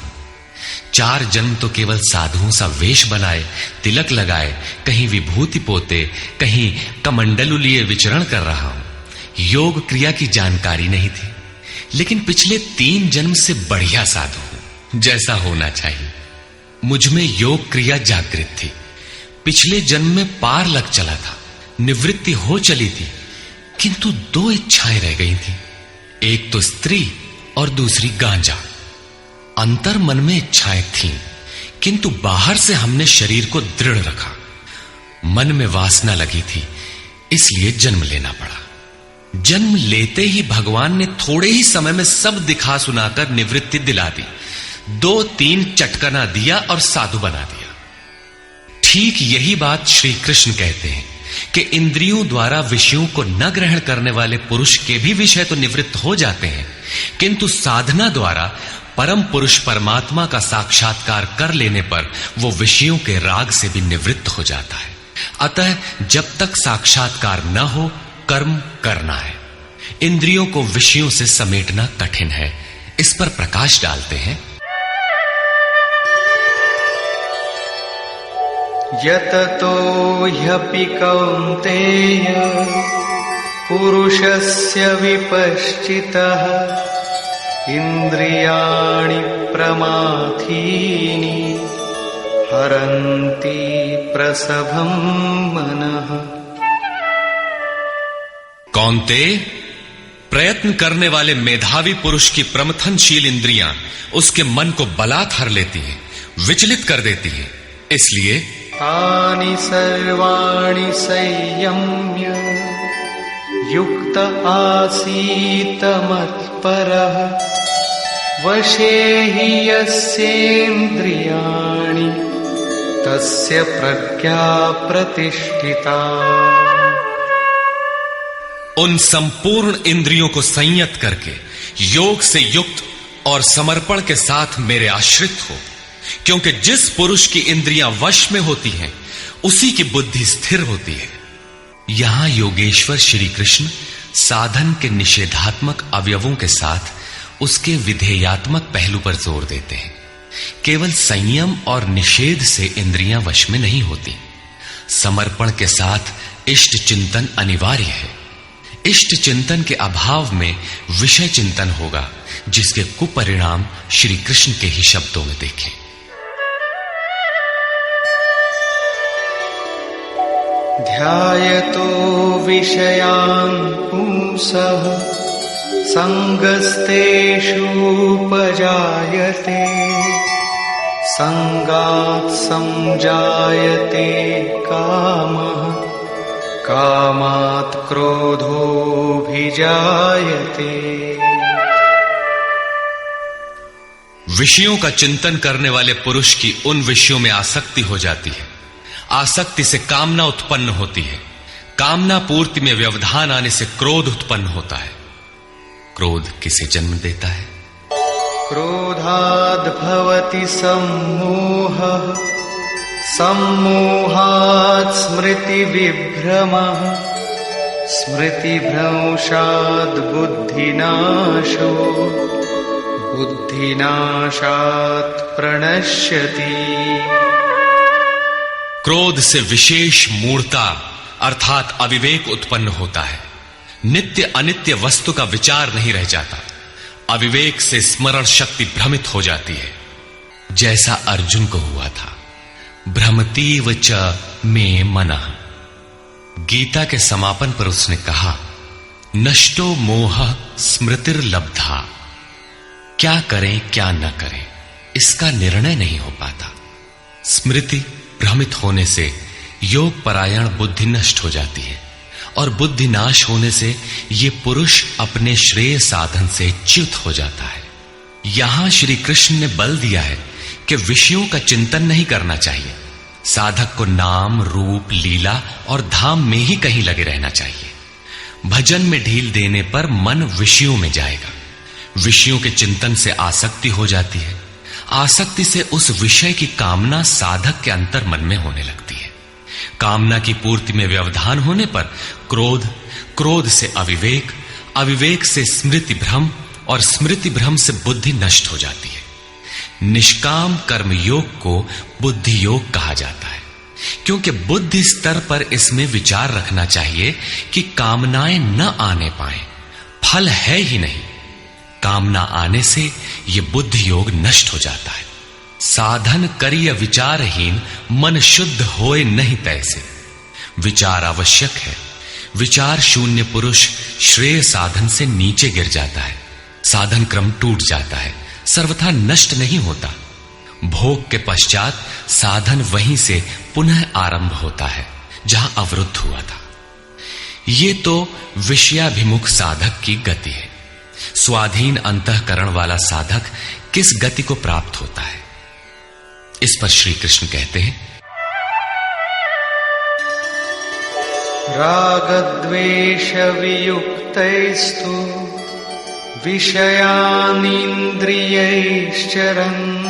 4 जन्म तो केवल साधुओं सा वेश बनाए, तिलक लगाए, कहीं विभूति पोते, कहीं कमंडलू लिए विचरण कर रहा हूं। योग क्रिया की जानकारी नहीं थी, लेकिन पिछले 3 जन्म से बढ़िया साधु हूं, जैसा होना चाहिए। मुझ में योग क्रिया जागृत थी। पिछले जन्म में पार लग चला था, निवृत्ति हो चली थी, किंतु 2 इच्छाएं रह गई थी। एक तो स्त्री और दूसरी गांजा। अंतर मन में इच्छाएं थीं, किंतु बाहर से हमने शरीर को दृढ़ रखा। मन में वासना लगी थी, इसलिए जन्म लेना पड़ा। जन्म लेते ही भगवान ने थोड़े ही समय में सब दिखा सुनाकर निवृत्ति दिला दी। 2-3 चटकना दिया और साधु बना दिया। ठीक यही बात श्री कृष्ण कहते हैं कि इंद्रियों द्वारा विषयों को न ग्रहण करने वाले पुरुष के भी विषय तो निवृत्त हो जाते हैं, किंतु साधना द्वारा परम पुरुष परमात्मा का साक्षात्कार कर लेने पर वो विषयों के राग से भी निवृत्त हो जाता है। अतः जब तक साक्षात्कार न हो, कर्म करना है। इंद्रियों को विषयों से समेटना कठिन है। इस पर प्रकाश डालते हैं, यततो ह्यपि कौन्तेय पुरुषस्य विपश्चितः इंद्रियाणि प्रमाथीनि हरन्ति प्रसभं मनः। कौन्तेय, प्रयत्न करने वाले मेधावी पुरुष की प्रमथनशील इंद्रियां उसके मन को बलात् हर लेती हैं, विचलित कर देती हैं। इसलिए तानि सर्वाणि संयम्य युक्त आसीत मत्परः वशे हि यस्येन्द्रियाणि तस्य प्रज्ञा प्रतिष्ठिता। उन संपूर्ण इंद्रियों को संयत करके योग से युक्त और समर्पण के साथ मेरे आश्रित हो, क्योंकि जिस पुरुष की इंद्रियां वश में होती हैं उसी की बुद्धि स्थिर होती है। यहां योगेश्वर श्री कृष्ण साधन के निषेधात्मक अवयवों के साथ उसके विधेयात्मक पहलू पर जोर देते हैं। केवल संयम और निषेध से इंद्रियां वश में नहीं होती। समर्पण के साथ इष्ट चिंतन अनिवार्य है। इष्ट चिंतन के अभाव में विषय चिंतन होगा, जिसके कुपरिणाम श्री कृष्ण के ही शब्दों में देखें। ध्यायतो विषयान् पुंसः संगस्तेषूपजायते संगात् संजायते कामः कामात् क्रोधोऽभिजायते। विषयों का चिंतन करने वाले पुरुष की उन विषयों में आसक्ति हो जाती है। आसक्ति से कामना उत्पन्न होती है। कामना पूर्ति में व्यवधान आने से क्रोध उत्पन्न होता है। क्रोध किसे जन्म देता है? क्रोधाद् भवति सम्मोहः सम्मोहात् स्मृतिविभ्रमः स्मृतिभ्रंशात् बुद्धिनाशो बुद्धिनाशात् प्रणश्यति। क्रोध से विशेष मूढ़ता अर्थात अविवेक उत्पन्न होता है। नित्य अनित्य वस्तु का विचार नहीं रह जाता। अविवेक से स्मरण शक्ति भ्रमित हो जाती है, जैसा अर्जुन को हुआ था। भ्रमतीव च मे मनः। गीता के समापन पर उसने कहा, नष्टो मोह स्मृतिर्लब्धा। क्या करें क्या न करें इसका निर्णय नहीं हो पाता। स्मृति भ्रमित होने से योग परायण बुद्धि नष्ट हो जाती है और बुद्धि नाश होने से ये पुरुष अपने श्रेय साधन से च्युत हो जाता है। यहां श्री कृष्ण ने बल दिया है कि विषयों का चिंतन नहीं करना चाहिए। साधक को नाम रूप लीला और धाम में ही कहीं लगे रहना चाहिए। भजन में ढील देने पर मन विषयों में जाएगा। विषयों के चिंतन से आसक्ति हो जाती है। आसक्ति से उस विषय की कामना साधक के अंतर मन में होने लगती है। कामना की पूर्ति में व्यवधान होने पर क्रोध, क्रोध से अविवेक, अविवेक से स्मृति भ्रम और स्मृति भ्रम से बुद्धि नष्ट हो जाती है। निष्काम कर्म योग को बुद्धि योग कहा जाता है, क्योंकि बुद्धि स्तर पर इसमें विचार रखना चाहिए कि कामनाएं न आने पाए। फल है ही नहीं। कामना आने से यह बुद्धि योग नष्ट हो जाता है। साधन करिय विचारहीन मन शुद्ध होए नहीं तैसे। विचार आवश्यक है। विचार शून्य पुरुष श्रेय साधन से नीचे गिर जाता है। साधन क्रम टूट जाता है, सर्वथा नष्ट नहीं होता। भोग के पश्चात साधन वहीं से पुनः आरंभ होता है जहां अवरुद्ध हुआ था। ये तो विषयाभिमुख साधक की गति है। स्वाधीन अंतःकरण वाला साधक किस गति को प्राप्त होता है? इस पर श्री कृष्ण कहते हैं, रागद्वेष वियुक्तैस्तु विषयानीन्द्रियैश्चरन्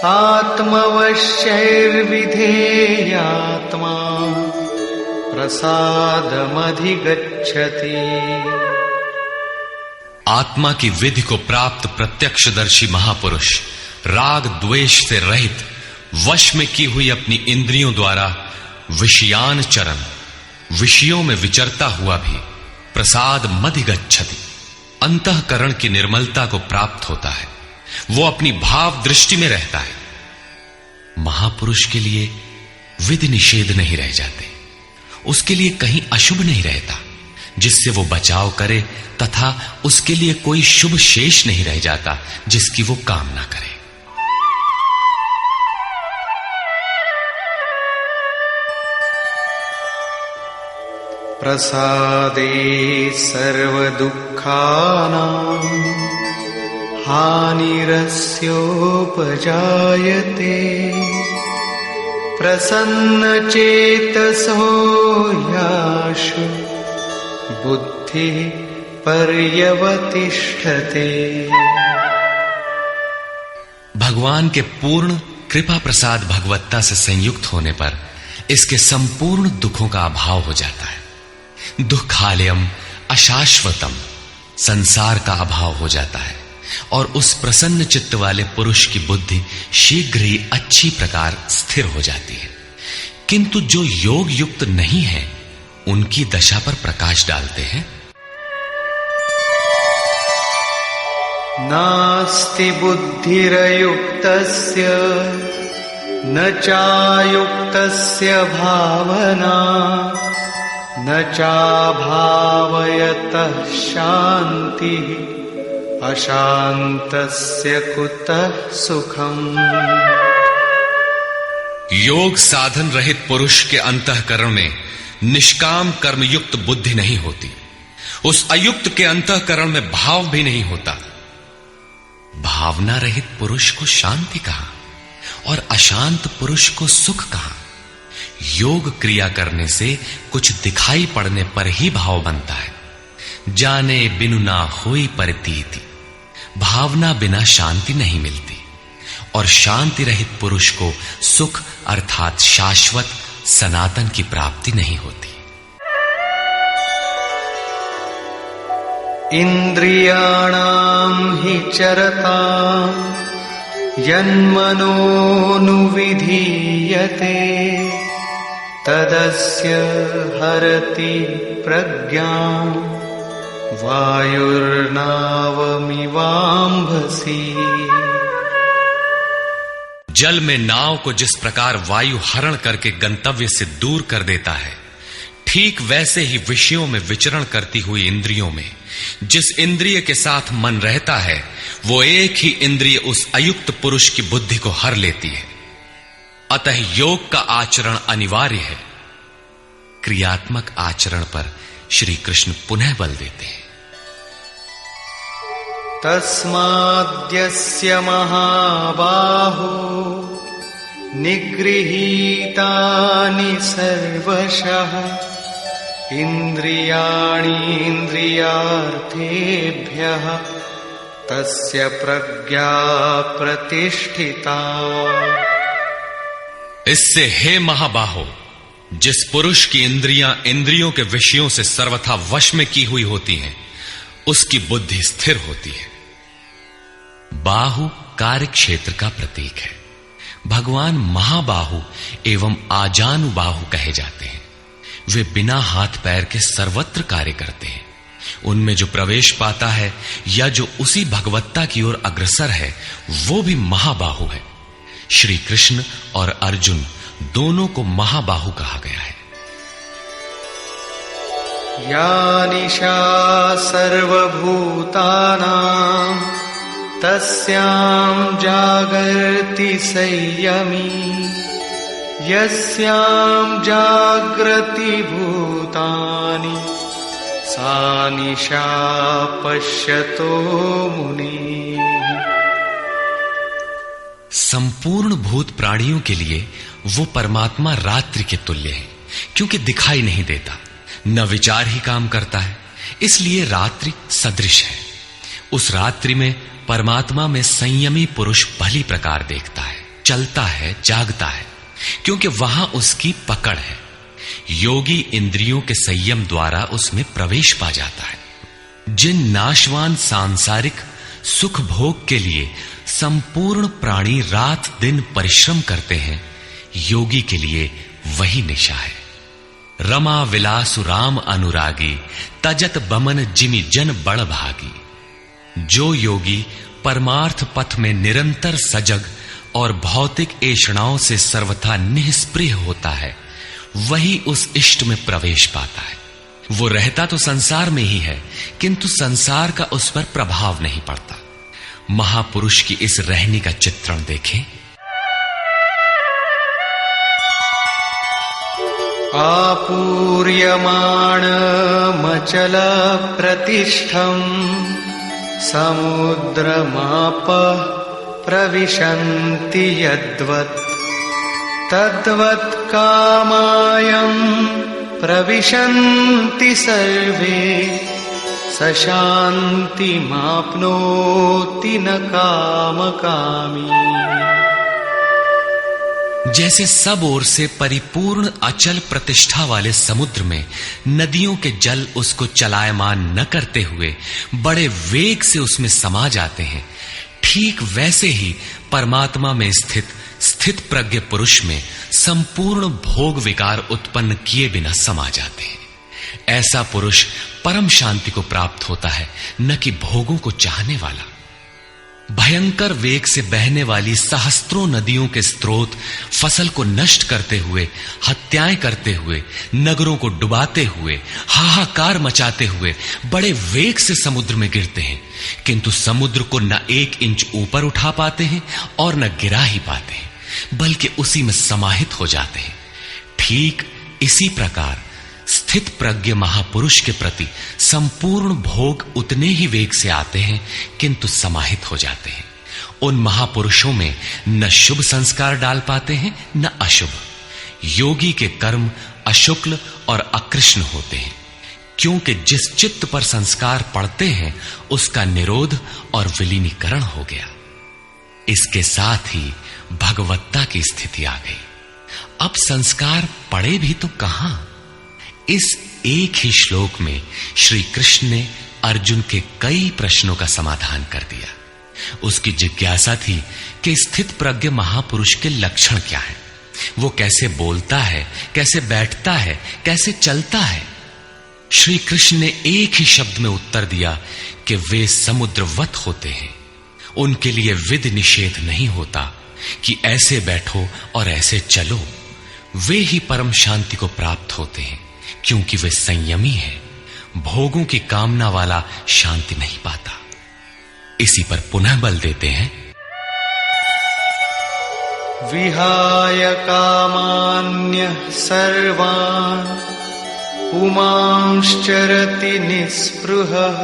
आत्मवश्यैर्विधेयात्मा प्रसादमधिगच्छति। आत्मा की विधि को प्राप्त प्रत्यक्षदर्शी महापुरुष राग द्वेष से रहित वश में की हुई अपनी इंद्रियों द्वारा विषयान चरण, विषयों में विचरता हुआ भी प्रसाद मधिगच्छति, अंतःकरण की निर्मलता को प्राप्त होता है। वो अपनी भाव दृष्टि में रहता है। महापुरुष के लिए विधि निषेध नहीं रह जाते। उसके लिए कहीं अशुभ नहीं रहता जिससे वो बचाव करे, तथा उसके लिए कोई शुभ शेष नहीं रह जाता जिसकी वो कामना करे। प्रसादे सर्वदुःखानां हानिरस्योपजायते प्रसन्नचेतसो याशु बुद्धि पर्यवतिष्ठते। भगवान के पूर्ण कृपा प्रसाद भगवत्ता से संयुक्त होने पर इसके संपूर्ण दुखों का अभाव हो जाता है। दुखालयम अशाश्वतम, संसार का अभाव हो जाता है और उस प्रसन्न चित्त वाले पुरुष की बुद्धि शीघ्र ही अच्छी प्रकार स्थिर हो जाती है। किंतु जो योग युक्त नहीं है उनकी दशा पर प्रकाश डालते हैं। नास्ति बुद्धिरयुक्तस्य न चायुक्तस्य भावना न चाभावयतः शान्तिः अशान्तस्य कुतः सुखम्। योग साधन रहित पुरुष के अंतःकरण में निष्काम कर्मयुक्त बुद्धि नहीं होती। उस अयुक्त के अंतःकरण में भाव भी नहीं होता। भावना रहित पुरुष को शांति कहां और अशांत पुरुष को सुख कहां। योग क्रिया करने से कुछ दिखाई पड़ने पर ही भाव बनता है। जाने बिनु ना होई प्रतीति, भावना बिना शांति नहीं मिलती और शांति रहित पुरुष को सुख अर्थात शाश्वत सनातन की प्राप्ति नहीं होती। इंद्रियाणां हि चरतां यन्मनोनुविधीयते तदस्य हरति प्रज्ञां वायुर्नावमिवाम्भसि। जल में नाव को जिस प्रकार वायु हरण करके गंतव्य से दूर कर देता है, ठीक वैसे ही विषयों में विचरण करती हुई इंद्रियों में जिस इंद्रिय के साथ मन रहता है, वो एक ही इंद्रिय उस अयुक्त पुरुष की बुद्धि को हर लेती है। अतः योग का आचरण अनिवार्य है। क्रियात्मक आचरण पर श्री कृष्ण पुनः बल देते हैं। तस्माद्यस्य महाबाहो निगृहीतानि सर्वशः इंद्रियाणीन्द्रियार्थेभ्यः तस्य प्रज्ञा प्रतिष्ठिता। इससे हे महाबाहो, जिस पुरुष की इंद्रियां इंद्रियों के विषयों से सर्वथा वश में की हुई होती हैं, उसकी बुद्धि स्थिर होती है। बाहु कार्य क्षेत्र का प्रतीक है। भगवान महाबाहु एवं आजानुबाहु कहे जाते हैं। वे बिना हाथ पैर के सर्वत्र कार्य करते हैं। उनमें जो प्रवेश पाता है या जो उसी भगवत्ता की ओर अग्रसर है, वो भी महाबाहु है। श्री कृष्ण और अर्जुन दोनों को महाबाहु कहा गया है। या निशा सर्वभूतानां तस्यां जागर्ति संयमी यस्यां जागृति भूतानि सा निशा पश्यतो मुनिः। संपूर्ण भूत प्राणियों के लिए वो परमात्मा रात्रि के तुल्य है, क्योंकि दिखाई नहीं देता, न विचार ही काम करता है, इसलिए रात्रि सदृश है। उस रात्रि में परमात्मा में संयमी पुरुष भली प्रकार देखता है, चलता है, जागता है, क्योंकि वहां उसकी पकड़ है। योगी इंद्रियों के संयम द्वारा उसमें प्रवेश पा जाता है। जिन नाशवान सांसारिक सुख भोग के लिए संपूर्ण प्राणी रात दिन परिश्रम करते हैं, योगी के लिए वही निशा है। रमा विलासु राम अनुरागी तजत बमन जिमि जन बड़ भागी। जो योगी परमार्थ पथ में निरंतर सजग और भौतिक ऐषणाओं से सर्वथा निष्प्रिय होता है, वही उस इष्ट में प्रवेश पाता है। वो रहता तो संसार में ही है, किंतु संसार का उस पर प्रभाव नहीं पड़ता। महापुरुष की इस रहनी का चित्रण देखें। आपूर्यमाणमचल प्रतिष्ठम् समुद्रमापः प्रविशन्ति यद्वत् तद्वत् कामायं प्रविशन्ति सर्वे स शान्तिमाप्नोति न कामकामी। जैसे सब ओर से परिपूर्ण अचल प्रतिष्ठा वाले समुद्र में नदियों के जल उसको चलायमान न करते हुए बड़े वेग से उसमें समा जाते हैं, ठीक वैसे ही परमात्मा में स्थित प्रज्ञ पुरुष में संपूर्ण भोग विकार उत्पन्न किए बिना समा जाते हैं। ऐसा पुरुष परम शांति को प्राप्त होता है, न कि भोगों को चाहने वाला। भयंकर वेग से बहने वाली सहस्त्रों नदियों के स्रोत फसल को नष्ट करते हुए, हत्याएं करते हुए, नगरों को डुबाते हुए, हाहाकार मचाते हुए बड़े वेग से समुद्र में गिरते हैं, किंतु समुद्र को न 1 इंच ऊपर उठा पाते हैं और न गिरा ही पाते हैं, बल्कि उसी में समाहित हो जाते हैं। ठीक इसी प्रकार स्थित प्रज्ञ महापुरुष के प्रति संपूर्ण भोग उतने ही वेग से आते हैं, किंतु समाहित हो जाते हैं। उन महापुरुषों में न शुभ संस्कार डाल पाते हैं न अशुभ। योगी के कर्म अशुक्ल और अकृष्ण होते हैं, क्योंकि जिस चित्त पर संस्कार पड़ते हैं उसका निरोध और विलीनीकरण हो गया। इसके साथ ही भगवत्ता की स्थिति आ गई। अब संस्कार पड़े भी तो कहां। इस एक ही श्लोक में श्री कृष्ण ने अर्जुन के कई प्रश्नों का समाधान कर दिया। उसकी जिज्ञासा थी कि स्थित प्रज्ञ महापुरुष के लक्षण क्या हैं, वो कैसे बोलता है, कैसे बैठता है, कैसे चलता है। श्री कृष्ण ने एक ही शब्द में उत्तर दिया कि वे समुद्रवत होते हैं। उनके लिए विध निषेध नहीं होता कि ऐसे बैठो और ऐसे चलो। वे ही परम शांति को प्राप्त होते हैं, क्योंकि वे संयमी हैं। भोगों की कामना वाला शांति नहीं पाता। इसी पर पुनः बल देते हैं। विहाय कामान्यः सर्वान् पुमांश्चरति निःस्पृहः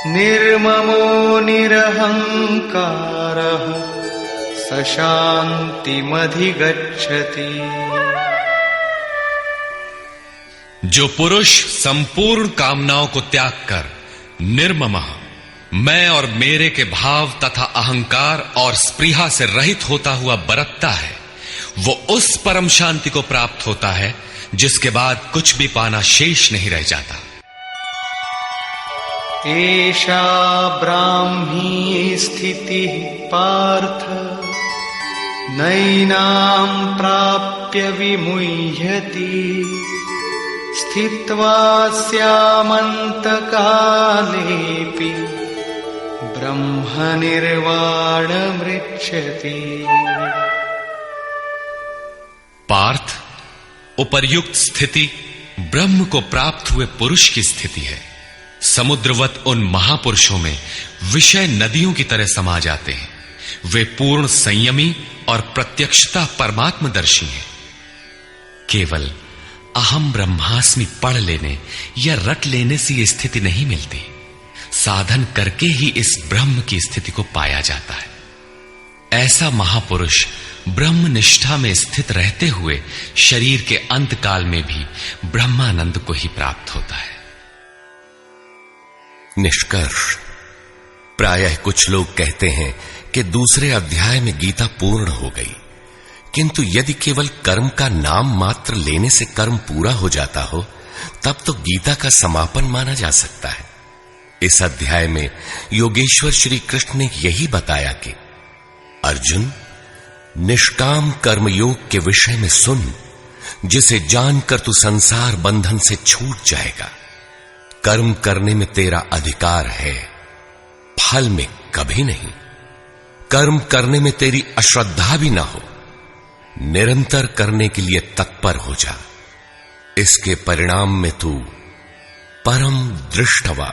निर्ममो निरहंकारः स शान्तिमधिगच्छति। जो पुरुष संपूर्ण कामनाओं को त्याग कर निर्ममः, मैं और मेरे के भाव तथा अहंकार और स्पृहा से रहित होता हुआ बरतता है, वो उस परम शांति को प्राप्त होता है जिसके बाद कुछ भी पाना शेष नहीं रह जाता। एषा ब्राह्मी स्थितिः पार्थ नैनां प्राप्य विमुह्यति स्थित्वा स्यामन्तकालेऽपि ब्रह्मनिर्वाणमृच्छति। पार्थ, उपर्युक्त स्थिति ब्रह्म को प्राप्त हुए पुरुष की स्थिति है। समुद्रवत उन महापुरुषों में विषय नदियों की तरह समा जाते हैं। वे पूर्ण संयमी और प्रत्यक्षता परमात्मदर्शी हैं। केवल अहम ब्रह्मास्मि पढ़ लेने या रट लेने से यह स्थिति नहीं मिलती। साधन करके ही इस ब्रह्म की स्थिति को पाया जाता है। ऐसा महापुरुष ब्रह्म निष्ठा में स्थित रहते हुए शरीर के अंत काल में भी ब्रह्मानंद को ही प्राप्त होता है। निष्कर्ष, प्रायः कुछ लोग कहते हैं कि दूसरे अध्याय में गीता पूर्ण हो गई, किंतु यदि केवल कर्म का नाम मात्र लेने से कर्म पूरा हो जाता हो तब तो गीता का समापन माना जा सकता है। इस अध्याय में योगेश्वर श्री कृष्ण ने यही बताया कि अर्जुन, निष्काम कर्मयोग के विषय में सुन, जिसे जानकर तू संसार बंधन से छूट जाएगा। कर्म करने में तेरा अधिकार है, फल में कभी नहीं। कर्म करने में तेरी अश्रद्धा भी ना हो, निरंतर करने के लिए तत्पर हो जा। इसके परिणाम में तू परम दृष्टवा,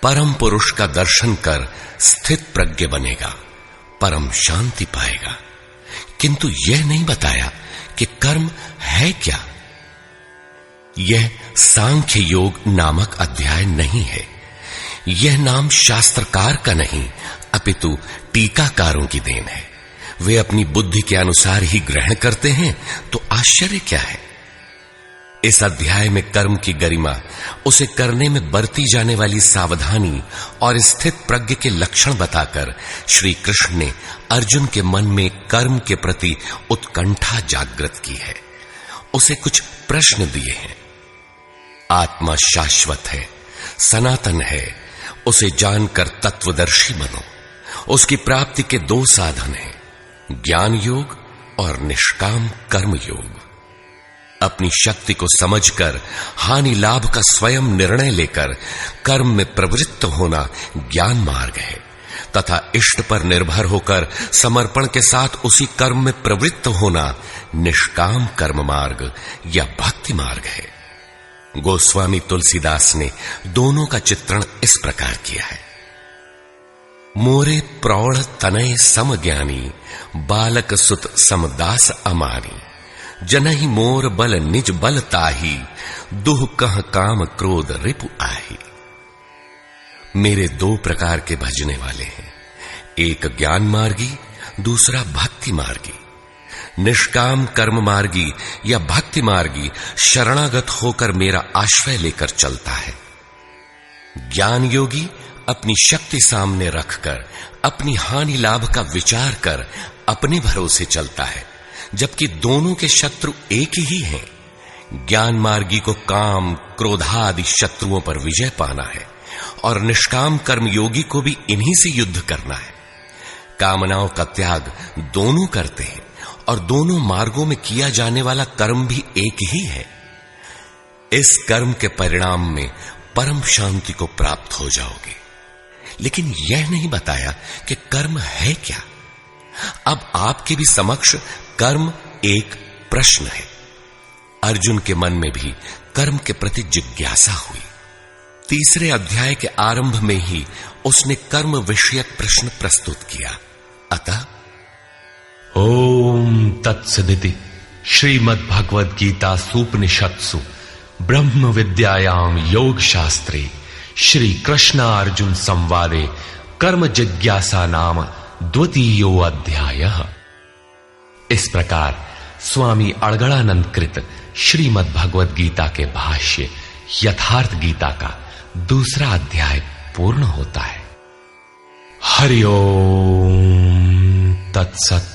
परम पुरुष का दर्शन कर स्थित प्रज्ञ बनेगा, परम शांति पाएगा। किंतु यह नहीं बताया कि कर्म है क्या। यह सांख्य योग नामक अध्याय नहीं है। यह नाम शास्त्रकार का नहीं अपितु टीकाकारों की देन है। वे अपनी बुद्धि के अनुसार ही ग्रहण करते हैं, तो आश्चर्य क्या है। इस अध्याय में कर्म की गरिमा, उसे करने में बरती जाने वाली सावधानी और स्थित प्रज्ञ के लक्षण बताकर श्री कृष्ण ने अर्जुन के मन में कर्म के प्रति उत्कंठा जागृत की है। उसे कुछ प्रश्न दिए हैं। आत्मा शाश्वत है, सनातन है, उसे जानकर तत्वदर्शी बनो। उसकी प्राप्ति के 2 साधन हैं, ज्ञान योग और निष्काम कर्म योग। अपनी शक्ति को समझकर हानि लाभ का स्वयं निर्णय लेकर कर्म में प्रवृत्त होना ज्ञान मार्ग है, तथा इष्ट पर निर्भर होकर समर्पण के साथ उसी कर्म में प्रवृत्त होना निष्काम कर्म मार्ग या भक्ति मार्ग है। गोस्वामी तुलसीदास ने दोनों का चित्रण इस प्रकार किया है। मोरे प्रौढ़ तनय सम ज्ञानी, बालक सुत समदास अमानी, जनहि मोर बल निज बल ताही, दुह कह काम क्रोध रिपु आही। मेरे दो प्रकार के भजने वाले हैं, एक ज्ञान मार्गी, दूसरा भक्ति मार्गी। निष्काम कर्म मार्गी या भक्ति मार्गी शरणागत होकर मेरा आश्रय लेकर चलता है। ज्ञान योगी अपनी शक्ति सामने रखकर अपनी हानि लाभ का विचार कर अपने भरोसे चलता है, जबकि दोनों के शत्रु एक ही हैं। ज्ञान मार्गी को काम क्रोधादि शत्रुओं पर विजय पाना है और निष्काम कर्म योगी को भी इन्हीं से युद्ध करना है। कामनाओं का त्याग दोनों करते हैं और दोनों मार्गों में किया जाने वाला कर्म भी एक ही है। इस कर्म के परिणाम में परम शांति को प्राप्त हो जाओगे। लेकिन यह नहीं बताया कि कर्म है क्या। अब आपके भी समक्ष कर्म एक प्रश्न है। अर्जुन के मन में भी कर्म के प्रति जिज्ञासा हुई। तीसरे अध्याय के आरंभ में ही उसने कर्म विषयक प्रश्न प्रस्तुत किया। अतः ओम तत्सदिति श्रीमद् भगवद गीता सूपनिषत्सु ब्रह्म विद्यायाम योग शास्त्रे श्री कृष्ण अर्जुन संवादे कर्म जिज्ञासा नाम द्वितीयो अध्यायः। इस प्रकार स्वामी अड़गड़ानंद कृत श्रीमद् भगवद गीता के भाष्य यथार्थ गीता का दूसरा अध्याय पूर्ण होता है। हरि ओम तत्सत।